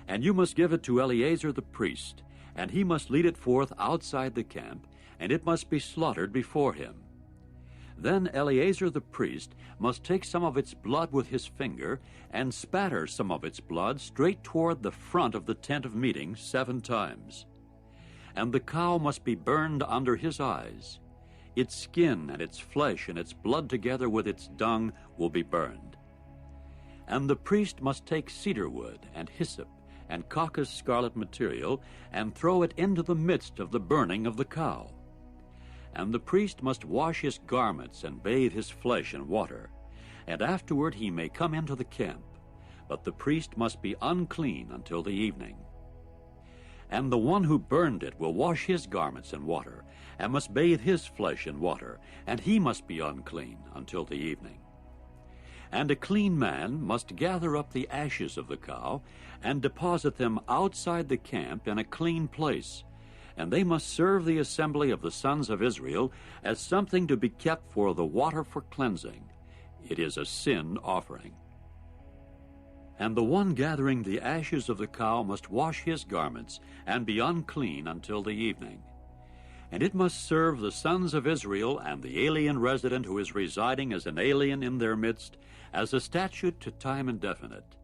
And you must give it to Eleazar the priest, and he must lead it forth outside the camp, and it must be slaughtered before him. Then Eleazar the priest must take some of its blood with his finger, and spatter some of its blood straight toward the front of the tent of meeting 7 times. And the cow must be burned under his eyes. Its skin and its flesh and its blood together with its dung will be burned. And the priest must take cedar wood and hyssop and caucus scarlet material, and throw it into the midst of the burning of the cow. And the priest must wash his garments and bathe his flesh in water, and afterward he may come into the camp. but the priest must be unclean until the evening. And the one who burned it will wash his garments in water, and must bathe his flesh in water, and he must be unclean until the evening. And a clean man must gather up the ashes of the cow, and deposit them outside the camp in a clean place, and they must serve the assembly of the sons of Israel as something to be kept for the water for cleansing. It is a sin offering. And the one gathering the ashes of the cow must wash his garments, and be unclean until the evening. And it must serve the sons of Israel and the alien resident who is residing as an alien in their midst as a statute to time indefinite.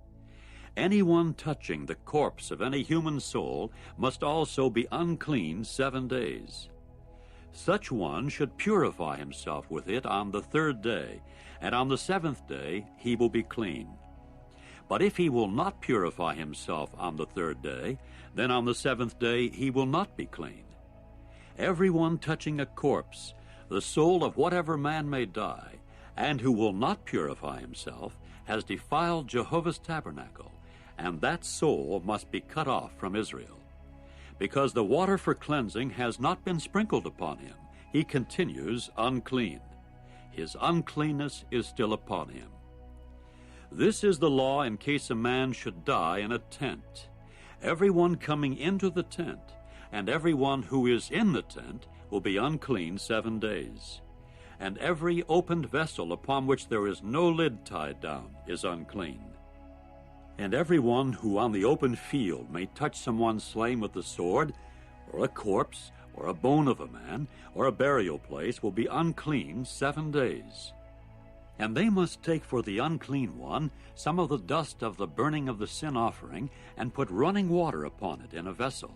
Anyone touching the corpse of any human soul must also be unclean 7 days. Such one should purify himself with it on the 3rd day, and on the 7th day he will be clean. But if he will not purify himself on the 3rd day, then on the 7th day he will not be clean. Everyone touching a corpse, the soul of whatever man may die, and who will not purify himself, has defiled Jehovah's tabernacle, and that soul must be cut off from Israel. Because the water for cleansing has not been sprinkled upon him, he continues unclean. His uncleanness is still upon him. This is the law in case a man should die in a tent. Everyone coming into the tent, and everyone who is in the tent, will be unclean 7 days. And every opened vessel upon which there is no lid tied down is unclean. And everyone who on the open field may touch someone slain with the sword, or a corpse, or a bone of a man, or a burial place, will be unclean 7 days. And they must take for the unclean one some of the dust of the burning of the sin offering, and put running water upon it in a vessel.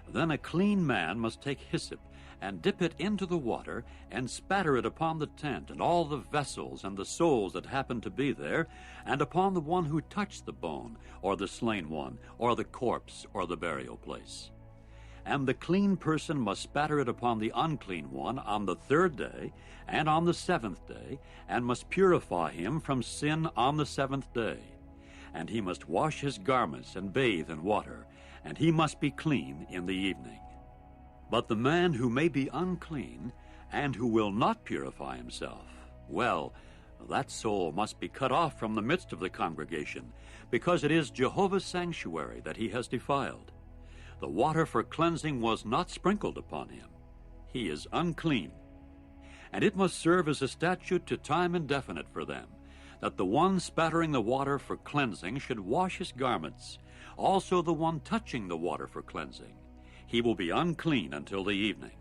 Then a clean man must take hyssop, and dip it into the water, and spatter it upon the tent, and all the vessels and the souls that happen to be there, and upon the one who touched the bone, or the slain one, or the corpse, or the burial place. And the clean person must spatter it upon the unclean one on the 3rd day, and on the 7th day, and must purify him from sin on the 7th day. And he must wash his garments and bathe in water, and he must be clean in the evening. But the man who may be unclean, and who will not purify himself, well, that soul must be cut off from the midst of the congregation, because it is Jehovah's sanctuary that he has defiled. The water for cleansing was not sprinkled upon him. He is unclean. And it must serve as a statute to time indefinite for them, that the one spattering the water for cleansing should wash his garments, also the one touching the water for cleansing. He will be unclean until the evening.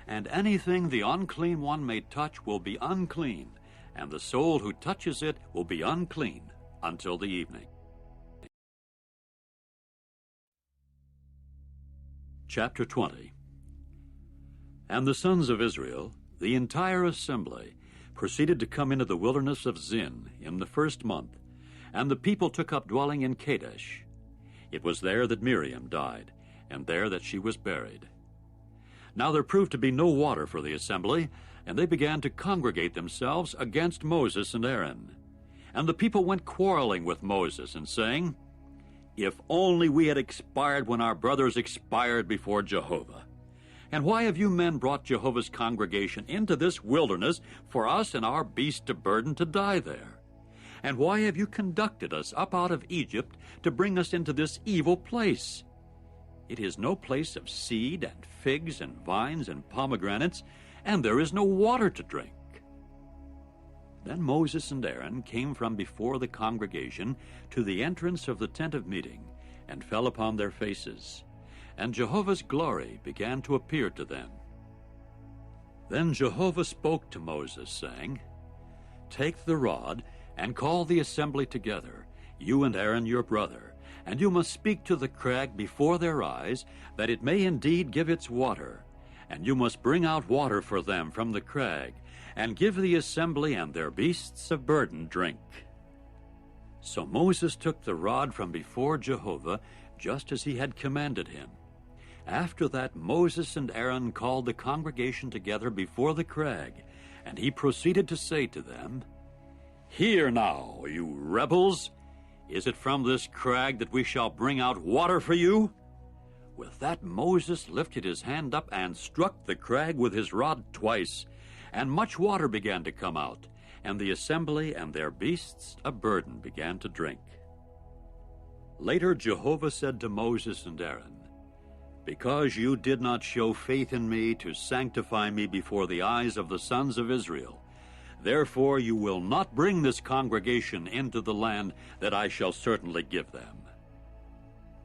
And anything the unclean one may touch will be unclean, and the soul who touches it will be unclean until the evening. Chapter 20. And the sons of Israel, the entire assembly, proceeded to come into the wilderness of Zin in the 1st month, and the people took up dwelling in Kadesh. It was there that Miriam died, and there that she was buried. Now there proved to be no water for the assembly, and they began to congregate themselves against Moses and Aaron. And the people went quarreling with Moses, and saying, "If only we had expired when our brothers expired before Jehovah. And why have you men brought Jehovah's congregation into this wilderness for us and our beasts of burden to die there? And why have you conducted us up out of Egypt to bring us into this evil place? It is no place of seed and figs and vines and pomegranates, and there is no water to drink." Then Moses and Aaron came from before the congregation to the entrance of the tent of meeting, and fell upon their faces. And Jehovah's glory began to appear to them. Then Jehovah spoke to Moses, saying, "Take the rod, and call the assembly together, you and Aaron your brother, and you must speak to the crag before their eyes, that it may indeed give its water. And you must bring out water for them from the crag, and give the assembly and their beasts of burden drink." So Moses took the rod from before Jehovah, just as he had commanded him. After that Moses and Aaron called the congregation together before the crag, and he proceeded to say to them, "Hear now, you rebels, Is it from this crag that we shall bring out water for you?" With that Moses lifted his hand up and struck the crag with his rod twice, and much water began to come out, and the assembly and their beasts of burden began to drink. Later Jehovah said to Moses and Aaron, "Because you did not show faith in me to sanctify me before the eyes of the sons of Israel, therefore you will not bring this congregation into the land that I shall certainly give them.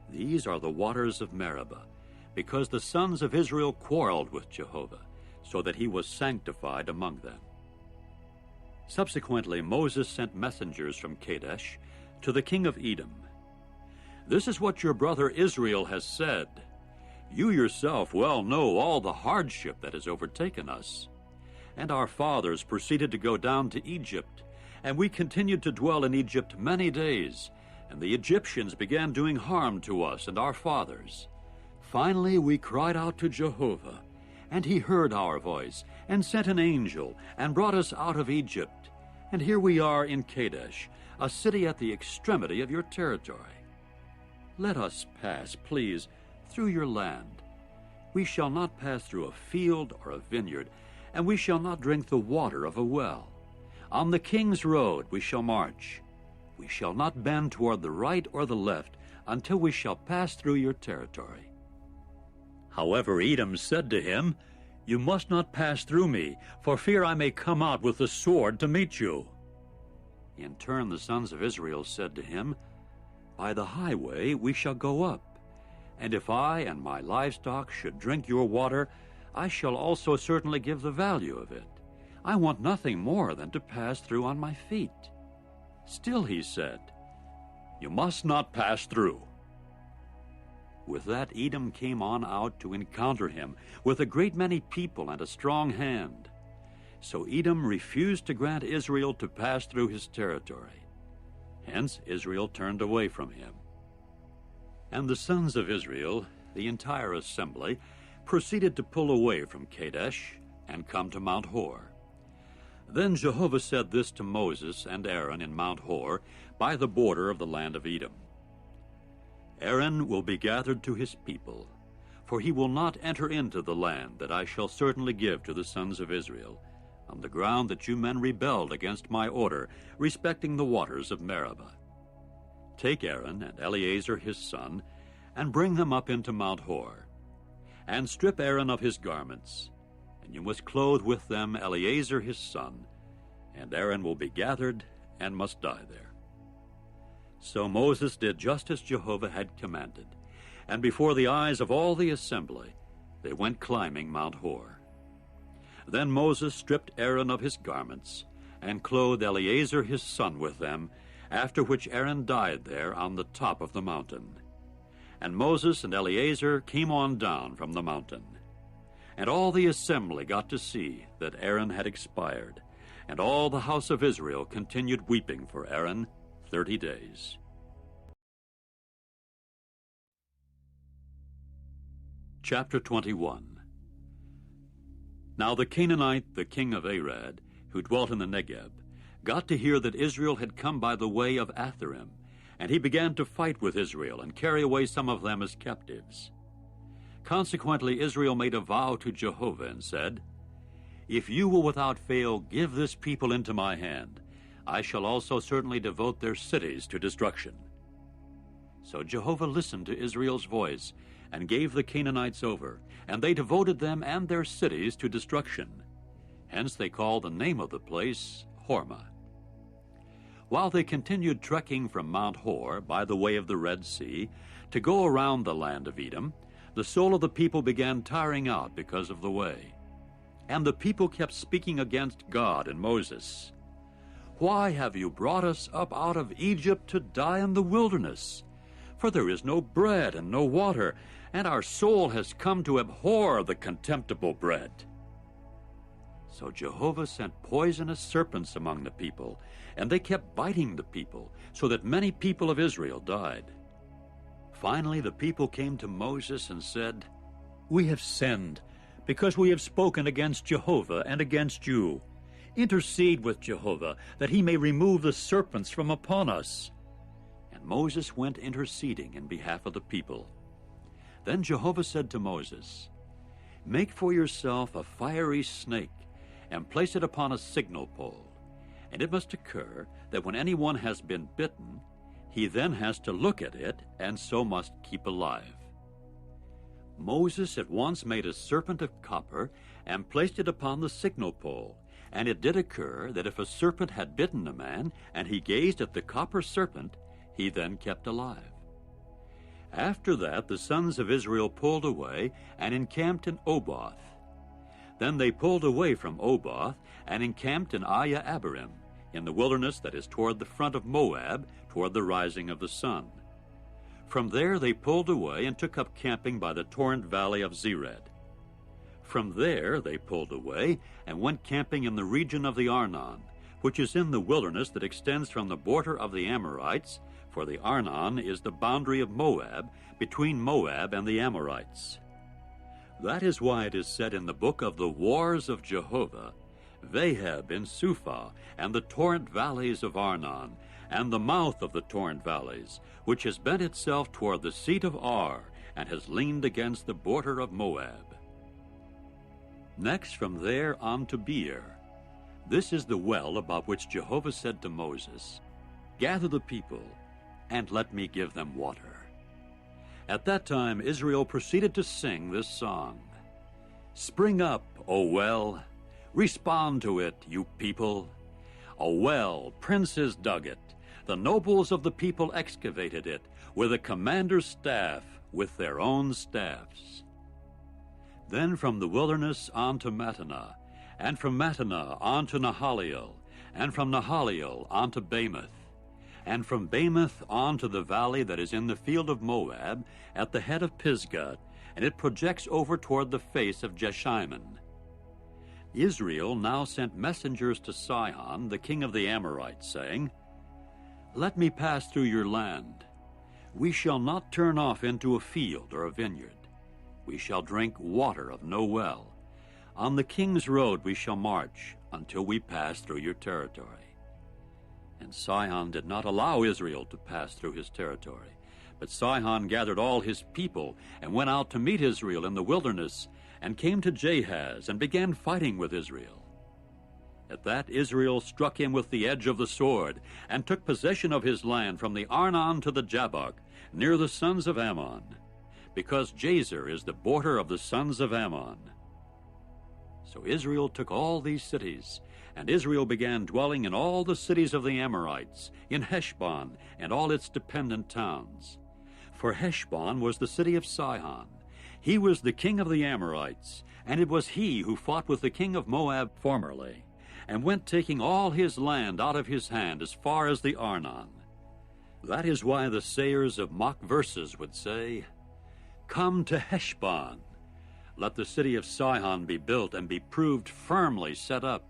These are the waters of Meribah, because the sons of Israel quarreled with Jehovah, so that he was sanctified among them." Subsequently, Moses sent messengers from Kadesh to the king of Edom. "This is what your brother Israel has said. You yourself well know all the hardship that has overtaken us. And our fathers proceeded to go down to Egypt, and we continued to dwell in Egypt many days, and the Egyptians began doing harm to us and our fathers. Finally we cried out to Jehovah, and he heard our voice, and sent an angel, and brought us out of Egypt. And here we are in Kadesh, a city at the extremity of your territory. Let us pass, please, through your land. We shall not pass through a field or a vineyard, and we shall not drink the water of a well. On the king's road we shall march. We shall not bend toward the right or the left until we shall pass through your territory." However, Edom said to him, "You must not pass through me, for fear I may come out with the sword to meet you." In turn the sons of Israel said to him, "By the highway we shall go up, and if I and my livestock should drink your water, I shall also certainly give the value of it. I want nothing more than to pass through on my feet." Still he said, "You must not pass through." With that Edom came on out to encounter him with a great many people and a strong hand. So Edom refused to grant Israel to pass through his territory. Hence Israel turned away from him. And the sons of Israel, the entire assembly, proceeded to pull away from Kadesh and come to Mount Hor. Then Jehovah said this to Moses and Aaron in Mount Hor, by the border of the land of Edom: "Aaron will be gathered to his people, for he will not enter into the land that I shall certainly give to the sons of Israel, on the ground that you men rebelled against my order respecting the waters of Meribah. Take Aaron and Eleazar his son, and bring them up into Mount Hor, and strip Aaron of his garments, and you must clothe with them Eleazar his son, and Aaron will be gathered and must die there." So Moses did just as Jehovah had commanded, and before the eyes of all the assembly they went climbing Mount Hor. Then Moses stripped Aaron of his garments, and clothed Eleazar his son with them, after which Aaron died there on the top of the mountain. And Moses and Eleazar came on down from the mountain. And all the assembly got to see that Aaron had expired, and all the house of Israel continued weeping for Aaron 30 days. Chapter 21. Now the Canaanite, the king of Arad, who dwelt in the Negeb, got to hear that Israel had come by the way of Atharim, and he began to fight with Israel and carry away some of them as captives. Consequently, Israel made a vow to Jehovah and said, "If you will without fail give this people into my hand, I shall also certainly devote their cities to destruction." So Jehovah listened to Israel's voice and gave the Canaanites over, and they devoted them and their cities to destruction. Hence they call the name of the place Hormah. While they continued trekking from Mount Hor by the way of the Red Sea to go around the land of Edom, the soul of the people began tiring out because of the way. And the people kept speaking against God and Moses. "Why have you brought us up out of Egypt to die in the wilderness? For there is no bread and no water, and our soul has come to abhor the contemptible bread." So Jehovah sent poisonous serpents among the people, and they kept biting the people, so that many people of Israel died. Finally the people came to Moses and said, "We have sinned, because we have spoken against Jehovah and against you. Intercede with Jehovah, that he may remove the serpents from upon us." And Moses went interceding in behalf of the people. Then Jehovah said to Moses, "Make for yourself a fiery snake, and place it upon a signal pole. And it must occur that when anyone has been bitten, he then has to look at it, and so must keep alive." Moses at once made a serpent of copper and placed it upon the signal pole. And it did occur that if a serpent had bitten a man, and he gazed at the copper serpent, he then kept alive. After that the sons of Israel pulled away and encamped in Oboth. Then they pulled away from Oboth and encamped in Abarim, in the wilderness that is toward the front of Moab, toward the rising of the sun. From there they pulled away and took up camping by the torrent valley of Zered. From there they pulled away and went camping in the region of the Arnon, which is in the wilderness that extends from the border of the Amorites, for the Arnon is the boundary of Moab, between Moab and the Amorites. That is why it is said in the book of the Wars of Jehovah, Vaheb in Suphah, and the torrent valleys of Arnon, and the mouth of the torrent valleys, which has bent itself toward the seat of Ar, and has leaned against the border of Moab. Next from there on to Beer. This is the well about which Jehovah said to Moses, "Gather the people, and let me give them water." At that time Israel proceeded to sing this song: "Spring up, O well, respond to it, you people. A well, princes dug it, the nobles of the people excavated it, with a commander's staff, with their own staffs." Then from the wilderness on to Mattanah, and from Mattanah on to Nahaliel, and from Nahaliel on to Bamoth, and from Bamoth on to the valley that is in the field of Moab, at the head of Pisgah, and it projects over toward the face of Jeshimon. Israel now sent messengers to Sihon, the king of the Amorites, saying, "Let me pass through your land. We shall not turn off into a field or a vineyard. We shall drink water of no well. On the king's road we shall march until we pass through your territory." And Sihon did not allow Israel to pass through his territory. But Sihon gathered all his people and went out to meet Israel in the wilderness, and came to Jahaz and began fighting with Israel. At that Israel struck him with the edge of the sword, and took possession of his land from the Arnon to the Jabbok, near the sons of Ammon, because Jazer is the border of the sons of Ammon. So Israel took all these cities, and Israel began dwelling in all the cities of the Amorites, in Heshbon and all its dependent towns. For Heshbon was the city of Sihon. He was the king of the Amorites, and it was he who fought with the king of Moab formerly, and went taking all his land out of his hand as far as the Arnon. That is why the sayers of mock verses would say, "Come to Heshbon. Let the city of Sihon be built and be proved firmly set up.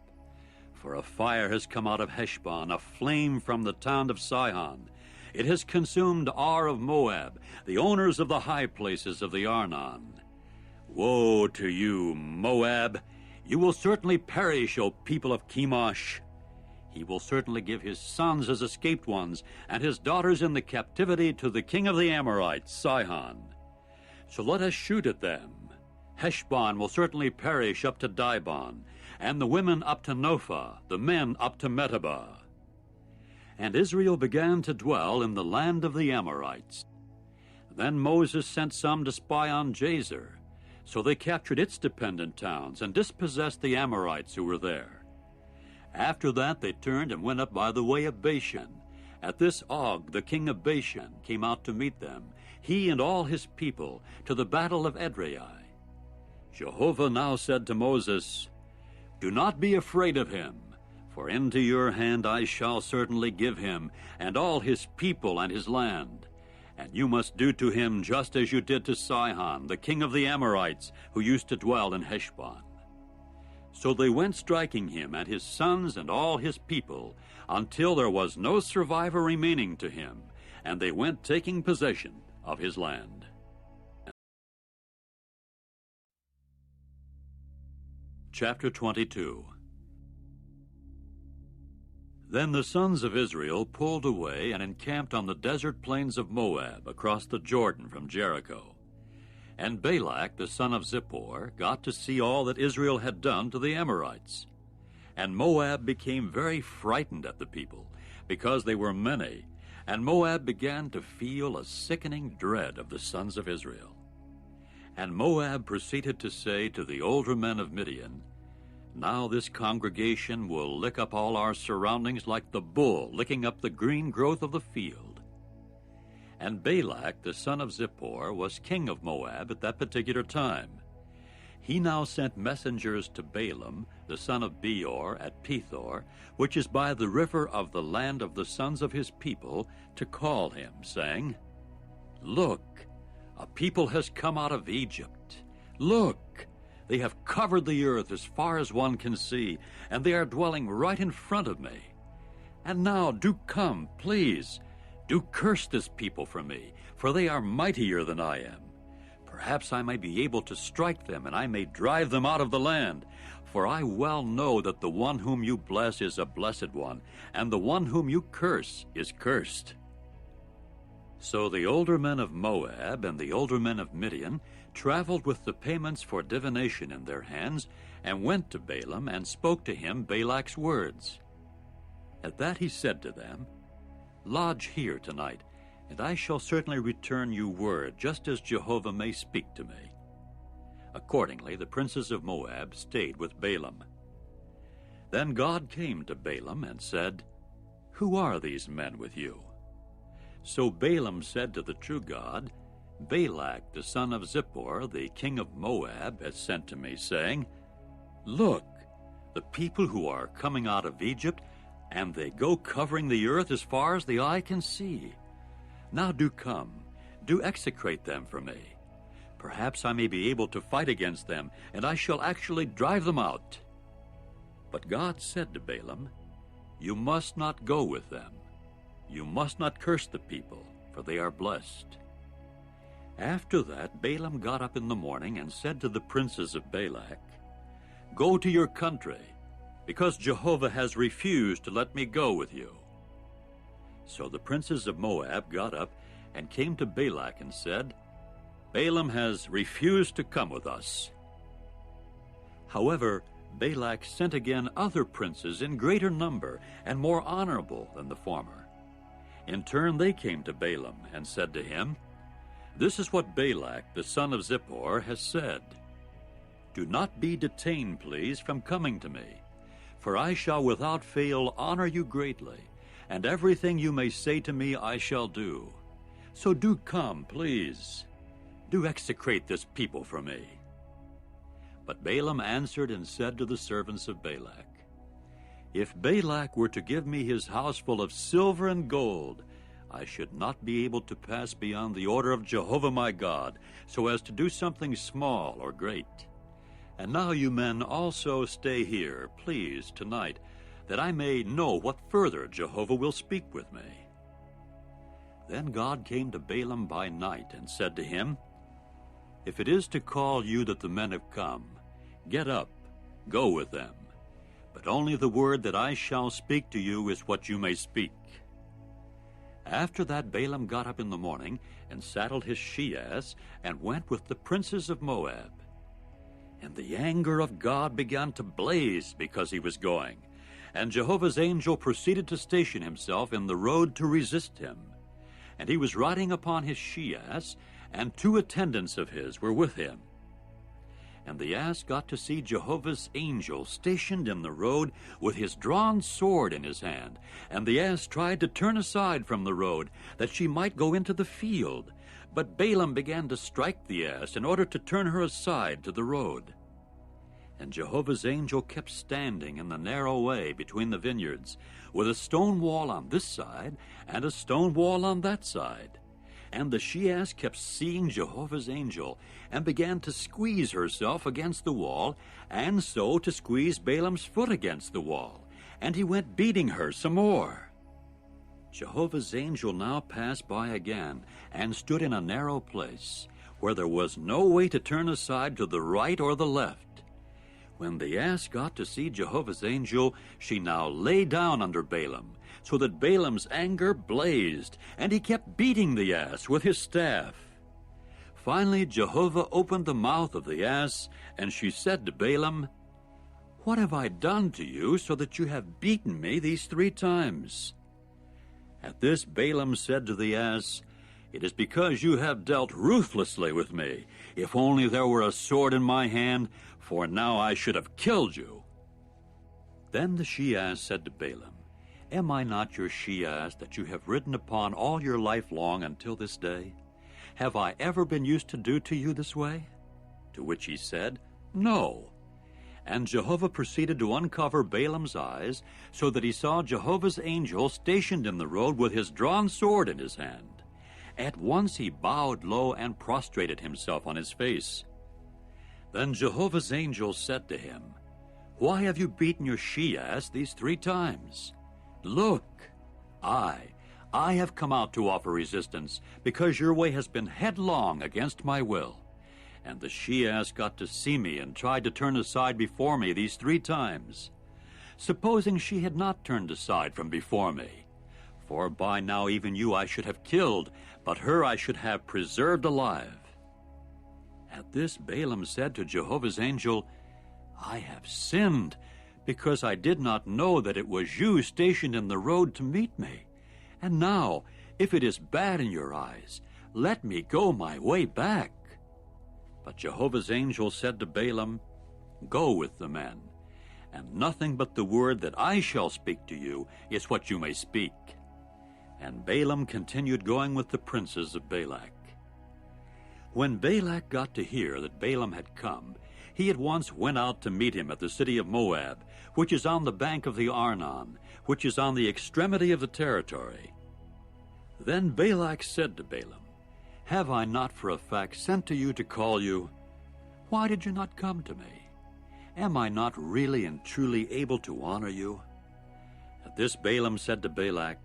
For a fire has come out of Heshbon, a flame from the town of Sihon. It has consumed Ar of Moab, the owners of the high places of the Arnon. Woe to you, Moab! You will certainly perish, O people of Chemosh. He will certainly give his sons as escaped ones, and his daughters in the captivity to the king of the Amorites, Sihon. So let us shoot at them. Heshbon will certainly perish up to Dibon, and the women up to Nophah, the men up to Medeba." And Israel began to dwell in the land of the Amorites. Then Moses sent some to spy on Jazer. So they captured its dependent towns and dispossessed the Amorites who were there. After that they turned and went up by the way of Bashan. At this Og, the king of Bashan, came out to meet them, he and all his people, to the battle of Edrei. Jehovah now said to Moses, "Do not be afraid of him, for into your hand I shall certainly give him, and all his people and his land. And you must do to him just as you did to Sihon, the king of the Amorites, who used to dwell in Heshbon." So they went striking him and his sons and all his people, until there was no survivor remaining to him, and they went taking possession of his land. Chapter 22. Then the sons of Israel pulled away and encamped on the desert plains of Moab across the Jordan from Jericho. And Balak the son of Zippor got to see all that Israel had done to the Amorites. And Moab became very frightened at the people, because they were many, and Moab began to feel a sickening dread of the sons of Israel. And Moab proceeded to say to the older men of Midian, "Now this congregation will lick up all our surroundings like the bull licking up the green growth of the field." And Balak the son of Zippor was king of Moab at that particular time. He now sent messengers to Balaam the son of Beor at Pethor, which is by the river of the land of the sons of his people, to call him, saying, "Look, a people has come out of Egypt. Look, they have covered the earth as far as one can see, and they are dwelling right in front of me. And now do come, please, do curse this people for me, for they are mightier than I am. Perhaps I may be able to strike them, and I may drive them out of the land. For I well know that the one whom you bless is a blessed one, and the one whom you curse is cursed." So the older men of Moab and the older men of Midian traveled with the payments for divination in their hands, and went to Balaam and spoke to him Balak's words. At that he said to them, "Lodge here tonight, and I shall certainly return you word, just as Jehovah may speak to me." Accordingly, the princes of Moab stayed with Balaam. Then God came to Balaam and said, "Who are these men with you?" So Balaam said to the true God, "Balak the son of Zippor, the king of Moab, has sent to me, saying, 'Look, the people who are coming out of Egypt, and they go covering the earth as far as the eye can see. Now do come, do execrate them for me. Perhaps I may be able to fight against them, and I shall actually drive them out.' But God said to Balaam, 'You must not go with them. You must not curse the people, for they are blessed.' After that Balaam got up in the morning and said to the princes of Balak, 'Go to your country, because Jehovah has refused to let me go with you.' So the princes of Moab got up and came to Balak and said, 'Balaam has refused to come with us.' However, Balak sent again other princes in greater number and more honorable than the former. In turn they came to Balaam and said to him, 'This is what Balak the son of Zippor has said. Do not be detained, please, from coming to me, for I shall without fail honor you greatly, and everything you may say to me I shall do. So do come, please. Do execrate this people for me.' But Balaam answered and said to the servants of Balak, 'If Balak were to give me his house full of silver and gold, I should not be able to pass beyond the order of Jehovah my God, so as to do something small or great. And now you men also stay here, please, tonight, that I may know what further Jehovah will speak with me.' Then God came to Balaam by night and said to him, 'If it is to call you that the men have come, get up, go with them. But only the word that I shall speak to you is what you may speak.' After that Balaam got up in the morning and saddled his she-ass and went with the princes of Moab. And the anger of God began to blaze because he was going, and Jehovah's angel proceeded to station himself in the road to resist him. And he was riding upon his she-ass, and 2 attendants of his were with him. And the ass got to see Jehovah's angel stationed in the road with his drawn sword in his hand. And the ass tried to turn aside from the road, that she might go into the field. But Balaam began to strike the ass in order to turn her aside to the road. And Jehovah's angel kept standing in the narrow way between the vineyards, with a stone wall on this side and a stone wall on that side. And the she-ass kept seeing Jehovah's angel, and began to squeeze herself against the wall, and so to squeeze Balaam's foot against the wall. And he went beating her some more. Jehovah's angel now passed by again, and stood in a narrow place, where there was no way to turn aside to the right or the left. When the ass got to see Jehovah's angel, she now lay down under Balaam, so that Balaam's anger blazed, and he kept beating the ass with his staff. Finally Jehovah opened the mouth of the ass, and she said to Balaam, "What have I done to you, so that you have beaten me these 3 times?" At this Balaam said to the ass, "It is because you have dealt ruthlessly with me. If only there were a sword in my hand, for now I should have killed you." Then the she-ass said to Balaam, "Am I not your she-ass that you have ridden upon all your life long until this day? Have I ever been used to do to you this way?" To which he said, "No." And Jehovah proceeded to uncover Balaam's eyes, so that he saw Jehovah's angel stationed in the road with his drawn sword in his hand. At once he bowed low and prostrated himself on his face. Then Jehovah's angel said to him, "Why have you beaten your she-ass these 3 times? Look, I have come out to offer resistance, because your way has been headlong against my will. And the she-ass got to see me and tried to turn aside before me these 3 times. Supposing she had not turned aside from before me, for by now even you I should have killed, but her I should have preserved alive." At this Balaam said to Jehovah's angel, "I have sinned, because I did not know that it was you stationed in the road to meet me. And now, if it is bad in your eyes, let me go my way back." But Jehovah's angel said to Balaam, "Go with the men, and nothing but the word that I shall speak to you is what you may speak." And Balaam continued going with the princes of Balak. When Balak got to hear that Balaam had come, he at once went out to meet him at the city of Moab, which is on the bank of the Arnon, which is on the extremity of the territory. Then Balak said to Balaam, "Have I not for a fact sent to you to call you? Why did you not come to me? Am I not really and truly able to honor you?" At this Balaam said to Balak,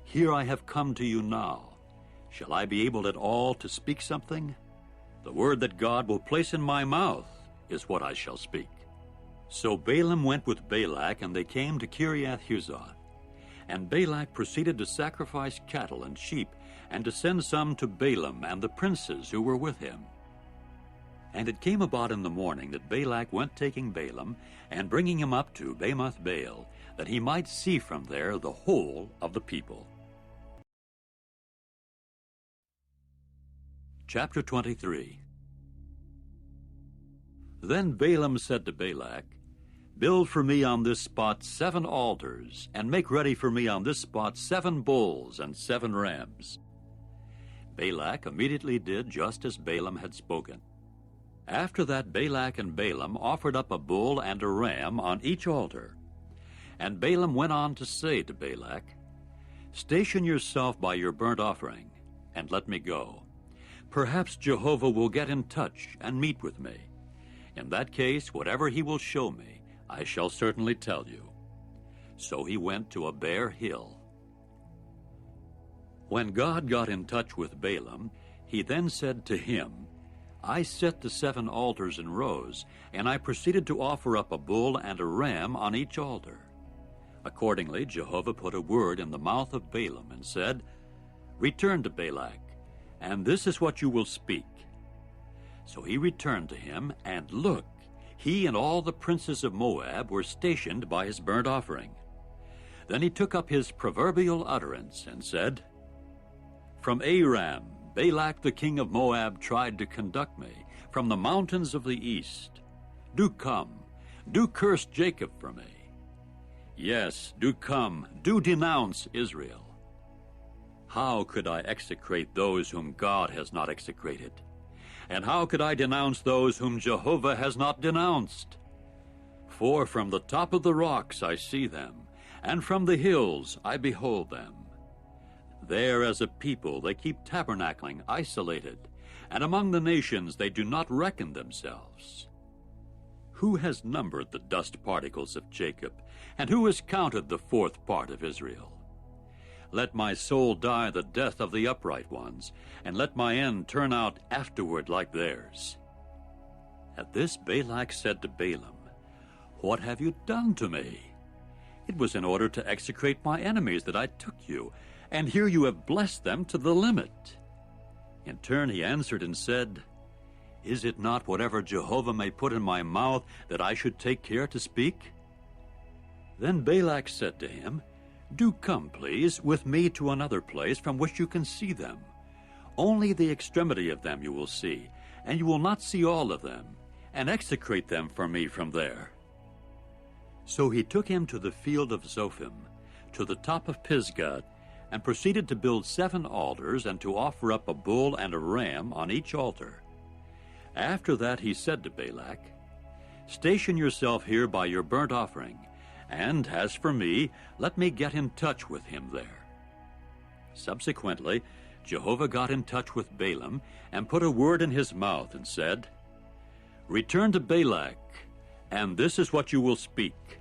"Here I have come to you now. Shall I be able at all to speak something? The word that God will place in my mouth is what I shall speak." So Balaam went with Balak, and they came to Kiriath-Huzoth. And Balak proceeded to sacrifice cattle and sheep, and to send some to Balaam and the princes who were with him. And it came about in the morning that Balak went taking Balaam, and bringing him up to Bamoth Baal, that he might see from there the whole of the people. Chapter 23. Then Balaam said to Balak, "Build for me on this spot 7 altars, and make ready for me on this spot 7 bulls and 7 rams." Balak immediately did just as Balaam had spoken. After that Balak and Balaam offered up a bull and a ram on each altar. And Balaam went on to say to Balak, "Station yourself by your burnt offering, and let me go. Perhaps Jehovah will get in touch and meet with me. In that case, whatever he will show me, I shall certainly tell you." So he went to a bare hill. When God got in touch with Balaam, he then said to him, "I set the 7 altars in rows, and I proceeded to offer up a bull and a ram on each altar." Accordingly, Jehovah put a word in the mouth of Balaam and said, "Return to Balak, and this is what you will speak." So he returned to him, and look, he and all the princes of Moab were stationed by his burnt offering. Then he took up his proverbial utterance and said, "From Aram, Balak the king of Moab tried to conduct me, from the mountains of the east. Do come, do curse Jacob for me. Yes, do come, do denounce Israel. How could I execrate those whom God has not execrated? And how could I denounce those whom Jehovah has not denounced? For from the top of the rocks I see them, and from the hills I behold them. There as a people they keep tabernacling isolated, and among the nations they do not reckon themselves. Who has numbered the dust particles of Jacob, and who has counted the 4th part of Israel? Let my soul die the death of the upright ones, and let my end turn out afterward like theirs." At this Balak said to Balaam, "What have you done to me? It was in order to execrate my enemies that I took you, and here you have blessed them to the limit." In turn he answered and said, "Is it not whatever Jehovah may put in my mouth that I should take care to speak?" Then Balak said to him, "Do come, please, with me to another place from which you can see them. Only the extremity of them you will see, and you will not see all of them, and execrate them for me from there." So he took him to the field of Zophim, to the top of Pisgah, and proceeded to build 7 altars and to offer up a bull and a ram on each altar. After that he said to Balak, "Station yourself here by your burnt offering, and as for me, let me get in touch with him there." Subsequently, Jehovah got in touch with Balaam and put a word in his mouth and said, "Return to Balak, and this is what you will speak."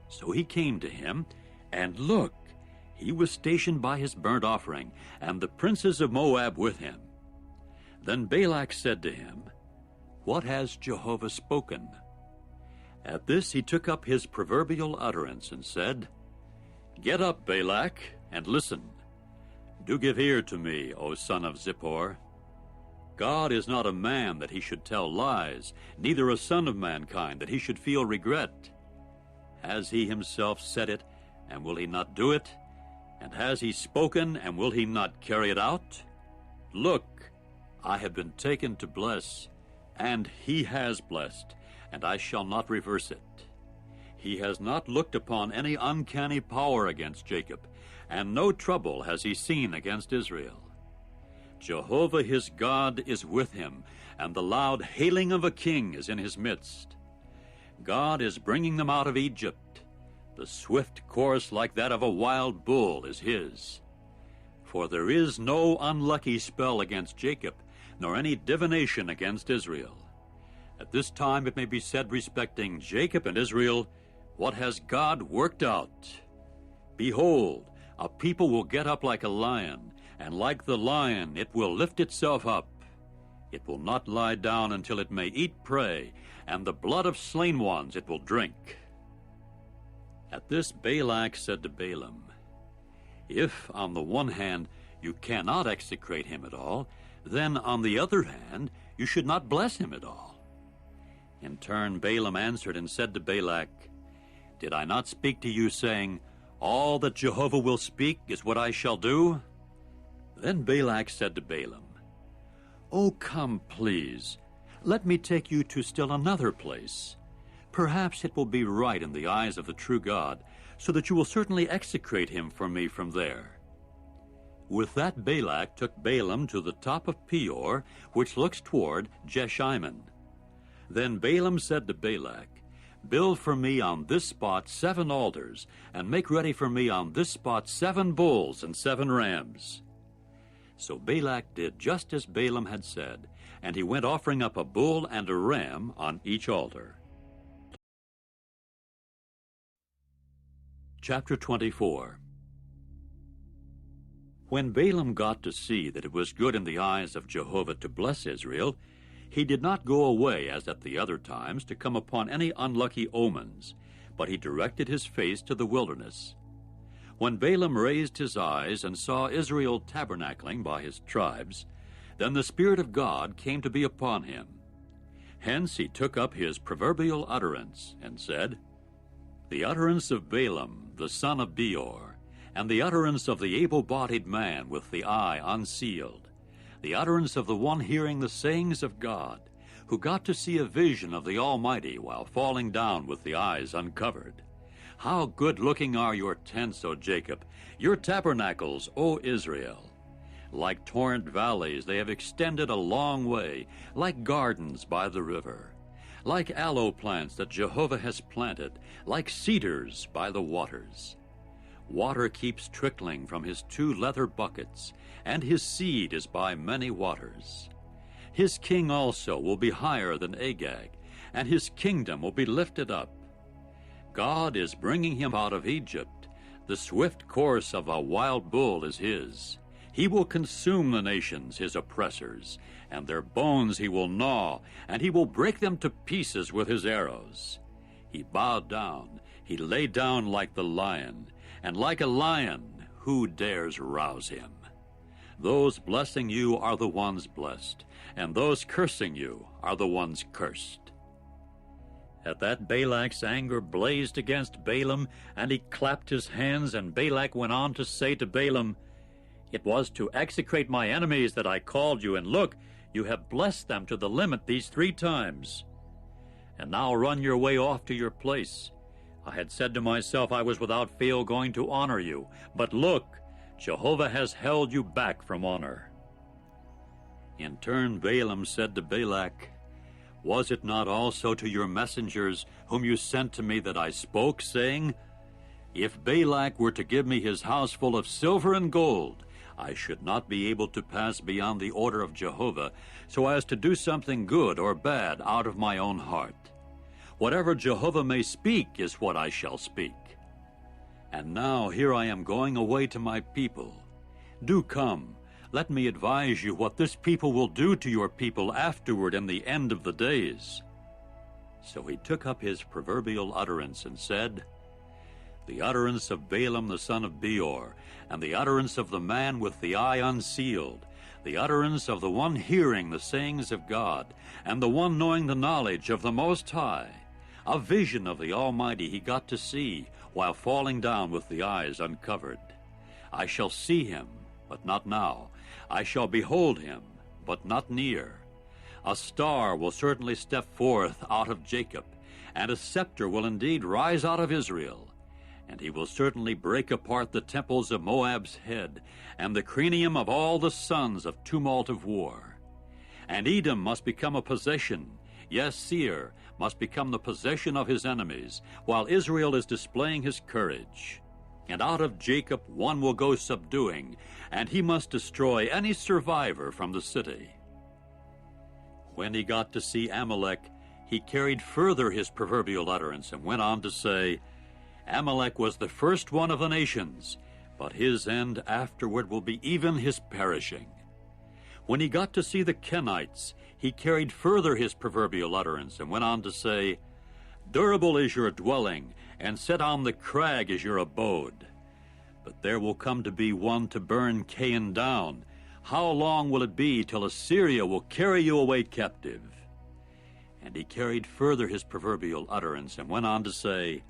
So he came to him, and look, he was stationed by his burnt offering, and the princes of Moab with him. Then Balak said to him, "What has Jehovah spoken?" At this he took up his proverbial utterance and said, "Get up, Balak, and listen. Do give ear to me, O son of Zippor. God is not a man that he should tell lies, neither a son of mankind that he should feel regret. Has he himself said it, and will he not do it? And has he spoken, and will he not carry it out? Look, I have been taken to bless, and he has blessed, and I shall not reverse it. He has not looked upon any uncanny power against Jacob, and no trouble has he seen against Israel. Jehovah his God is with him, and the loud hailing of a king is in his midst. God is bringing them out of Egypt. The swift course like that of a wild bull is his. For there is no unlucky spell against Jacob, nor any divination against Israel. At this time it may be said respecting Jacob and Israel, what has God worked out? Behold, a people will get up like a lion, and like the lion it will lift itself up. It will not lie down until it may eat prey, and the blood of slain ones it will drink." At this Balak said to Balaam, "If, on the one hand, you cannot execrate him at all, then on the other hand you should not bless him at all." In turn Balaam answered and said to Balak, "Did I not speak to you, saying, all that Jehovah will speak is what I shall do?" Then Balak said to Balaam, "Oh, come, please, let me take you to still another place. Perhaps it will be right in the eyes of the true God, so that you will certainly execrate him for me from there." With that Balak took Balaam to the top of Peor, which looks toward Jeshimon. Then Balaam said to Balak, "Build for me on this spot 7 altars, and make ready for me on this spot 7 bulls and 7 rams." So Balak did just as Balaam had said, and he went offering up a bull and a ram on each altar. Chapter 24. When Balaam got to see that it was good in the eyes of Jehovah to bless Israel, he did not go away as at the other times to come upon any unlucky omens, but he directed his face to the wilderness. When Balaam raised his eyes and saw Israel tabernacling by his tribes, then the Spirit of God came to be upon him. Hence he took up his proverbial utterance and said, "The utterance of Balaam, the son of Beor, and the utterance of the able-bodied man with the eye unsealed, the utterance of the one hearing the sayings of God, who got to see a vision of the Almighty while falling down with the eyes uncovered. How good-looking are your tents, O Jacob, your tabernacles, O Israel! Like torrent valleys they have extended a long way, like gardens by the river, like aloe plants that Jehovah has planted, like cedars by the waters. Water keeps trickling from his 2 leather buckets, and his seed is by many waters. His king also will be higher than Agag, and his kingdom will be lifted up. God is bringing him out of Egypt. The swift course of a wild bull is his. He will consume the nations, his oppressors, and their bones he will gnaw, and he will break them to pieces with his arrows. He bowed down, he lay down like the lion, and like a lion, who dares rouse him? Those blessing you are the ones blessed, and those cursing you are the ones cursed. At that Balak's anger blazed against Balaam, and he clapped his hands, and Balak went on to say to Balaam, "It was to execrate my enemies that I called you, and look, you have blessed them to the limit these 3 times. And now run your way off to your place. I had said to myself I was without fail going to honor you, but look, Jehovah has held you back from honor." In turn Balaam said to Balak, "Was it not also to your messengers whom you sent to me that I spoke, saying, if Balak were to give me his house full of silver and gold, I should not be able to pass beyond the order of Jehovah, so as to do something good or bad out of my own heart. Whatever Jehovah may speak is what I shall speak. And now here I am going away to my people. Do come, let me advise you what this people will do to your people afterward in the end of the days." So he took up his proverbial utterance and said, "The utterance of Balaam the son of Beor, and the utterance of the man with the eye unsealed, the utterance of the one hearing the sayings of God, and the one knowing the knowledge of the Most High, a vision of the Almighty he got to see while falling down with the eyes uncovered. I shall see him, but not now. I shall behold him, but not near. A star will certainly step forth out of Jacob, and a scepter will indeed rise out of Israel. And he will certainly break apart the temples of Moab's head, and the cranium of all the sons of tumult of war. And Edom must become a possession, yes, Seir must become the possession of his enemies, while Israel is displaying his courage. And out of Jacob one will go subduing, and he must destroy any survivor from the city." When he got to see Amalek, he carried further his proverbial utterance and went on to say, "Amalek was the first one of the nations, but his end afterward will be even his perishing." When he got to see the Kenites, he carried further his proverbial utterance and went on to say, "Durable is your dwelling, and set on the crag is your abode. But there will come to be one to burn Cain down. How long will it be till Assyria will carry you away captive?" And he carried further his proverbial utterance and went on to say,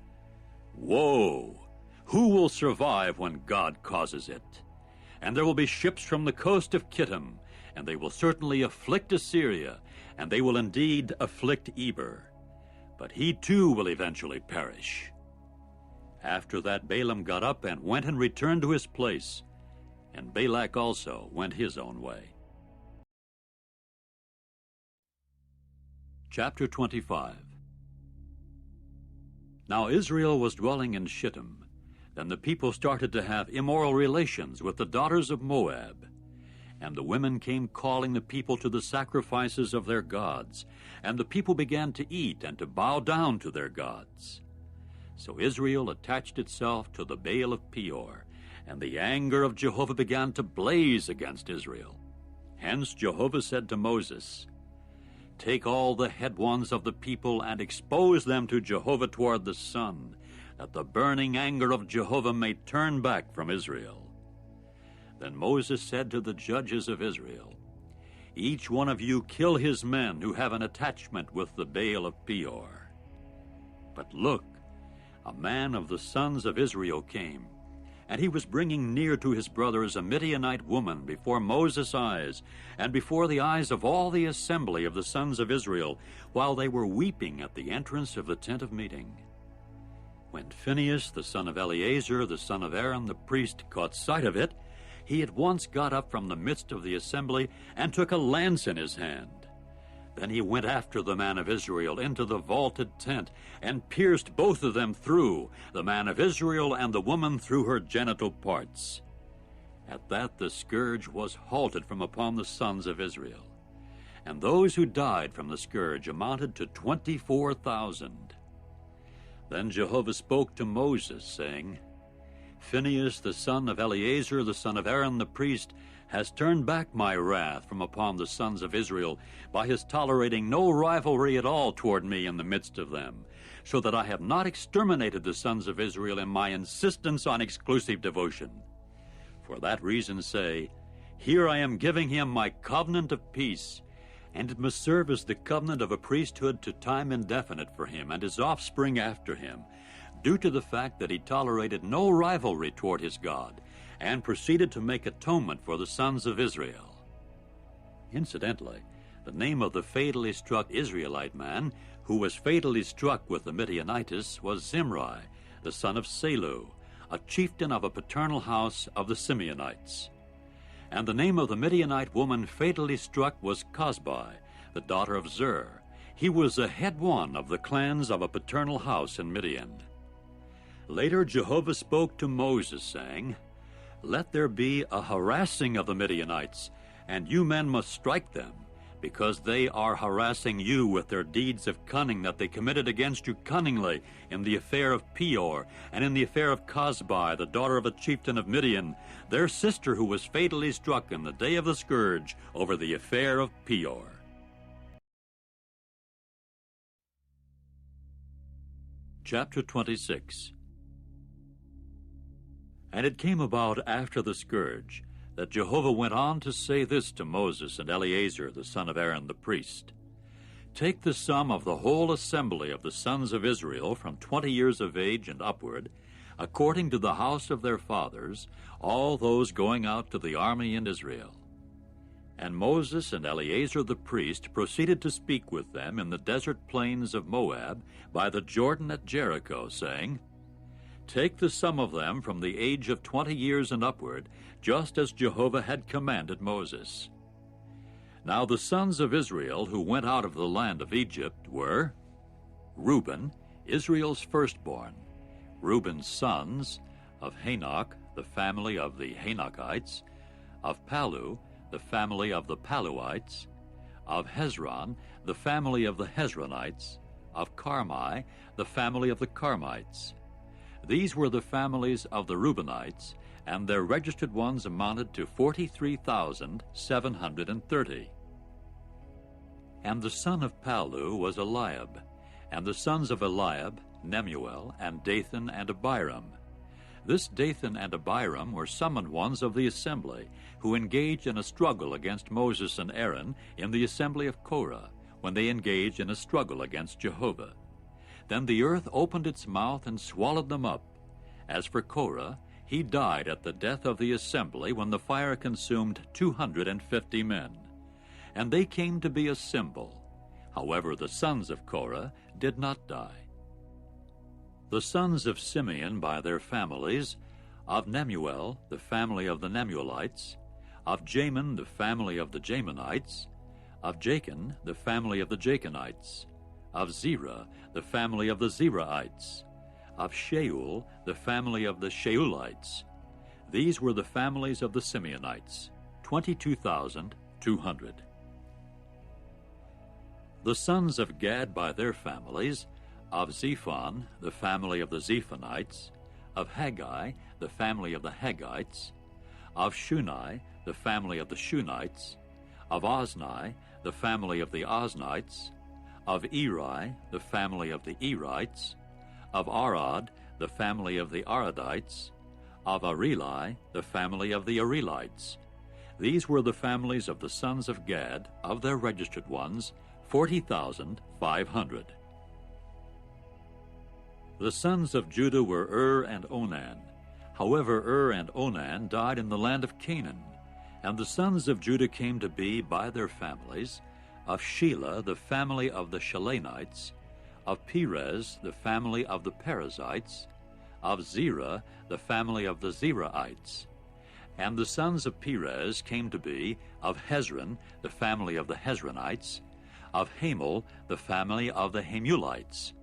"Woe! Who will survive when God causes it? And there will be ships from the coast of Kittim, and they will certainly afflict Assyria, and they will indeed afflict Eber. But he too will eventually perish." After that Balaam got up and went and returned to his place, and Balak also went his own way. Chapter 25. Now Israel was dwelling in Shittim. Then the people started to have immoral relations with the daughters of Moab. And the women came calling the people to the sacrifices of their gods, and the people began to eat and to bow down to their gods. So Israel attached itself to the Baal of Peor, and the anger of Jehovah began to blaze against Israel. Hence Jehovah said to Moses, "Take all the head ones of the people and expose them to Jehovah toward the sun, that the burning anger of Jehovah may turn back from Israel." Then Moses said to the judges of Israel, "Each one of you kill his men who have an attachment with the Baal of Peor." But look, a man of the sons of Israel came, and he was bringing near to his brothers a Midianite woman before Moses' eyes, and before the eyes of all the assembly of the sons of Israel, while they were weeping at the entrance of the tent of meeting. When Phinehas, the son of Eleazar, the son of Aaron the priest, caught sight of it, he at once got up from the midst of the assembly and took a lance in his hand. Then he went after the man of Israel into the vaulted tent and pierced both of them through, the man of Israel and the woman through her genital parts. At that the scourge was halted from upon the sons of Israel, and those who died from the scourge amounted to 24,000. Then Jehovah spoke to Moses, saying, Phinehas the son of Eleazar, the son of Aaron the priest, has turned back my wrath from upon the sons of Israel by his tolerating no rivalry at all toward me in the midst of them, so that I have not exterminated the sons of Israel in my insistence on exclusive devotion. For that reason say, here I am giving him my covenant of peace, and it must serve as the covenant of a priesthood to time indefinite for him and his offspring after him, due to the fact that he tolerated no rivalry toward his God, and proceeded to make atonement for the sons of Israel. Incidentally, the name of the fatally struck Israelite man who was fatally struck with the Midianites was Zimri, the son of Salu, a chieftain of a paternal house of the Simeonites. And the name of the Midianite woman fatally struck was Cosbi, the daughter of Zer. He was the head one of the clans of a paternal house in Midian. Later Jehovah spoke to Moses, saying, let there be a harassing of the Midianites, and you men must strike them, because they are harassing you with their deeds of cunning that they committed against you cunningly in the affair of Peor, and in the affair of Cosbi, the daughter of a chieftain of Midian, their sister who was fatally struck in the day of the scourge over the affair of Peor. Chapter 26. And it came about after the scourge that Jehovah went on to say this to Moses and Eleazar, the son of Aaron the priest. Take the sum of the whole assembly of the sons of Israel from 20 years of age and upward, according to the house of their fathers, all those going out to the army in Israel. And Moses and Eleazar the priest proceeded to speak with them in the desert plains of Moab by the Jordan at Jericho, saying, take the sum of them from the age of 20 years and upward, just as Jehovah had commanded Moses. Now the sons of Israel who went out of the land of Egypt were Reuben, Israel's firstborn, Reuben's sons, of Hanok, the family of the Hanokites, of Palu, the family of the Paluites, of Hezron, the family of the Hezronites, of Carmi, the family of the Carmites. These were the families of the Reubenites, and their registered ones amounted to 43,730. And the son of Palu was Eliab, and the sons of Eliab, Nemuel, and Dathan, and Abiram. This Dathan and Abiram were summoned ones of the assembly, who engaged in a struggle against Moses and Aaron in the assembly of Korah, when they engaged in a struggle against Jehovah. Then the earth opened its mouth and swallowed them up. As for Korah, he died at the death of the assembly when the fire consumed 250 men. And they came to be a symbol. However, the sons of Korah did not die. The sons of Simeon by their families, of Nemuel, the family of the Nemuelites, of Jamin, the family of the Jaminites, of Jachin, the family of the Jachinites, of Zerah, the family of the Zerahites, of Shaul, the family of the Shaulites. These were the families of the Simeonites, 22,200. The sons of Gad by their families, of Zephon, the family of the Zephonites, of Haggai, the family of the Haggites, of Shunai, the family of the Shunites, of Ozni, the family of the Oznites, of Eri, the family of the Erites, of Arad, the family of the Aradites, of Areli, the family of the Arelites. These were the families of the sons of Gad, of their registered ones, 40,500. The sons of Judah were and Onan. However, and Onan died in the land of Canaan. And the sons of Judah came to be by their families, of Shelah, the family of the Shalanites, of Perez, the family of the Perizzites, of Zerah, the family of the Zerahites. And the sons of Perez came to be of Hezron, the family of the Hezronites, of Hamul, the family of the Hamulites.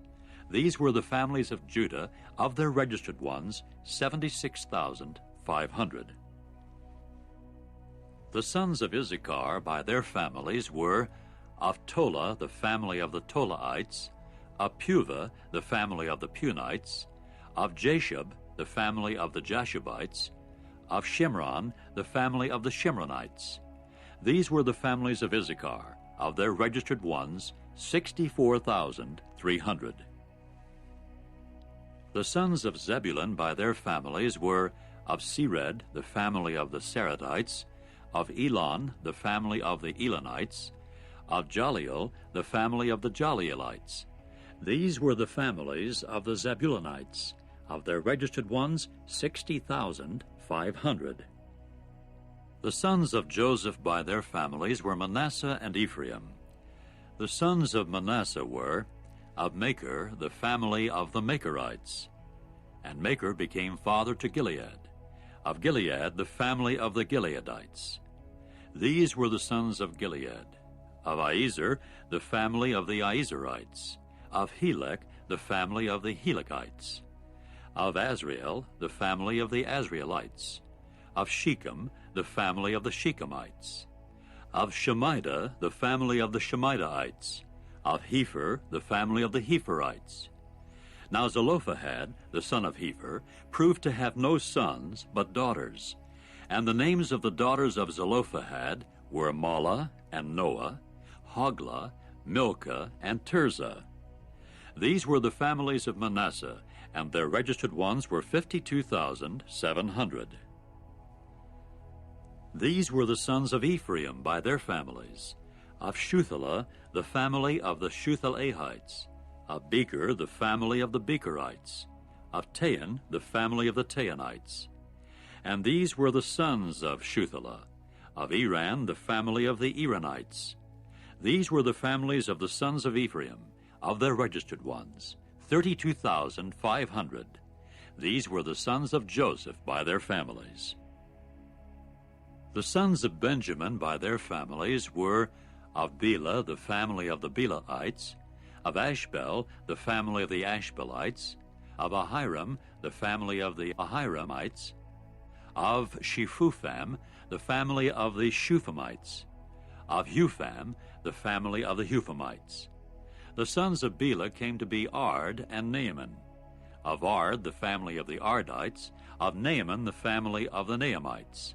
These were the families of Judah, of their registered ones, 76,500. The sons of Issachar by their families were of Tola, the family of the Tolaites, of Puvah, the family of the Punites, of Jashub, the family of the Jashubites. Of Shimron, the family of the Shimronites. These were the families of Issachar. Of their registered ones, 64,300. The sons of Zebulun by their families were of Sered, the family of the Seredites, of Elon, the family of the Elonites, of Jaleel, the family of the Jaleelites. These were the families of the Zebulunites. Of their registered ones, 60,500. The sons of Joseph by their families were Manasseh and Ephraim. The sons of Manasseh were of Machir, the family of the Machirites. And Machir became father to Gilead. Of Gilead, the family of the Gileadites. These were the sons of Gilead. Of Iezer, the family of the Iezerites. Of Helek, the family of the Helekites. Of Azriel, the family of the Azrielites. Of Shechem, the family of the Shechemites. Of Shemida, the family of the Shemidaites. Of Hepher, the family of the Hepherites. Now Zelophehad, the son of Hepher, proved to have no sons but daughters. And the names of the daughters of Zelophehad were Mahlah and Noah, Hoglah, Milcah, and Tirzah. These were the families of Manasseh, and their registered ones were 52,700. These were the sons of Ephraim by their families. Of Shuthelah, the family of the Shuthelahites. Of Becher, the family of the Becherites. Of Tahan, the family of the Tahanites. And these were the sons of Shuthelah. Of Eran, the family of the Eranites. These were the families of the sons of Ephraim, of their registered ones, 32,500. These were the sons of Joseph by their families. The sons of Benjamin by their families were of Bela, the family of the Belaites, of Ashbel, the family of the Ashbelites, of Ahiram, the family of the Ahiramites, of Shephupham, the family of the Shuphamites, of Hupham, the family of the Huphamites. The sons of Bela came to be Ard and Naaman. Of Ard, the family of the Ardites, of Naaman, the family of the Naamites.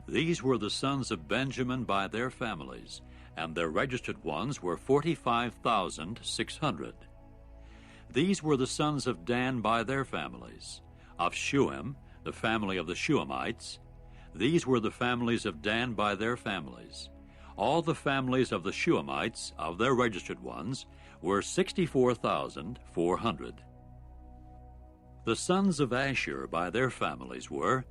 These were the sons of Benjamin by their families, and their registered ones were 45,600. These were the sons of Dan by their families. Of Shuam, the family of the Shuamites. These were the families of Dan by their families. All the families of the Shuamites, of their registered ones, were 64,400. The sons of Asher by their families were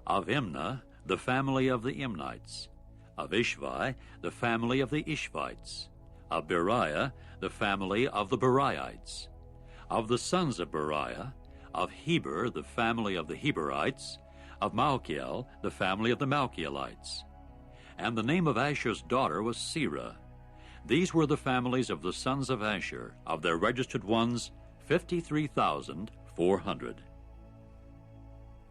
of Imnah, the family of the Imnites. Of Ishvi, the family of the Ishvites. Of Beriah, the family of the Beriites. Of the sons of Beriah, of Heber, the family of the Heberites. Of Malchiel, the family of the Malchielites. And the name of Asher's daughter was Serah. These were the families of the sons of Asher, of their registered ones, 53,400.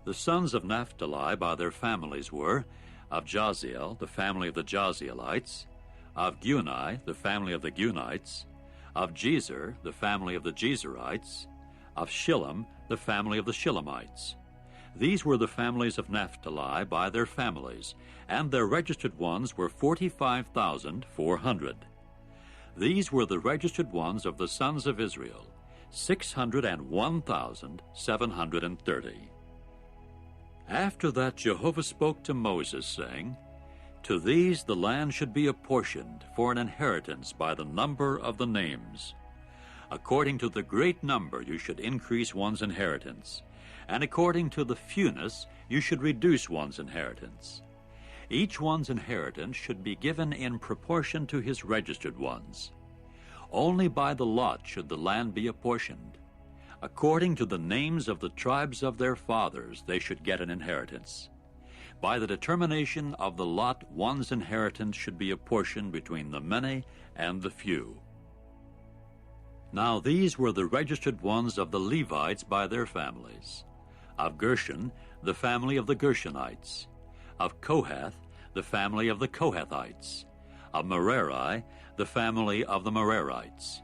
The sons of Naphtali by their families were of Jaziel, the family of the Jazielites, of Guni, the family of the Gunites, of Jezer, the family of the Jezerites, of Shillem, the family of the Shillemites. These were the families of Naphtali by their families, and their registered ones were 45,400. These were the registered ones of the sons of Israel, 601,730. After that Jehovah spoke to Moses, saying, To these the land should be apportioned for an inheritance by the number of the names. According to the great number you should increase one's inheritance, and according to the fewness you should reduce one's inheritance. Each one's inheritance should be given in proportion to his registered ones. Only by the lot should the land be apportioned. According to the names of the tribes of their fathers they should get an inheritance. By the determination of the lot one's inheritance should be apportioned between the many and the few. Now these were the registered ones of the Levites by their families. Of Gershon, the family of the Gershonites. Of Kohath, the family of the Kohathites. Of Merari, the family of the Merarites.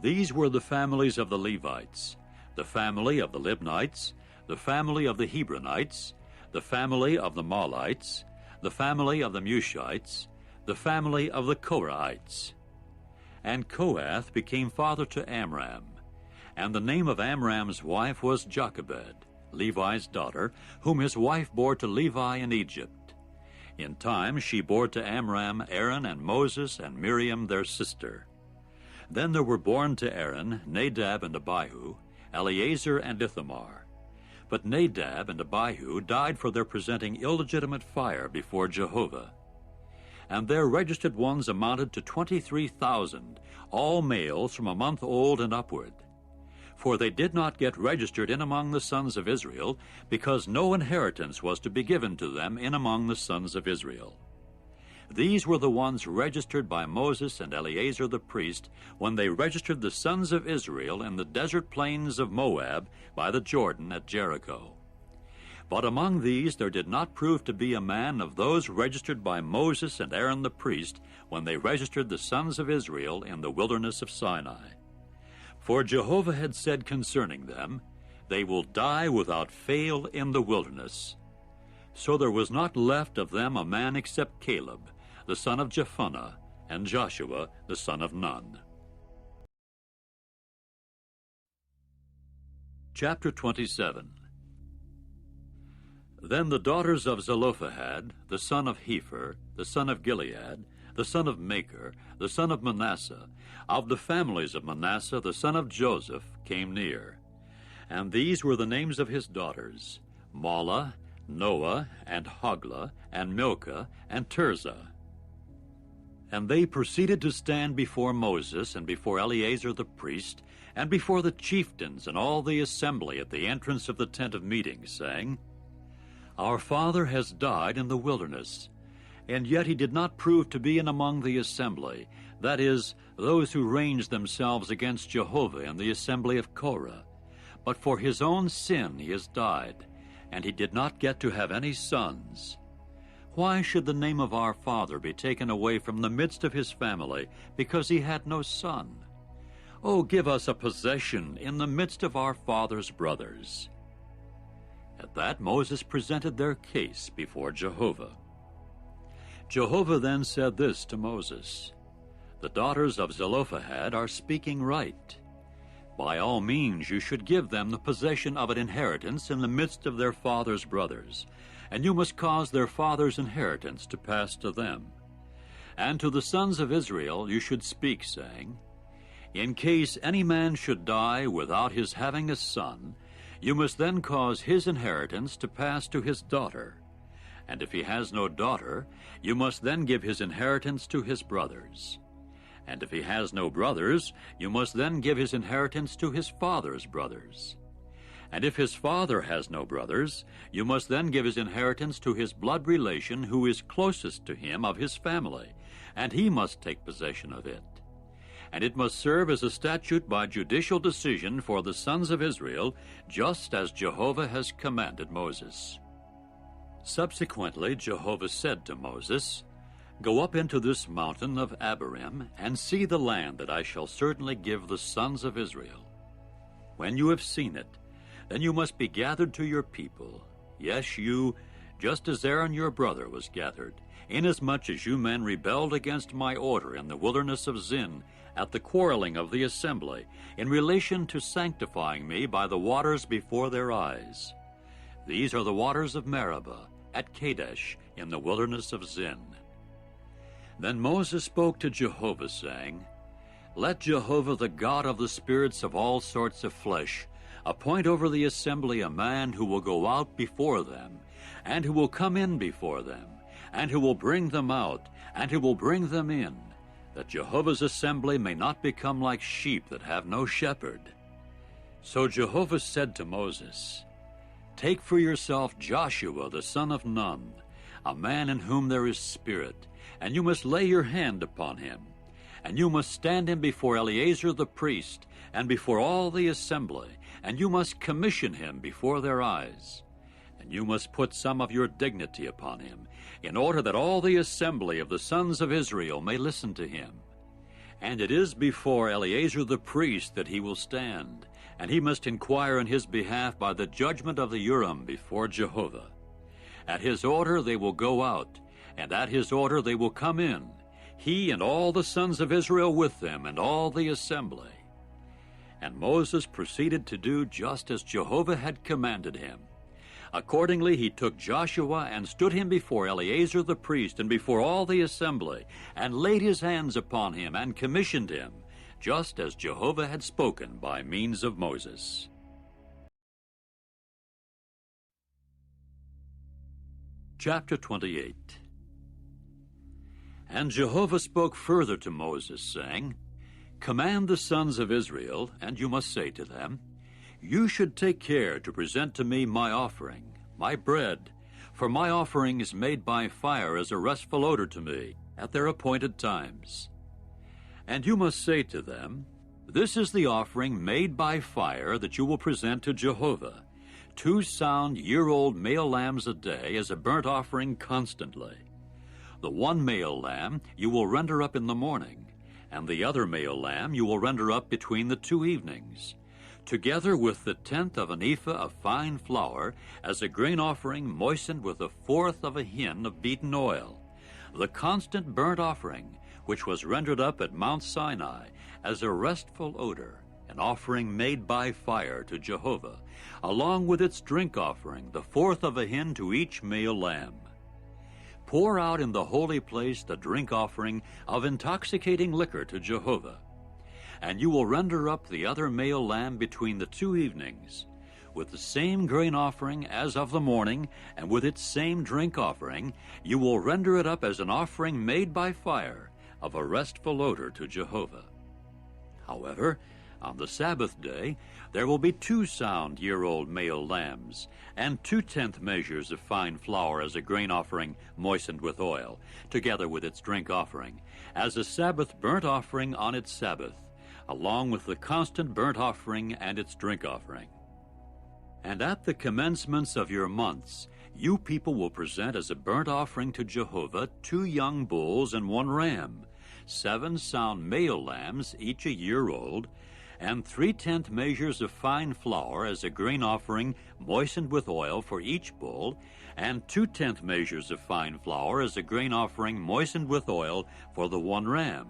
These were the families of the Levites, the family of the Libnites, the family of the Hebronites, the family of the Maulites, the family of the Mushites, the family of the Korahites. And Kohath became father to Amram, and the name of Amram's wife was Jochebed, Levi's daughter, whom his wife bore to Levi in Egypt. In time she bore to Amram Aaron and Moses and Miriam their sister. Then there were born to Aaron Nadab and Abihu, Eleazar and Ithamar. But Nadab and Abihu died for their presenting illegitimate fire before Jehovah. And their registered ones amounted to 23,000, all males from a month old and upward. For they did not get registered in among the sons of Israel, because no inheritance was to be given to them in among the sons of Israel. These were the ones registered by Moses and Eleazar the priest when they registered the sons of Israel in the desert plains of Moab by the Jordan at Jericho. But among these there did not prove to be a man of those registered by Moses and Aaron the priest when they registered the sons of Israel in the wilderness of Sinai. For Jehovah had said concerning them, "They will die without fail in the wilderness." So there was not left of them a man except Caleb, the son of Jephunneh, and Joshua, the son of Nun. Chapter 27. Then the daughters of Zelophehad, the son of Hepher, the son of Gilead, the son of Machir, the son of Manasseh, of the families of Manasseh, the son of Joseph, came near. And these were the names of his daughters, Mahlah, Noah, and Hoglah, and Milcah, and Tirzah. And they proceeded to stand before Moses and before Eleazar the priest, and before the chieftains and all the assembly at the entrance of the tent of meeting, saying, "Our father has died in the wilderness, and yet he did not prove to be in among the assembly, that is, those who ranged themselves against Jehovah in the assembly of Korah. But for his own sin he has died, and he did not get to have any sons. Why should the name of our father be taken away from the midst of his family, because he had no son? Oh, give us a possession in the midst of our father's brothers." At that Moses presented their case before Jehovah. Jehovah then said this to Moses, "The daughters of Zelophehad are speaking right. By all means you should give them the possession of an inheritance in the midst of their father's brothers, and you must cause their father's inheritance to pass to them. And to the sons of Israel you should speak, saying, In case any man should die without his having a son, you must then cause his inheritance to pass to his daughter. And if he has no daughter, you must then give his inheritance to his brothers. And if he has no brothers, you must then give his inheritance to his father's brothers. And if his father has no brothers, you must then give his inheritance to his blood relation who is closest to him of his family, and he must take possession of it. And it must serve as a statute by judicial decision for the sons of Israel, just as Jehovah has commanded Moses." Subsequently Jehovah said to Moses, "Go up into this mountain of Abarim, and see the land that I shall certainly give the sons of Israel. When you have seen it, then you must be gathered to your people, yes, you, just as Aaron your brother was gathered, inasmuch as you men rebelled against my order in the wilderness of Zin, at the quarreling of the assembly, in relation to sanctifying me by the waters before their eyes. These are the waters of Meribah, at Kadesh, in the wilderness of Zin." Then Moses spoke to Jehovah, saying, "Let Jehovah, the God of the spirits of all sorts of flesh, appoint over the assembly a man who will go out before them, and who will come in before them, and who will bring them out, and who will bring them in, that Jehovah's assembly may not become like sheep that have no shepherd." So Jehovah said to Moses, "Take for yourself Joshua the son of Nun, a man in whom there is spirit, and you must lay your hand upon him. And you must stand him before Eleazar the priest, and before all the assembly, and you must commission him before their eyes. And you must put some of your dignity upon him, in order that all the assembly of the sons of Israel may listen to him. And it is before Eleazar the priest that he will stand, and he must inquire in his behalf by the judgment of the Urim before Jehovah. At his order they will go out, and at his order they will come in, he and all the sons of Israel with them, and all the assembly. And Moses proceeded to do just as Jehovah had commanded him. Accordingly he took Joshua and stood him before Eleazar the priest and before all the assembly, and laid his hands upon him and commissioned him, just as Jehovah had spoken by means of Moses. Chapter 28. And Jehovah spoke further to Moses, saying, Command the sons of Israel, and you must say to them, You should take care to present to me my offering, my bread, for my offering is made by fire as a restful odor to me at their appointed times. And you must say to them, This is the offering made by fire that you will present to Jehovah, 2 sound year-old male lambs a day as a burnt offering constantly. The one male lamb you will render up in the morning, and the other male lamb you will render up between the 2 evenings, together with the 1/10 of an ephah of fine flour as a grain offering moistened with 1/4 of a hin of beaten oil, the constant burnt offering which was rendered up at Mount Sinai as a restful odor, an offering made by fire to Jehovah, along with its drink offering, the 1/4 of a hin to each male lamb. Pour out in the holy place the drink offering of intoxicating liquor to Jehovah. And you will render up the other male lamb between the 2 evenings, with the same grain offering as of the morning, and with its same drink offering. You will render it up as an offering made by fire, of a restful odor to Jehovah. However, on the Sabbath day there will be 2 sound year-old male lambs, and 2/10 measures of fine flour as a grain offering moistened with oil, together with its drink offering, as a Sabbath burnt offering on its Sabbath, along with the constant burnt offering and its drink offering. And at the commencements of your months, you people will present as a burnt offering to Jehovah 2 young bulls and 1 ram, 7 sound male lambs, each a year old, and 3/10 measures of fine flour as a grain offering moistened with oil for each bull, and 2/10 measures of fine flour as a grain offering moistened with oil for the 1 ram,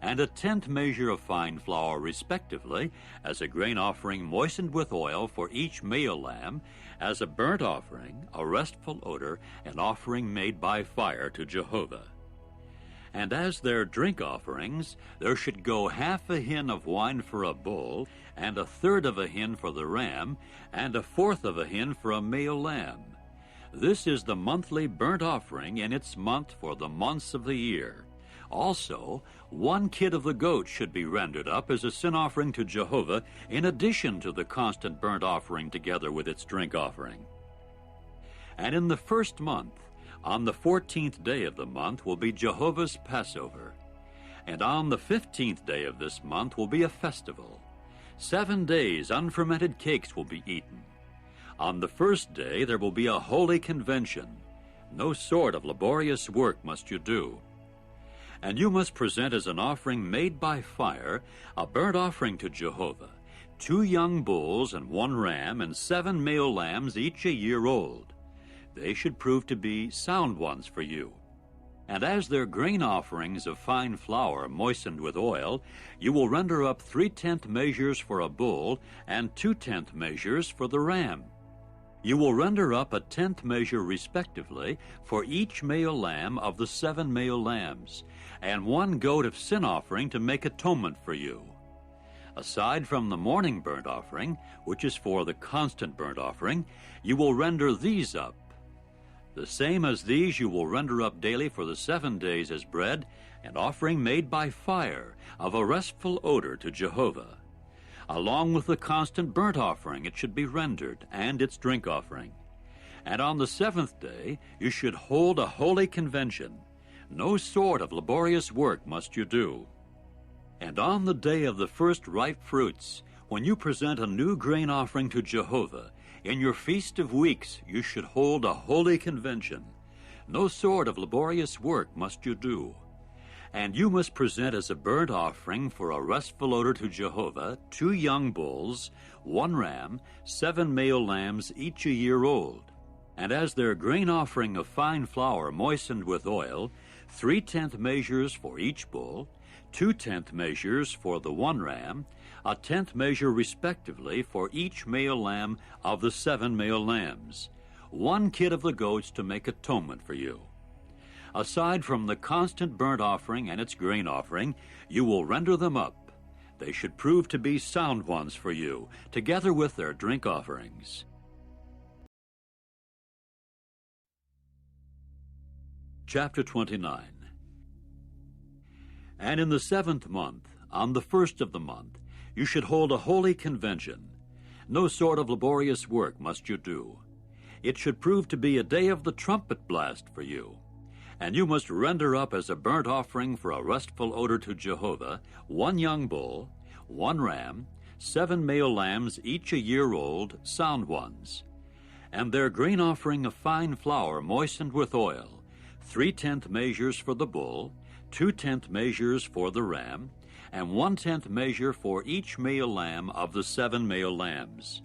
and a 1/10 measure of fine flour respectively as a grain offering moistened with oil for each male lamb, as a burnt offering, a restful odor, an offering made by fire to Jehovah. And as their drink offerings, there should go 1/2 a hin of wine for a bull, and 1/3 of a hin for the ram, and 1/4 of a hin for a male lamb. This is the monthly burnt offering in its month for the months of the year. Also, 1 kid of the goat should be rendered up as a sin offering to Jehovah, in addition to the constant burnt offering together with its drink offering. And in the 1st month, on the 14th day of the month, will be Jehovah's Passover. And on the 15th day of this month will be a festival. 7 days unfermented cakes will be eaten. On the 1st day there will be a holy convention. No sort of laborious work must you do. And you must present as an offering made by fire a burnt offering to Jehovah, 2 young bulls and 1 ram, and 7 male lambs, each a year old. They should prove to be sound ones for you. And as their grain offerings of fine flour moistened with oil, you will render up 3/10 measures for a bull, and 2/10 measures for the ram. You will render up a 1/10 measure respectively for each male lamb of the 7 male lambs, and 1 goat of sin offering to make atonement for you. Aside from the morning burnt offering, which is for the constant burnt offering, you will render these up. The same as these you will render up daily for the 7 days as bread, an offering made by fire, of a restful odor to Jehovah. Along with the constant burnt offering it should be rendered, and its drink offering. And on the 7th day you should hold a holy convention. No sort of laborious work must you do. And on the day of the first ripe fruits, when you present a new grain offering to Jehovah, in your feast of weeks you should hold a holy convention. No sort of laborious work must you do. And you must present as a burnt offering for a restful odor to Jehovah 2 young bulls, 1 ram, 7 male lambs, each a year old. And as their grain offering of fine flour moistened with oil, 3/10 measures for each bull, 2/10 measures for the 1 ram, a 10th measure respectively for each male lamb of the 7 male lambs, 1 kid of the goats to make atonement for you. Aside from the constant burnt offering and its grain offering, you will render them up. They should prove to be sound ones for you, together with their drink offerings. Chapter 29. And in the 7th month, on the 1st of the month, you should hold a holy convention. No sort of laborious work must you do. It should prove to be a day of the trumpet blast for you. And you must render up as a burnt offering for a restful odor to Jehovah 1 young bull, 1 ram, 7 male lambs, each a year old, sound ones. And their grain offering of fine flour moistened with oil, 3/10 measures for the bull, 2/10 measures for the ram, and 1/10 measure for each male lamb of the 7 male lambs.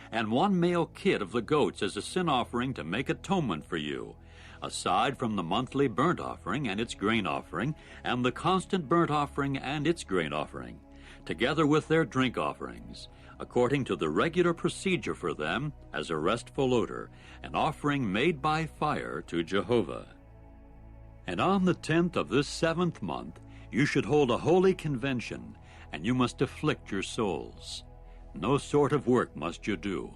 And 1 male kid of the goats as a sin offering to make atonement for you, aside from the monthly burnt offering and its grain offering, and the constant burnt offering and its grain offering, together with their drink offerings, according to the regular procedure for them as a restful odor, an offering made by fire to Jehovah. And on the 10th of this 7th month you should hold a holy convention, and you must afflict your souls. No sort of work must you do.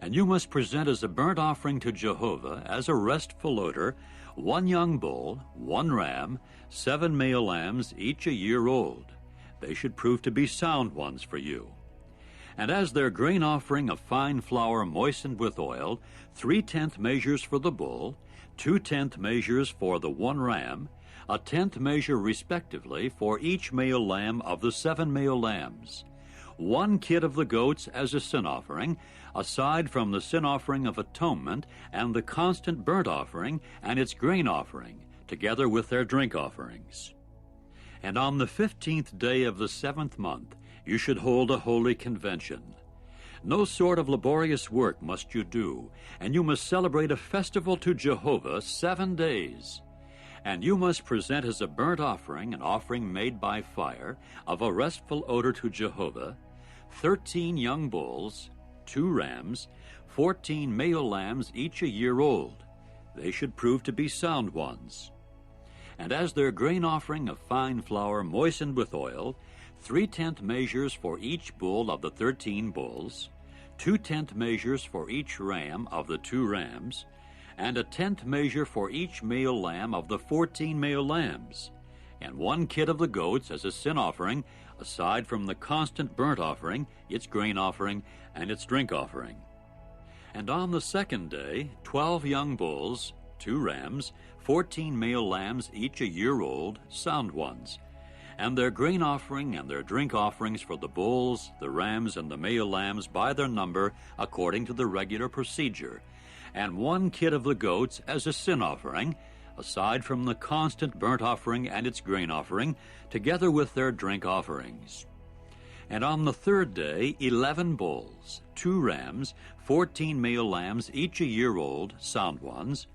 And you must present as a burnt offering to Jehovah, as a restful odor, 1 young bull, 1 ram, 7 male lambs, each a year old. They should prove to be sound ones for you. And as their grain offering of fine flour moistened with oil, 3/10 measures for the bull, 2/10 measures for the 1 ram, a 10th measure respectively for each male lamb of the 7 male lambs, 1 kid of the goats as a sin offering, aside from the sin offering of atonement and the constant burnt offering and its grain offering, together with their drink offerings. And on the 15th day of the 7th month you should hold a holy convention. No sort of laborious work must you do, and you must celebrate a festival to Jehovah 7 days. And you must present as a burnt offering an offering made by fire of a restful odor to Jehovah 13 young bulls, 2 rams, 14 male lambs, each a year old. They should prove to be sound ones. And as their grain offering of fine flour moistened with oil, 3/10 measures for each bull of the 13 bulls, 2/10 measures for each ram of the 2 rams, and a 10th measure for each male lamb of the 14 male lambs, and 1 kid of the goats as a sin offering, aside from the constant burnt offering, its grain offering, and its drink offering. And on the 2nd day, 12 young bulls, 2 rams, 14 male lambs, each a year old, sound ones, and their grain offering and their drink offerings for the bulls, the rams, and the male lambs by their number, according to the regular procedure, and 1 kid of the goats as a sin offering, aside from the constant burnt offering and its grain offering, together with their drink offerings. And on the 3rd day, 11 bulls, 2 rams, 14 male lambs, each a year old, sound ones,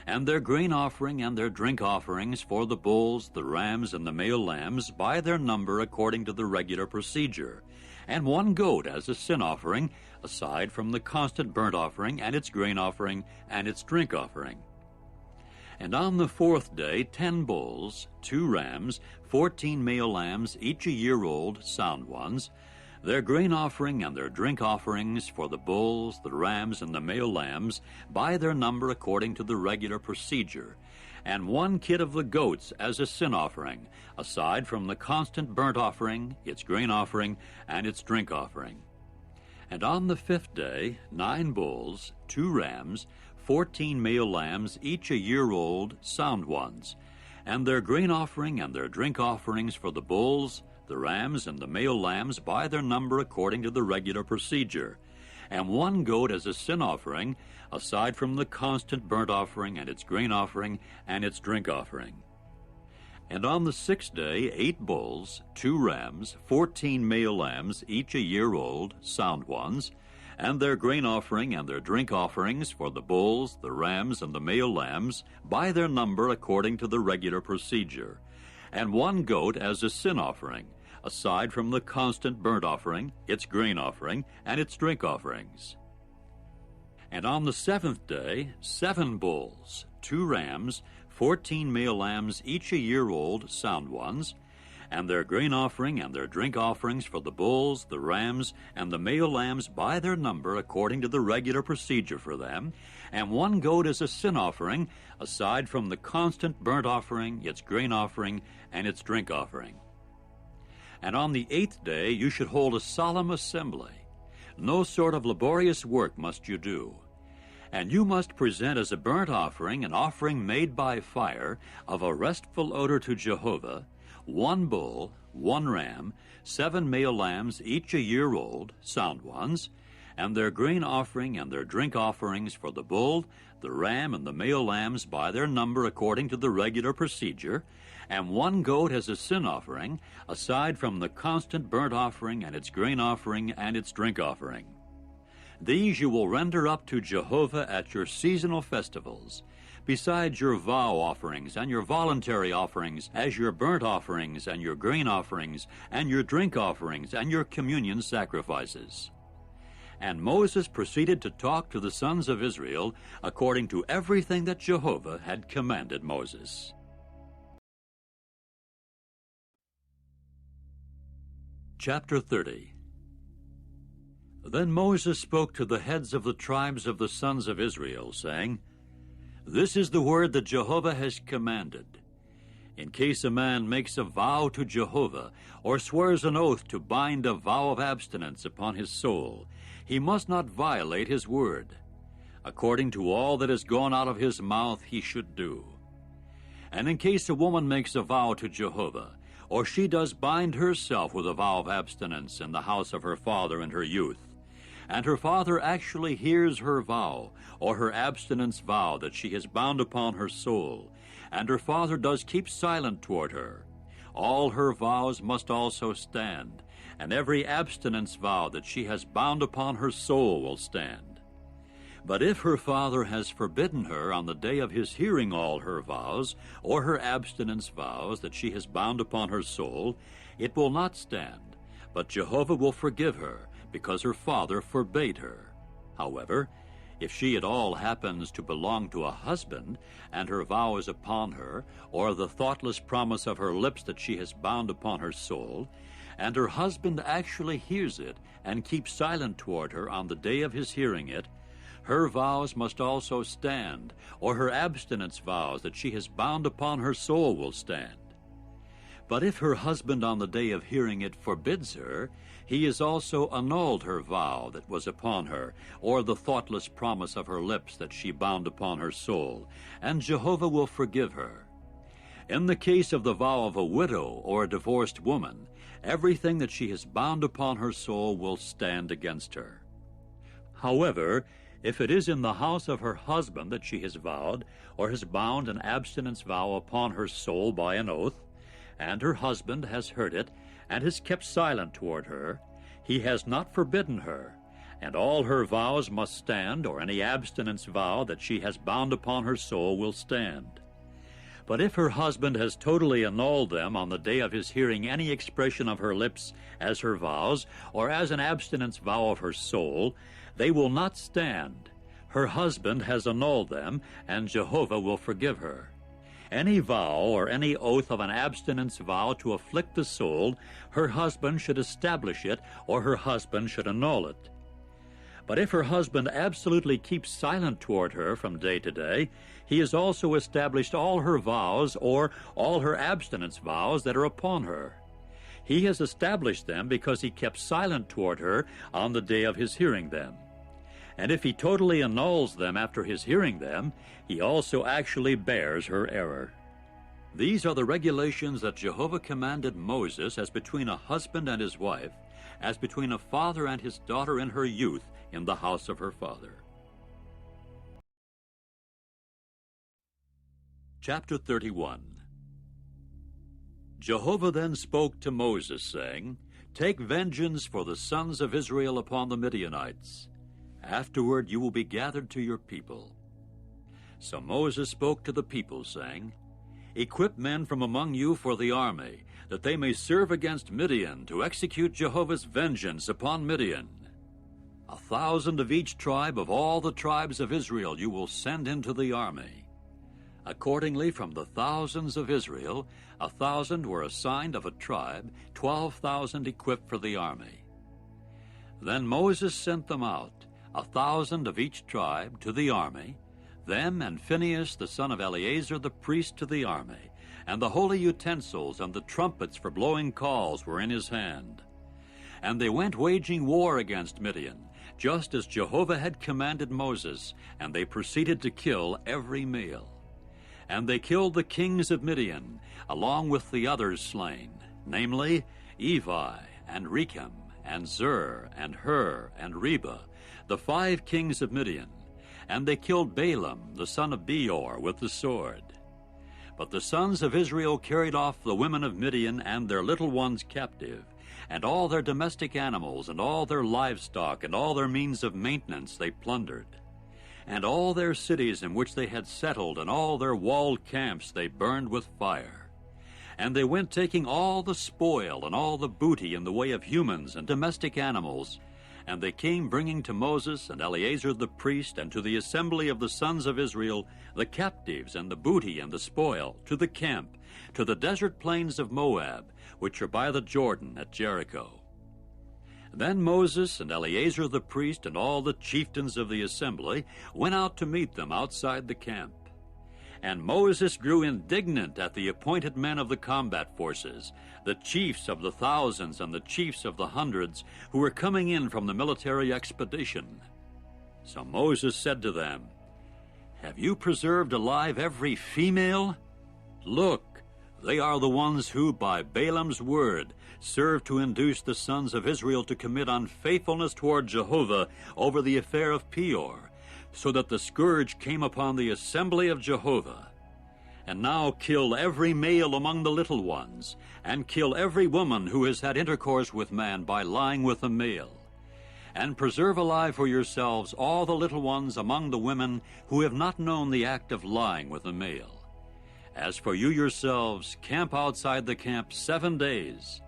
and their grain offering and their drink offerings for the bulls, the rams, and the male lambs by their number according to the regular procedure, and 1 goat as a sin offering, aside from the constant burnt offering and its grain offering and its drink offering. And on the 4th day, 10 bulls, 2 rams, 14 male lambs, each a year old, sound ones, their grain offering and their drink offerings for the bulls, the rams, and the male lambs by their number according to the regular procedure, and 1 kid of the goats as a sin offering, aside from the constant burnt offering, its grain offering, and its drink offering. And on the 5th day, 9 bulls, 2 rams, 14 male lambs, each a year old, sound ones, and their grain offering and their drink offerings for the bulls, the rams, and the male lambs by their number according to the regular procedure, and 1 goat as a sin offering, aside from the constant burnt offering and its grain offering and its drink offering. And on the 6th day 8 bulls, 2 rams, 14 male lambs, each a year old, sound ones, and their grain offering and their drink offerings for the bulls, the rams, and the male lambs, by their number according to the regular procedure, and 1 goat as a sin offering, aside from the constant burnt offering, its grain offering, and its drink offerings. And on the 7th day 7 bulls, 2 rams, 14 male lambs, each a year old, sound ones, and their grain offering and their drink offerings for the bulls, the rams, and the male lambs by their number according to the regular procedure for them, and 1 goat as a sin offering, aside from the constant burnt offering, its grain offering, and its drink offering. And on the 8th day you should hold a solemn assembly. No sort of laborious work must you do. And you must present as a burnt offering an offering made by fire of a restful odor to Jehovah, 1 bull, 1 ram, 7 male lambs, each a year old, sound ones, and their grain offering and their drink offerings for the bull, the ram, and the male lambs by their number according to the regular procedure, and 1 goat as a sin offering, aside from the constant burnt offering and its grain offering and its drink offering. These you will render up to Jehovah at your seasonal festivals, besides your vow offerings and your voluntary offerings, as your burnt offerings and your grain offerings and your drink offerings and your communion sacrifices. And Moses proceeded to talk to the sons of Israel according to everything that Jehovah had commanded Moses. Chapter 30. Then Moses spoke to the heads of the tribes of the sons of Israel, saying, This is the word that Jehovah has commanded. In case a man makes a vow to Jehovah, or swears an oath to bind a vow of abstinence upon his soul, he must not violate his word. According to all that has gone out of his mouth he should do. And in case a woman makes a vow to Jehovah, or she does bind herself with a vow of abstinence in the house of her father in her youth, and her father actually hears her vow, or her abstinence vow that she has bound upon her soul, and her father does keep silent toward her, all her vows must also stand, and every abstinence vow that she has bound upon her soul will stand. But if her father has forbidden her on the day of his hearing all her vows, or her abstinence vows that she has bound upon her soul, it will not stand, but Jehovah will forgive her, because her father forbade her. However, if she at all happens to belong to a husband, and her vow is upon her, or the thoughtless promise of her lips that she has bound upon her soul, and her husband actually hears it, and keeps silent toward her on the day of his hearing it, her vows must also stand, or her abstinence vows that she has bound upon her soul will stand. But if her husband on the day of hearing it forbids her, he has also annulled her vow that was upon her, or the thoughtless promise of her lips that she bound upon her soul, and Jehovah will forgive her. In the case of the vow of a widow or a divorced woman, everything that she has bound upon her soul will stand against her. However, if it is in the house of her husband that she has vowed, or has bound an abstinence vow upon her soul by an oath, and her husband has heard it, and has kept silent toward her, he has not forbidden her, and all her vows must stand, or any abstinence vow that she has bound upon her soul will stand. But if her husband has totally annulled them on the day of his hearing any expression of her lips as her vows, or as an abstinence vow of her soul, they will not stand. Her husband has annulled them, and Jehovah will forgive her. Any vow or any oath of an abstinence vow to afflict the soul, her husband should establish it, or her husband should annul it. But if her husband absolutely keeps silent toward her from day to day, he has also established all her vows or all her abstinence vows that are upon her. He has established them because he kept silent toward her on the day of his hearing them. And if he totally annuls them after his hearing them, he also actually bears her error. These are the regulations that Jehovah commanded Moses as between a husband and his wife, as between a father and his daughter in her youth in the house of her father. Chapter 31. Jehovah then spoke to Moses, saying, Take vengeance for the sons of Israel upon the Midianites. Afterward you will be gathered to your people. So Moses spoke to the people, saying, Equip men from among you for the army, that they may serve against Midian, to execute Jehovah's vengeance upon Midian. 1,000 of each tribe of all the tribes of Israel you will send into the army. Accordingly, from the thousands of Israel, 1,000 were assigned of a tribe, 12,000 equipped for the army. Then Moses sent them out, 1,000 of each tribe, to the army, them and Phinehas the son of Eleazar the priest to the army, and the holy utensils and the trumpets for blowing calls were in his hand. And they went waging war against Midian, just as Jehovah had commanded Moses, and they proceeded to kill every male. And they killed the kings of Midian, along with the others slain, namely Evi, and Rechem, and Zur, and Hur, and Reba, the 5 kings of Midian. And they killed Balaam, the son of Beor, with the sword. But the sons of Israel carried off the women of Midian and their little ones captive, and all their domestic animals, and all their livestock, and all their means of maintenance they plundered. And all their cities in which they had settled, and all their walled camps they burned with fire. And they went taking all the spoil and all the booty in the way of humans and domestic animals. And they came bringing to Moses and Eleazar the priest, and to the assembly of the sons of Israel, the captives and the booty and the spoil, to the camp, to the desert plains of Moab, which are by the Jordan at Jericho. Then Moses and Eleazar the priest and all the chieftains of the assembly went out to meet them outside the camp. And Moses grew indignant at the appointed men of the combat forces, the chiefs of the thousands and the chiefs of the hundreds, who were coming in from the military expedition. So Moses said to them, Have you preserved alive every female? Look, they are the ones who, by Balaam's word, served to induce the sons of Israel to commit unfaithfulness toward Jehovah over the affair of Peor, so that the scourge came upon the assembly of Jehovah. And now kill every male among the little ones, and kill every woman who has had intercourse with man by lying with a male. And preserve alive for yourselves all the little ones among the women who have not known the act of lying with a male. As for you yourselves, camp outside the camp 7 days.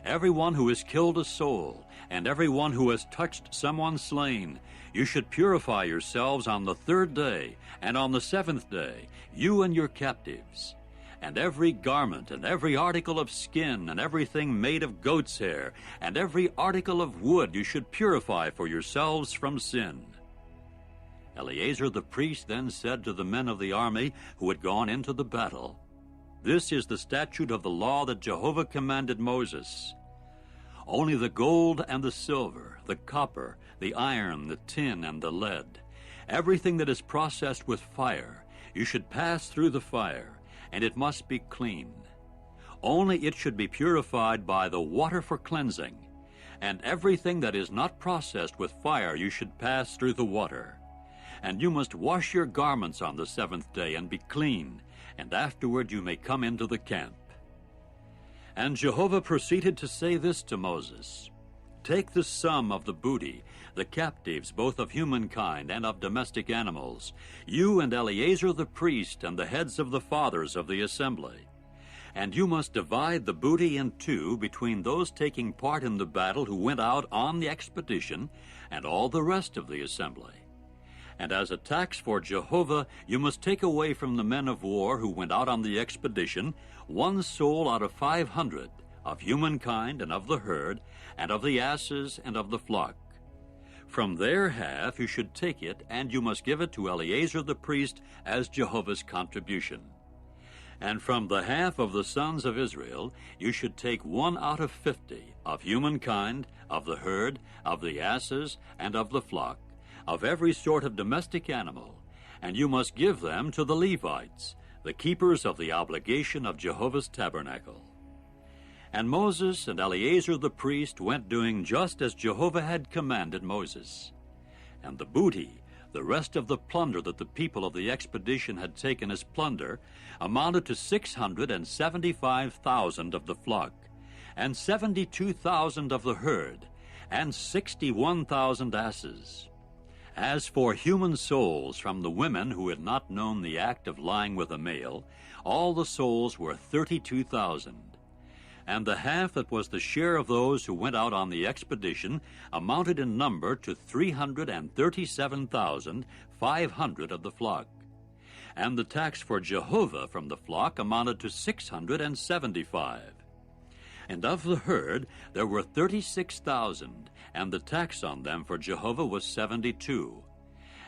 Everyone who has killed a soul, and everyone who has touched someone slain, you should purify yourselves on the 3rd day, and on the 7th day, you and your captives. And every garment, and every article of skin, and everything made of goat's hair, and every article of wood you should purify for yourselves from sin. Eleazar the priest then said to the men of the army who had gone into the battle, This is the statute of the law that Jehovah commanded Moses. Only the gold and the silver, the copper, the iron, the tin, and the lead, everything that is processed with fire, you should pass through the fire, and it must be clean. Only it should be purified by the water for cleansing, and everything that is not processed with fire you should pass through the water. And you must wash your garments on the 7th day and be clean, and afterward you may come into the camp. And Jehovah proceeded to say this to Moses, Take the sum of the booty, the captives both of humankind and of domestic animals, you and Eleazar the priest and the heads of the fathers of the assembly. And you must divide the booty in 2 between those taking part in the battle who went out on the expedition and all the rest of the assembly. And as a tax for Jehovah, you must take away from the men of war who went out on the expedition 1 soul out of 500, of humankind and of the herd, and of the asses and of the flock. From their half you should take it, and you must give it to Eleazar the priest as Jehovah's contribution. And from the half of the sons of Israel you should take 1 out of 50, of humankind, of the herd, of the asses, and of the flock, of every sort of domestic animal, and you must give them to the Levites, the keepers of the obligation of Jehovah's tabernacle. And Moses and Eleazar the priest went doing just as Jehovah had commanded Moses. And the booty, The rest of the plunder that the people of the expedition had taken as plunder amounted to 675,000 of the flock, and 72,000 of the herd, and 61,000 asses. As for human souls from the women who had not known the act of lying with a male, all the souls were 32,000. And the half that was the share of those who went out on the expedition amounted in number to 337,500 of the flock. And the tax for Jehovah from the flock amounted to 675. And of the herd there were 36,000, and the tax on them for Jehovah was 72.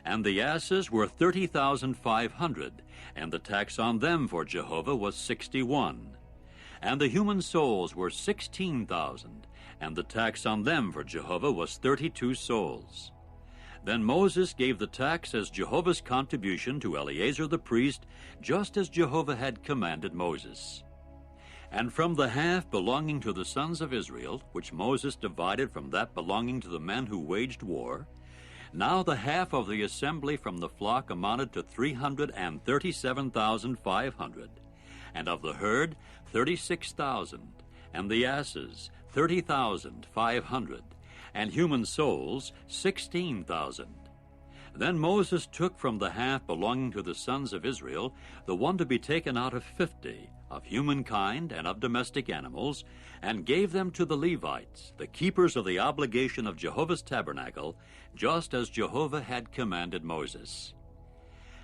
And the asses were 30,500, and the tax on them for Jehovah was 61. And the human souls were 16,000, and the tax on them for Jehovah was 32 souls. Then Moses gave the tax as Jehovah's contribution to Eleazar the priest, just as Jehovah had commanded Moses. And from the half belonging to the sons of Israel, which Moses divided from that belonging to the men who waged war, now the half of the assembly from the flock amounted to 337,500, and of the herd 36,000, and the asses 30,500, and human souls 16,000. Then Moses took from the half belonging to the sons of Israel the one to be taken out of 50, of humankind and of domestic animals, and gave them to the Levites, the keepers of the obligation of Jehovah's tabernacle, just as Jehovah had commanded Moses.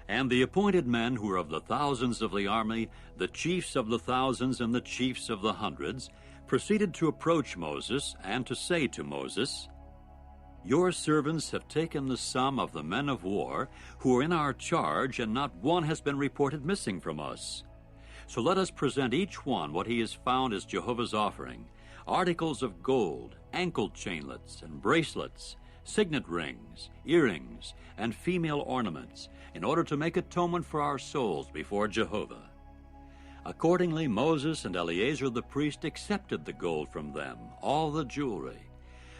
And the appointed men who were of the thousands of the army, the chiefs of the thousands and the chiefs of the hundreds, proceeded to approach Moses and to say to Moses, "Your servants have taken the sum of the men of war who are in our charge, and not one has been reported missing from us. So let us present each one what he has found as Jehovah's offering, articles of gold, ankle chainlets and bracelets, signet rings, earrings, and female ornaments, in order to make atonement for our souls before Jehovah." Accordingly, Moses and Eleazar the priest accepted the gold from them, all the jewelry,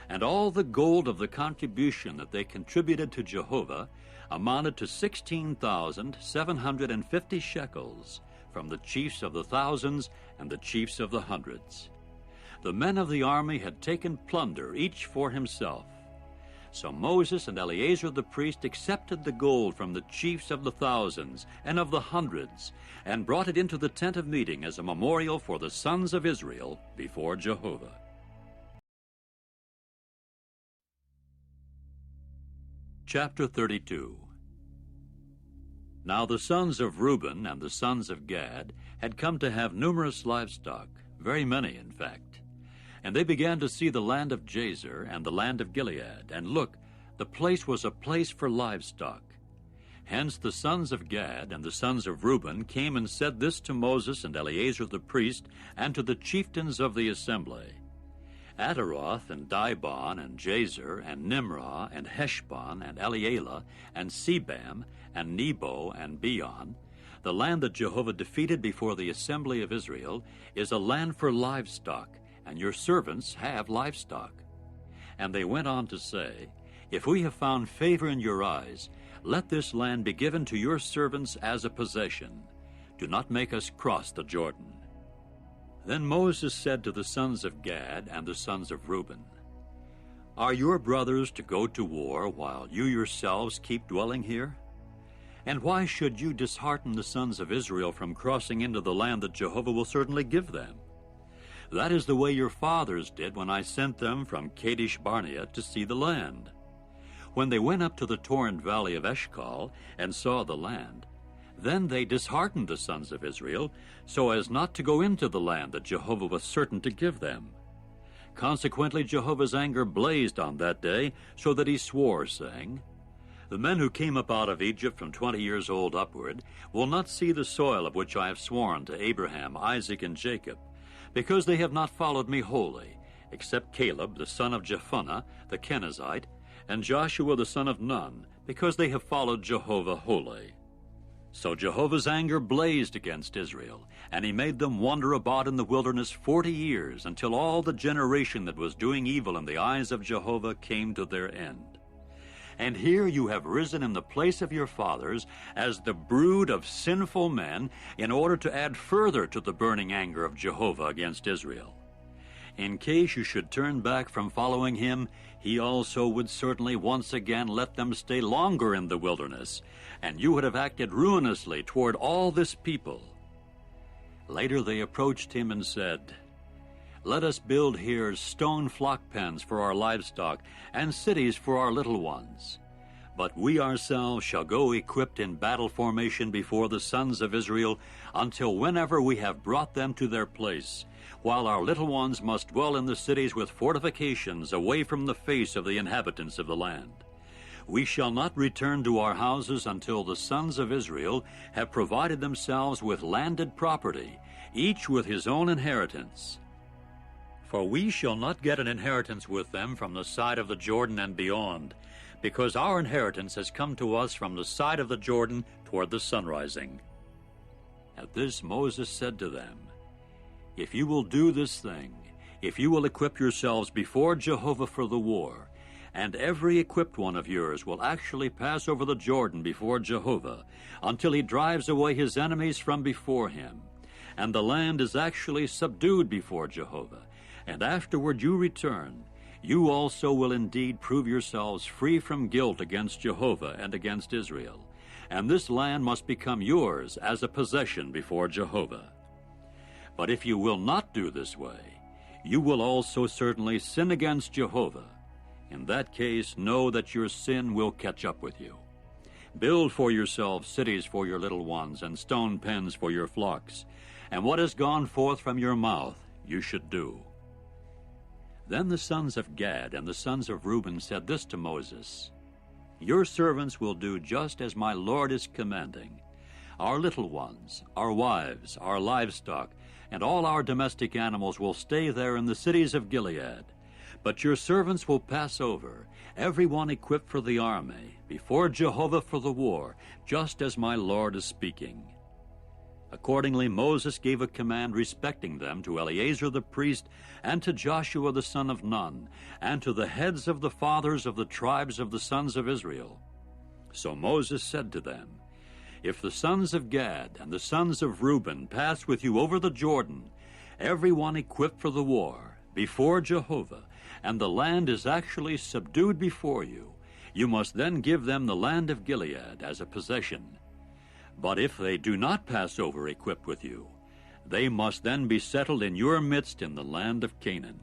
and all the gold of the contribution that they contributed to Jehovah amounted to 16,750 shekels, from the chiefs of the thousands and the chiefs of the hundreds. The men of the army had taken plunder, each for himself. So Moses and Eleazar the priest accepted the gold from the chiefs of the thousands and of the hundreds, and brought it into the tent of meeting as a memorial for the sons of Israel before Jehovah. Chapter 32. Now the sons of Reuben and the sons of Gad had come to have numerous livestock, very many in fact. And they began to see the land of Jazer and the land of Gilead, and look, the place was a place for livestock. Hence the sons of Gad and the sons of Reuben came and said this to Moses and Eleazar the priest, and to the chieftains of the assembly: Ataroth and Dibon and Jazer and Nimrah and Heshbon and Elealeh and Sebam and Nebo and Beon, the land that Jehovah defeated before the assembly of Israel, is a land for livestock, and your servants have livestock. And they went on to say, "If we have found favor in your eyes, let this land be given to your servants as a possession. Do not make us cross the Jordan." Then Moses said to the sons of Gad and the sons of Reuben, "Are your brothers to go to war while you yourselves keep dwelling here? And why should you dishearten the sons of Israel from crossing into the land that Jehovah will certainly give them? That is the way your fathers did when I sent them from Kadesh Barnea to see the land. When they went up to the torrent valley of Eshcol and saw the land, then they disheartened the sons of Israel, so as not to go into the land that Jehovah was certain to give them. Consequently, Jehovah's anger blazed on that day, so that he swore, saying, The men who came up out of Egypt from 20 years old upward will not see the soil of which I have sworn to Abraham, Isaac, and Jacob, because they have not followed me wholly, except Caleb the son of Jephunneh the Kenizzite, and Joshua the son of Nun, because they have followed Jehovah wholly. So Jehovah's anger blazed against Israel, and he made them wander about in the wilderness 40 years, until all the generation that was doing evil in the eyes of Jehovah came to their end. And here you have risen in the place of your fathers as the brood of sinful men in order to add further to the burning anger of Jehovah against Israel. In case you should turn back from following him, he also would certainly once again let them stay longer in the wilderness, and you would have acted ruinously toward all this people. Later they approached him and said, "Let us build here stone flock pens for our livestock and cities for our little ones. But we ourselves shall go equipped in battle formation before the sons of Israel until whenever we have brought them to their place, while our little ones must dwell in the cities with fortifications away from the face of the inhabitants of the land. We shall not return to our houses until the sons of Israel have provided themselves with landed property, each with his own inheritance. For we shall not get an inheritance with them from the side of the Jordan and beyond, because our inheritance has come to us from the side of the Jordan toward the sunrising." At this Moses said to them, "If you will do this thing, if you will equip yourselves before Jehovah for the war, and every equipped one of yours will actually pass over the Jordan before Jehovah until he drives away his enemies from before him, and the land is actually subdued before Jehovah, and afterward you return, you also will indeed prove yourselves free from guilt against Jehovah and against Israel, and this land must become yours as a possession before Jehovah. But if you will not do this way, you will also certainly sin against Jehovah. In that case, know that your sin will catch up with you. Build for yourselves cities for your little ones and stone pens for your flocks, and what has gone forth from your mouth you should do." Then the sons of Gad and the sons of Reuben said this to Moses, "Your servants will do just as my Lord is commanding. Our little ones, our wives, our livestock, and all our domestic animals will stay there in the cities of Gilead. But your servants will pass over, every one equipped for the army, before Jehovah for the war, just as my Lord is speaking." Accordingly Moses gave a command respecting them to Eleazar the priest, and to Joshua the son of Nun, and to the heads of the fathers of the tribes of the sons of Israel. So Moses said to them, "If the sons of Gad and the sons of Reuben pass with you over the Jordan, every one equipped for the war, before Jehovah, and the land is actually subdued before you, you must then give them the land of Gilead as a possession. But if they do not pass over equipped with you, they must then be settled in your midst in the land of Canaan."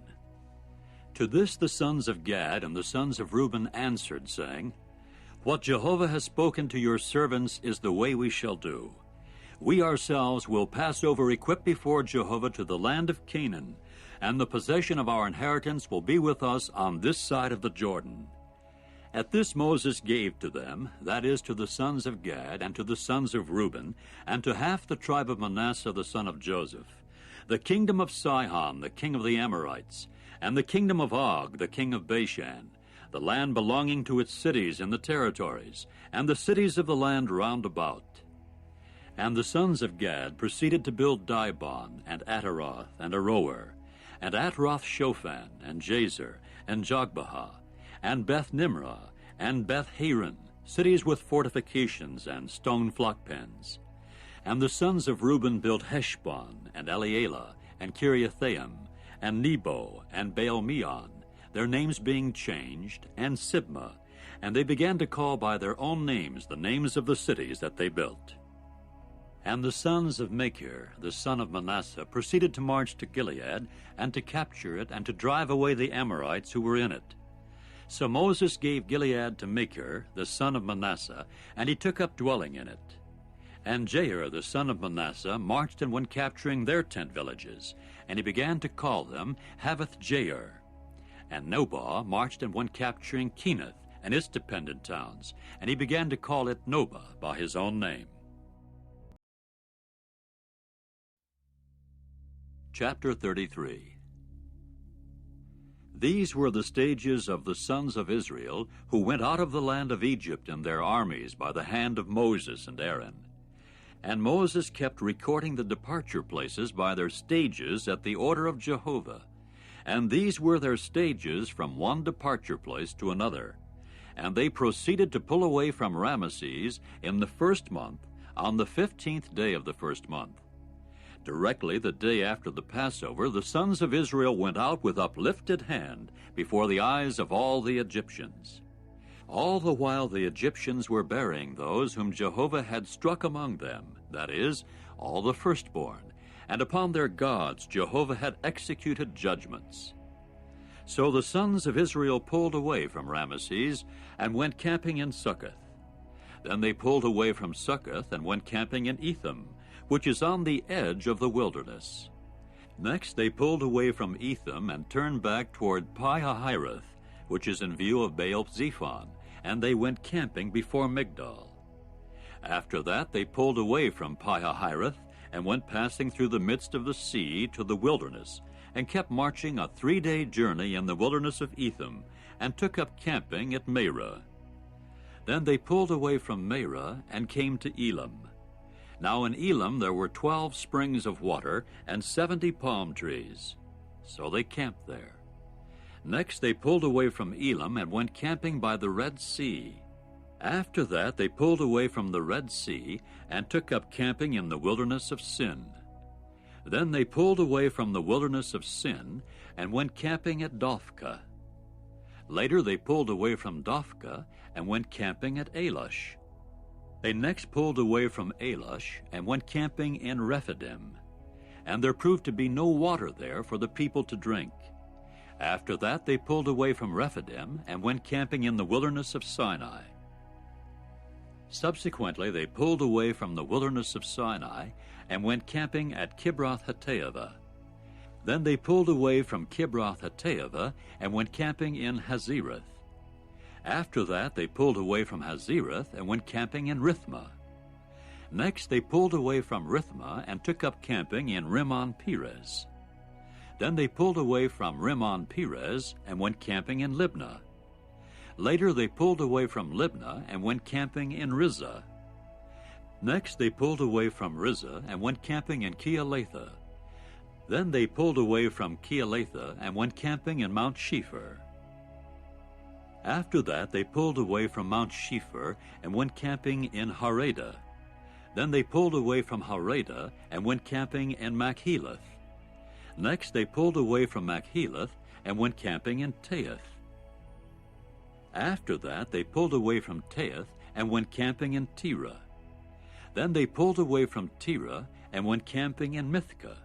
To this the sons of Gad and the sons of Reuben answered, saying, "What Jehovah has spoken to your servants is the way we shall do. We ourselves will pass over equipped before Jehovah to the land of Canaan, and the possession of our inheritance will be with us on this side of the Jordan." At this Moses gave to them, that is, to the sons of Gad and to the sons of Reuben, and to half the tribe of Manasseh the son of Joseph, the kingdom of Sihon the king of the Amorites, and the kingdom of Og the king of Bashan, the land belonging to its cities in the territories, and the cities of the land round about. And the sons of Gad proceeded to build Dibon, and Ataroth, and Aroer, and Atroth-Shophan, and Jazer, and Jogbehah, and Beth-Nimrah, and Beth-Haran, cities with fortifications and stone flock pens. And the sons of Reuben built Heshbon, and Elealeh, and Kiriathaim, and Nebo, and Baal-Meon, their names being changed, and Sibmah, and they began to call by their own names the names of the cities that they built. And the sons of Machir, the son of Manasseh, proceeded to march to Gilead, and to capture it, and to drive away the Amorites who were in it. So Moses gave Gilead to Machir, the son of Manasseh, and he took up dwelling in it. And Jair, the son of Manasseh, marched and went capturing their 10 villages, and he began to call them Havoth-Jair. And Nobah marched and went capturing Kenath and its dependent towns, and he began to call it Nobah by his own name. Chapter 33. These were the stages of the sons of Israel who went out of the land of Egypt in their armies by the hand of Moses and Aaron. And Moses kept recording the departure places by their stages at the order of Jehovah. And these were their stages from one departure place to another. And they proceeded to pull away from Ramesses in the first month, on the 15th day of the first month. Directly the day after the Passover, the sons of Israel went out with uplifted hand before the eyes of all the Egyptians. All the while the Egyptians were burying those whom Jehovah had struck among them, that is, all the firstborn, and upon their gods Jehovah had executed judgments. So the sons of Israel pulled away from Ramesses and went camping in Succoth. Then they pulled away from Succoth and went camping in Etham, which is on the edge of the wilderness. Next they pulled away from Etham and turned back toward Pi-hahiroth, which is in view of Baal-zephon, and they went camping before Migdol. After that they pulled away from Pi-hahiroth and went passing through the midst of the sea to the wilderness, and kept marching a 3-day journey in the wilderness of Etham, and took up camping at Marah. Then they pulled away from Marah and came to Elam. Now in Elam there were 12 springs of water and 70 palm trees. So they camped there. Next they pulled away from Elam and went camping by the Red Sea. After that they pulled away from the Red Sea and took up camping in the wilderness of Sin. Then they pulled away from the wilderness of Sin and went camping at Dophkah. Later they pulled away from Dophkah and went camping at Alush. They next pulled away from Alush and went camping in Rephidim. And there proved to be no water there for the people to drink. After that they pulled away from Rephidim and went camping in the wilderness of Sinai. Subsequently they pulled away from the wilderness of Sinai and went camping at Kibroth-Hattaavah. Then they pulled away from Kibroth-Hattaavah and went camping in Hazereth. After that they pulled away from Hazereth and went camping in Rithmah. Next they pulled away from Rithmah and took up camping in Rimmon-Perez. Then they pulled away from Rimmon-Perez and went camping in Libnah. Later they pulled away from Libnah and went camping in Rizah. Next they pulled away from Rizah and went camping in Keelatha. Then they pulled away from Keelatha and went camping in Mount Shepher. After that they pulled away from Mount Shepher and went camping in Harada. Then they pulled away from Harada and went camping in Machelath. Next they pulled away from Machelath and went camping in Taath. After that they pulled away from Taath and went camping in Terah. Then they pulled away from Terah and went camping in Mithkah.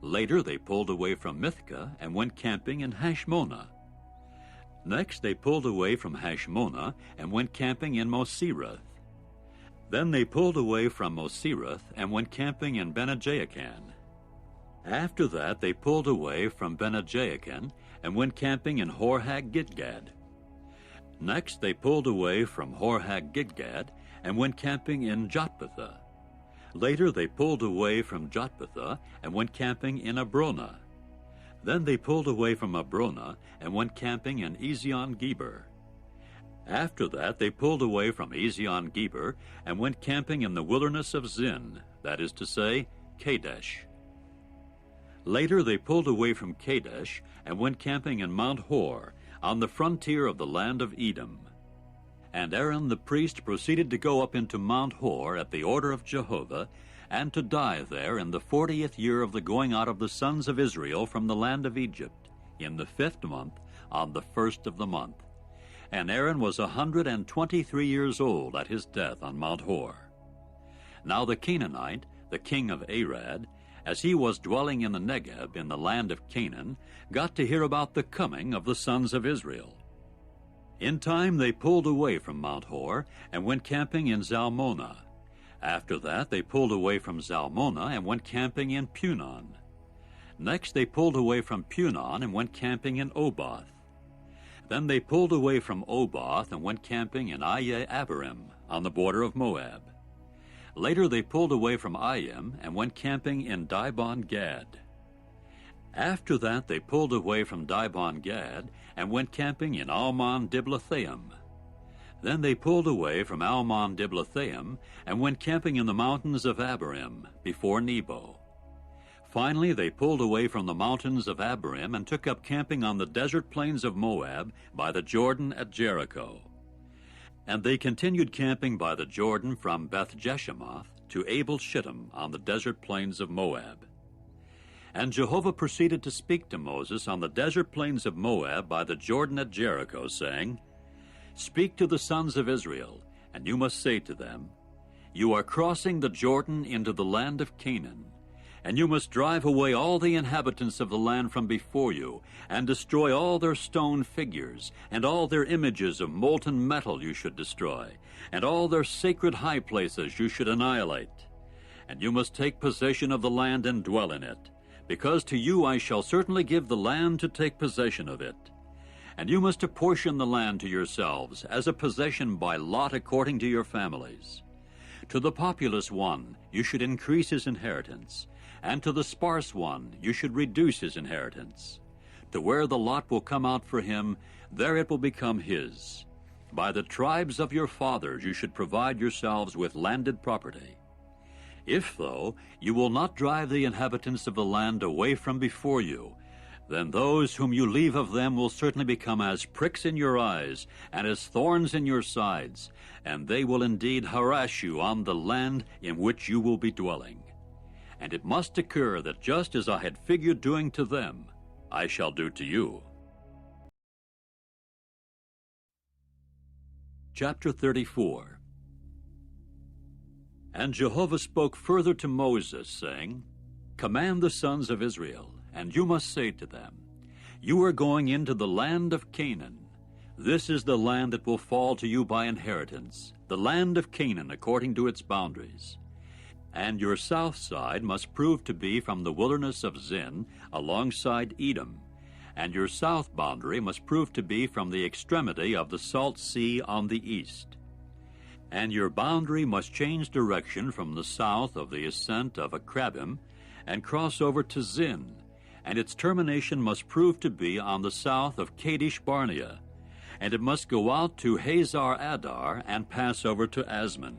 Later they pulled away from Mithkah and went camping in Hashmonah. Next they pulled away from Hashmonah and went camping in Moserath. Then they pulled away from Moserath and went camping in Bene-Jaakan. After that they pulled away from Bene-Jaakan and went camping in Hor-Haggidgad. Next they pulled away from Hor-Haggidgad and went camping in Jotbathah. Later they pulled away from Jotbathah and went camping in Abronah. Then they pulled away from Abronah and went camping in Ezion-Geber. After that they pulled away from Ezion-Geber and went camping in the wilderness of Zin, that is to say, Kadesh. Later they pulled away from Kadesh and went camping in Mount Hor, on the frontier of the land of Edom. And Aaron the priest proceeded to go up into Mount Hor at the order of Jehovah, and to die there in the 40th year of the going out of the sons of Israel from the land of Egypt, in the 5th month, on the 1st of the month. And Aaron was 123 years old at his death on Mount Hor. Now the Canaanite, the king of Arad, as he was dwelling in the Negeb in the land of Canaan, got to hear about the coming of the sons of Israel. In time they pulled away from Mount Hor and went camping in Zalmonah. After that they pulled away from Zalmonah and went camping in Punon. Next they pulled away from Punon and went camping in Oboth. Then they pulled away from Oboth and went camping in Iye-Abarim on the border of Moab. Later they pulled away from Ayim and went camping in Dibon-Gad. After that they pulled away from Dibon-Gad and went camping in Almon-Diblathaim. Then they pulled away from Almon-Diblathaim and went camping in the mountains of Abarim before Nebo. Finally they pulled away from the mountains of Abarim and took up camping on the desert plains of Moab by the Jordan at Jericho. And they continued camping by the Jordan from Beth-Jeshemoth to Abel-Shittim on the desert plains of Moab. And Jehovah proceeded to speak to Moses on the desert plains of Moab by the Jordan at Jericho, saying, Speak to the sons of Israel, and you must say to them, You are crossing the Jordan into the land of Canaan, and you must drive away all the inhabitants of the land from before you, and destroy all their stone figures, and all their images of molten metal you should destroy, and all their sacred high places you should annihilate. And you must take possession of the land and dwell in it, because to you I shall certainly give the land to take possession of it. And you must apportion the land to yourselves as a possession by lot according to your families. To the populous one you should increase his inheritance, and to the sparse one you should reduce his inheritance. To where the lot will come out for him, there it will become his. By the tribes of your fathers you should provide yourselves with landed property. If, though, you will not drive the inhabitants of the land away from before you, then those whom you leave of them will certainly become as pricks in your eyes and as thorns in your sides, and they will indeed harass you on the land in which you will be dwelling. And it must occur that just as I had figured doing to them, I shall do to you. Chapter 34. And Jehovah spoke further to Moses, saying, Command the sons of Israel, and you must say to them, You are going into the land of Canaan. This is the land that will fall to you by inheritance, the land of Canaan according to its boundaries. And your south side must prove to be from the wilderness of Zin alongside Edom, and your south boundary must prove to be from the extremity of the Salt Sea on the east. And your boundary must change direction from the south of the ascent of Akrabim and cross over to Zin, and its termination must prove to be on the south of Kadesh Barnea, and it must go out to Hazar Adar and pass over to Asman.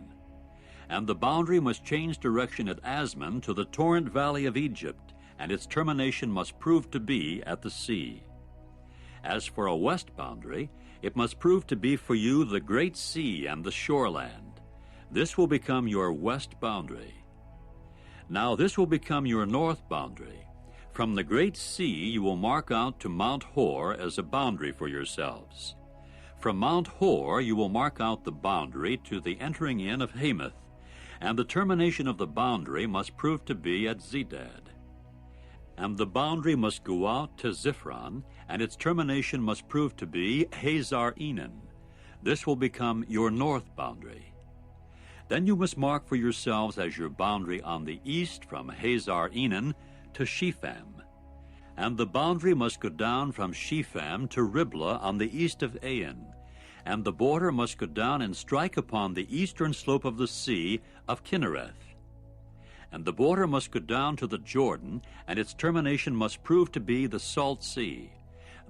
And the boundary must change direction at Asman to the torrent valley of Egypt, and its termination must prove to be at the sea. As for a west boundary, it must prove to be for you the great sea and the shoreland. This will become your west boundary. Now this will become your north boundary. From the great sea you will mark out to Mount Hor as a boundary for yourselves. From Mount Hor you will mark out the boundary to the entering in of Hamath, and the termination of the boundary must prove to be at Zedad. And the boundary must go out to Ziphron, and its termination must prove to be Hazar Enan. This will become your north boundary. Then you must mark for yourselves as your boundary on the east from Hazar Enan to Shepham. And the boundary must go down from Shepham to Riblah on the east of Ain, and the border must go down and strike upon the eastern slope of the sea of Kinnereth. And the border must go down to the Jordan, and its termination must prove to be the Salt Sea.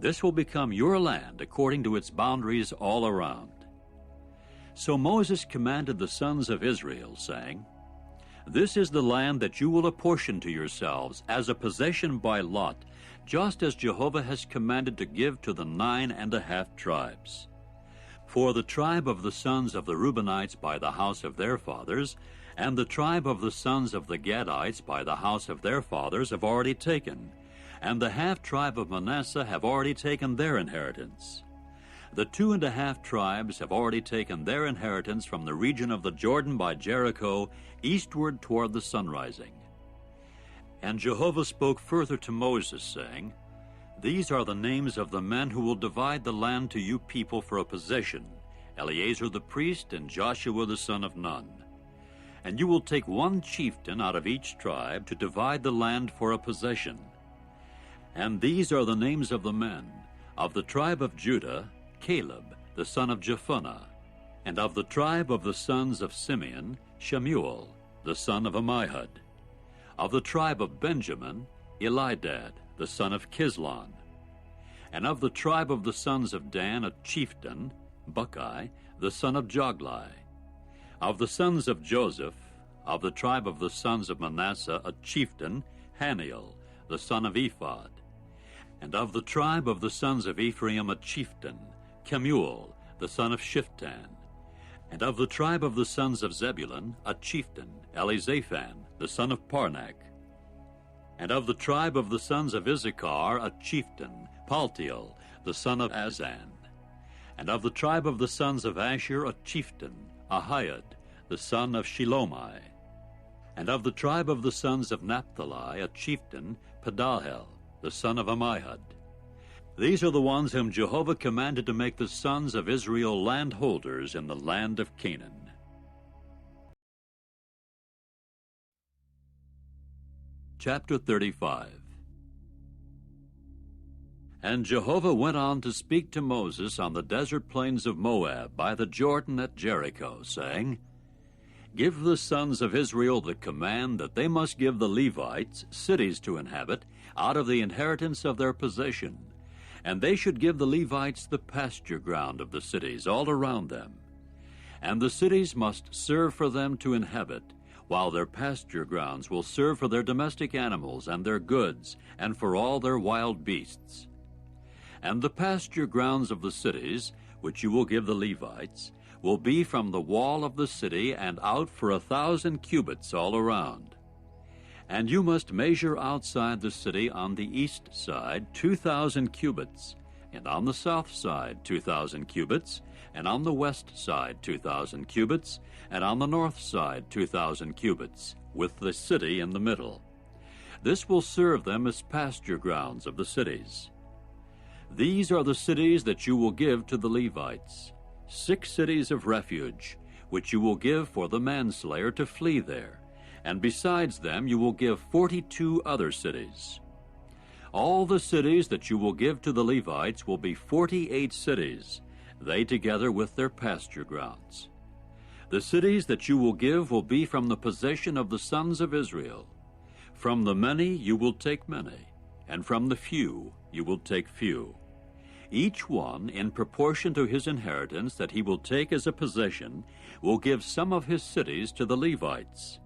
This will become your land according to its boundaries all around. So Moses commanded the sons of Israel, saying, This is the land that you will apportion to yourselves as a possession by lot, just as Jehovah has commanded to give to the 9½ tribes. For the tribe of the sons of the Reubenites by the house of their fathers, and the tribe of the sons of the Gadites by the house of their fathers have already taken, and the half-tribe of Manasseh have already taken their inheritance. The 2½ tribes have already taken their inheritance from the region of the Jordan by Jericho, eastward toward the sunrising. And Jehovah spoke further to Moses, saying, These are the names of the men who will divide the land to you people for a possession, Eleazar the priest and Joshua the son of Nun. And you will take one chieftain out of each tribe to divide the land for a possession. And these are the names of the men. Of the tribe of Judah, Caleb, the son of Jephunneh. And of the tribe of the sons of Simeon, Shemuel, the son of Ammihud. Of the tribe of Benjamin, Elidad, the son of Kislon. And of the tribe of the sons of Dan, a chieftain, Buckai, the son of Joglai. Of the sons of Joseph, of the tribe of the sons of Manasseh, a chieftain, Haniel, the son of Ephod. And of the tribe of the sons of Ephraim, a chieftain, Kemuel, the son of Shiftan. And of the tribe of the sons of Zebulun, a chieftain, Elizaphan, the son of Parnak. And of the tribe of the sons of Issachar, a chieftain, Paltiel, the son of Azan. And of the tribe of the sons of Asher, a chieftain, Ahiad, the son of Shilomai. And of the tribe of the sons of Naphtali, a chieftain, Pedahel, the son of Ammihud. These are the ones whom Jehovah commanded to make the sons of Israel landholders in the land of Canaan. Chapter 35. And Jehovah went on to speak to Moses on the desert plains of Moab by the Jordan at Jericho, saying, Give the sons of Israel the command that they must give the Levites cities to inhabit out of the inheritance of their possession, and they should give the Levites the pasture ground of the cities all around them. And the cities must serve for them to inhabit, while their pasture grounds will serve for their domestic animals and their goods, and for all their wild beasts. And the pasture grounds of the cities, which you will give the Levites, will be from the wall of the city and out for 1,000 cubits all around. And you must measure outside the city on the east side 2,000 cubits, and on the south side 2,000 cubits, and on the west side 2,000 cubits, and on the north side 2,000 cubits, with the city in the middle. This will serve them as pasture grounds of the cities. These are the cities that you will give to the Levites, 6 cities of refuge, which you will give for the manslayer to flee there, and besides them you will give 42 other cities. All the cities that you will give to the Levites will be 48 cities, they together with their pasture grounds. The cities that you will give will be from the possession of the sons of Israel. From the many you will take many, and from the few you will take few. Each one, in proportion to his inheritance that he will take as a possession, will give some of his cities to the Levites.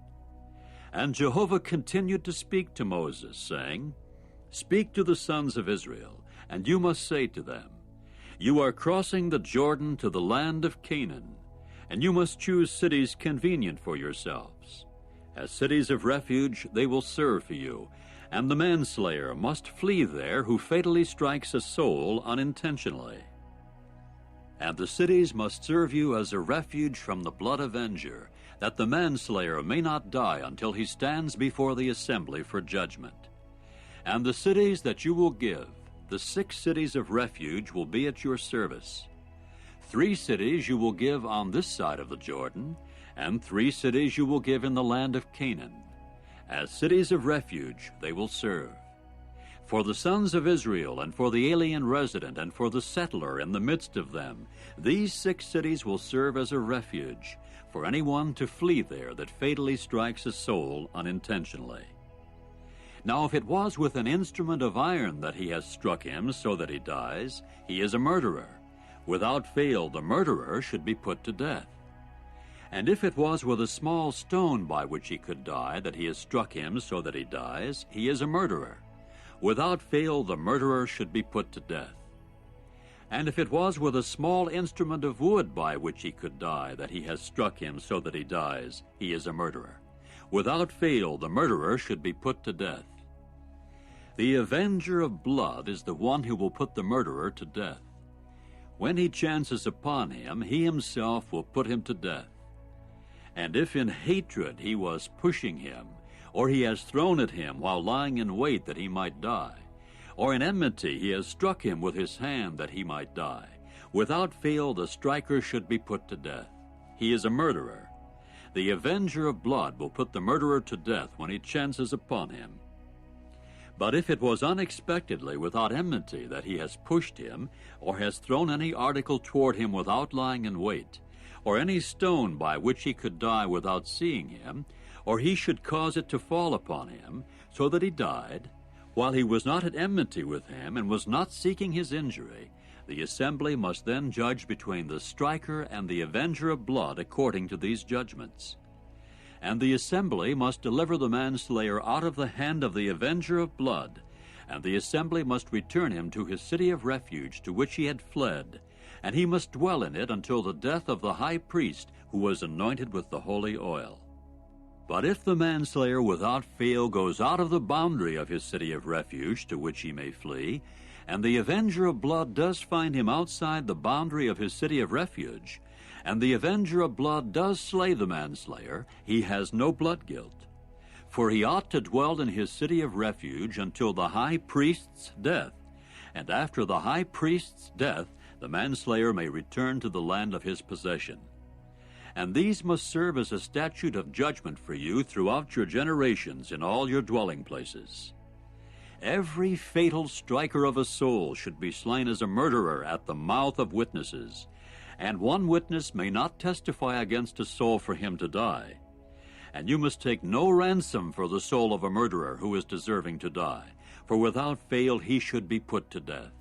And Jehovah continued to speak to Moses, saying, Speak to the sons of Israel, and you must say to them, You are crossing the Jordan to the land of Canaan, and you must choose cities convenient for yourselves. As cities of refuge they will serve for you, and the manslayer must flee there who fatally strikes a soul unintentionally. And the cities must serve you as a refuge from the blood avenger, that the manslayer may not die until he stands before the assembly for judgment. And the cities that you will give, the 6 cities of refuge, will be at your service. 3 cities you will give on this side of the Jordan, and 3 cities you will give in the land of Canaan. As cities of refuge they will serve. For the sons of Israel, and for the alien resident, and for the settler in the midst of them, these 6 cities will serve as a refuge for anyone to flee there that fatally strikes a soul unintentionally. Now if it was with an instrument of iron that he has struck him so that he dies, he is a murderer. Without fail the murderer should be put to death. And if it was with a small stone by which he could die that he has struck him so that he dies, he is a murderer. Without fail the murderer should be put to death. And if it was with a small instrument of wood by which he could die that he has struck him so that he dies, he is a murderer. Without fail the murderer should be put to death. The avenger of blood is the one who will put the murderer to death. When he chances upon him, he himself will put him to death. And if in hatred he was pushing him, or he has thrown at him while lying in wait that he might die, or in enmity he has struck him with his hand that he might die, without fail the striker should be put to death. He is a murderer. The avenger of blood will put the murderer to death when he chances upon him. But if it was unexpectedly without enmity that he has pushed him, or has thrown any article toward him without lying in wait, or any stone by which he could die without seeing him, or he should cause it to fall upon him, so that he died, while he was not at enmity with him and was not seeking his injury, the assembly must then judge between the striker and the avenger of blood according to these judgments. And the assembly must deliver the manslayer out of the hand of the avenger of blood, and the assembly must return him to his city of refuge to which he had fled, and he must dwell in it until the death of the high priest who was anointed with the holy oil. But if the manslayer without fail goes out of the boundary of his city of refuge to which he may flee, and the avenger of blood does find him outside the boundary of his city of refuge, and the avenger of blood does slay the manslayer, he has no blood guilt. For he ought to dwell in his city of refuge until the high priest's death, and after the high priest's death the manslayer may return to the land of his possession. And these must serve as a statute of judgment for you throughout your generations in all your dwelling places. Every fatal striker of a soul should be slain as a murderer at the mouth of witnesses, and one witness may not testify against a soul for him to die. And you must take no ransom for the soul of a murderer who is deserving to die, for without fail he should be put to death.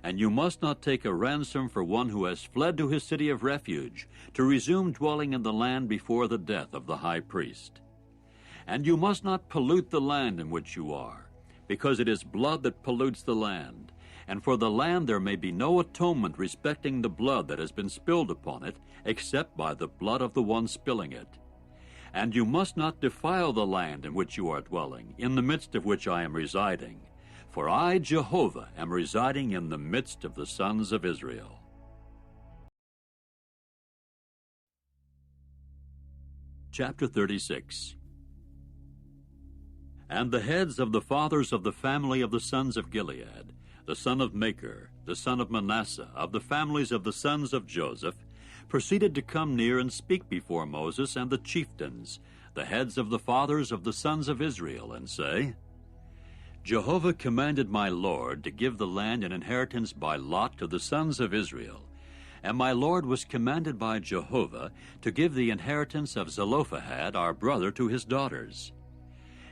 And you must not take a ransom for one who has fled to his city of refuge, to resume dwelling in the land before the death of the high priest. And you must not pollute the land in which you are, because it is blood that pollutes the land, and for the land there may be no atonement respecting the blood that has been spilled upon it, except by the blood of the one spilling it. And you must not defile the land in which you are dwelling, in the midst of which I am residing. For I, Jehovah, am residing in the midst of the sons of Israel. Chapter 36. And the heads of the fathers of the family of the sons of Gilead, the son of Machir, the son of Manasseh, of the families of the sons of Joseph, proceeded to come near and speak before Moses and the chieftains, the heads of the fathers of the sons of Israel, and say, Jehovah commanded my Lord to give the land an inheritance by lot to the sons of Israel, and my Lord was commanded by Jehovah to give the inheritance of Zelophehad our brother to his daughters.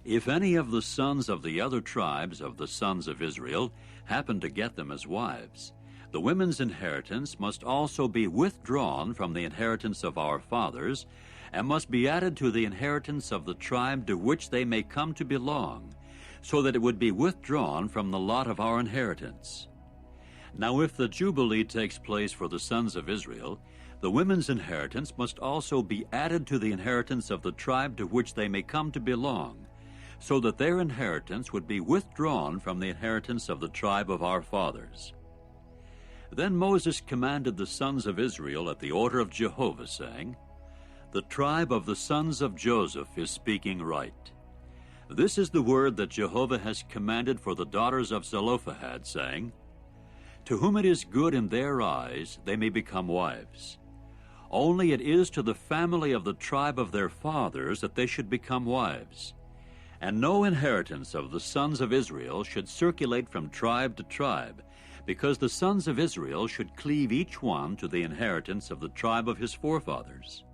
If any of the sons of the other tribes of the sons of Israel happen to get them as wives, the women's inheritance must also be withdrawn from the inheritance of our fathers, and must be added to the inheritance of the tribe to which they may come to belong, so that it would be withdrawn from the lot of our inheritance. Now if the Jubilee takes place for the sons of Israel, the women's inheritance must also be added to the inheritance of the tribe to which they may come to belong, so that their inheritance would be withdrawn from the inheritance of the tribe of our fathers. Then Moses commanded the sons of Israel at the order of Jehovah, saying, The tribe of the sons of Joseph is speaking right. This is the word that Jehovah has commanded for the daughters of Zelophehad, saying, To whom it is good in their eyes, they may become wives. Only it is to the family of the tribe of their fathers that they should become wives. And no inheritance of the sons of Israel should circulate from tribe to tribe, because the sons of Israel should cleave each one to the inheritance of the tribe of his forefathers.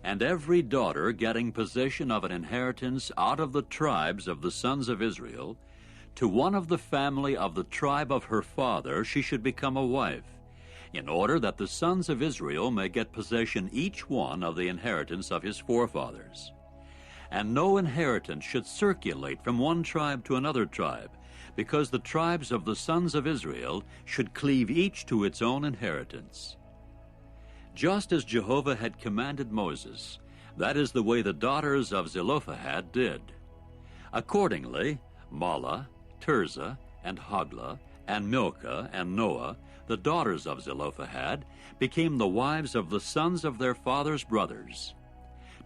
And every daughter getting possession of an inheritance out of the tribes of the sons of Israel, to one of the family of the tribe of her father she should become a wife, in order that the sons of Israel may get possession each one of the inheritance of his forefathers. And no inheritance should circulate from one tribe to another tribe, because the tribes of the sons of Israel should cleave each to its own inheritance. Just as Jehovah had commanded Moses, that is the way the daughters of Zelophehad did. Accordingly, Mahlah, Tirzah, and Hoglah, and Milcah, and Noah, the daughters of Zelophehad, became the wives of the sons of their father's brothers.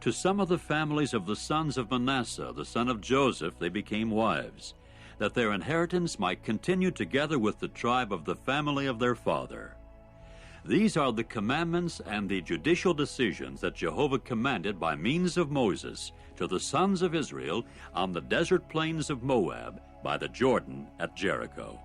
To some of the families of the sons of Manasseh, the son of Joseph, they became wives, that their inheritance might continue together with the tribe of the family of their father. These are the commandments and the judicial decisions that Jehovah commanded by means of Moses to the sons of Israel on the desert plains of Moab by the Jordan at Jericho.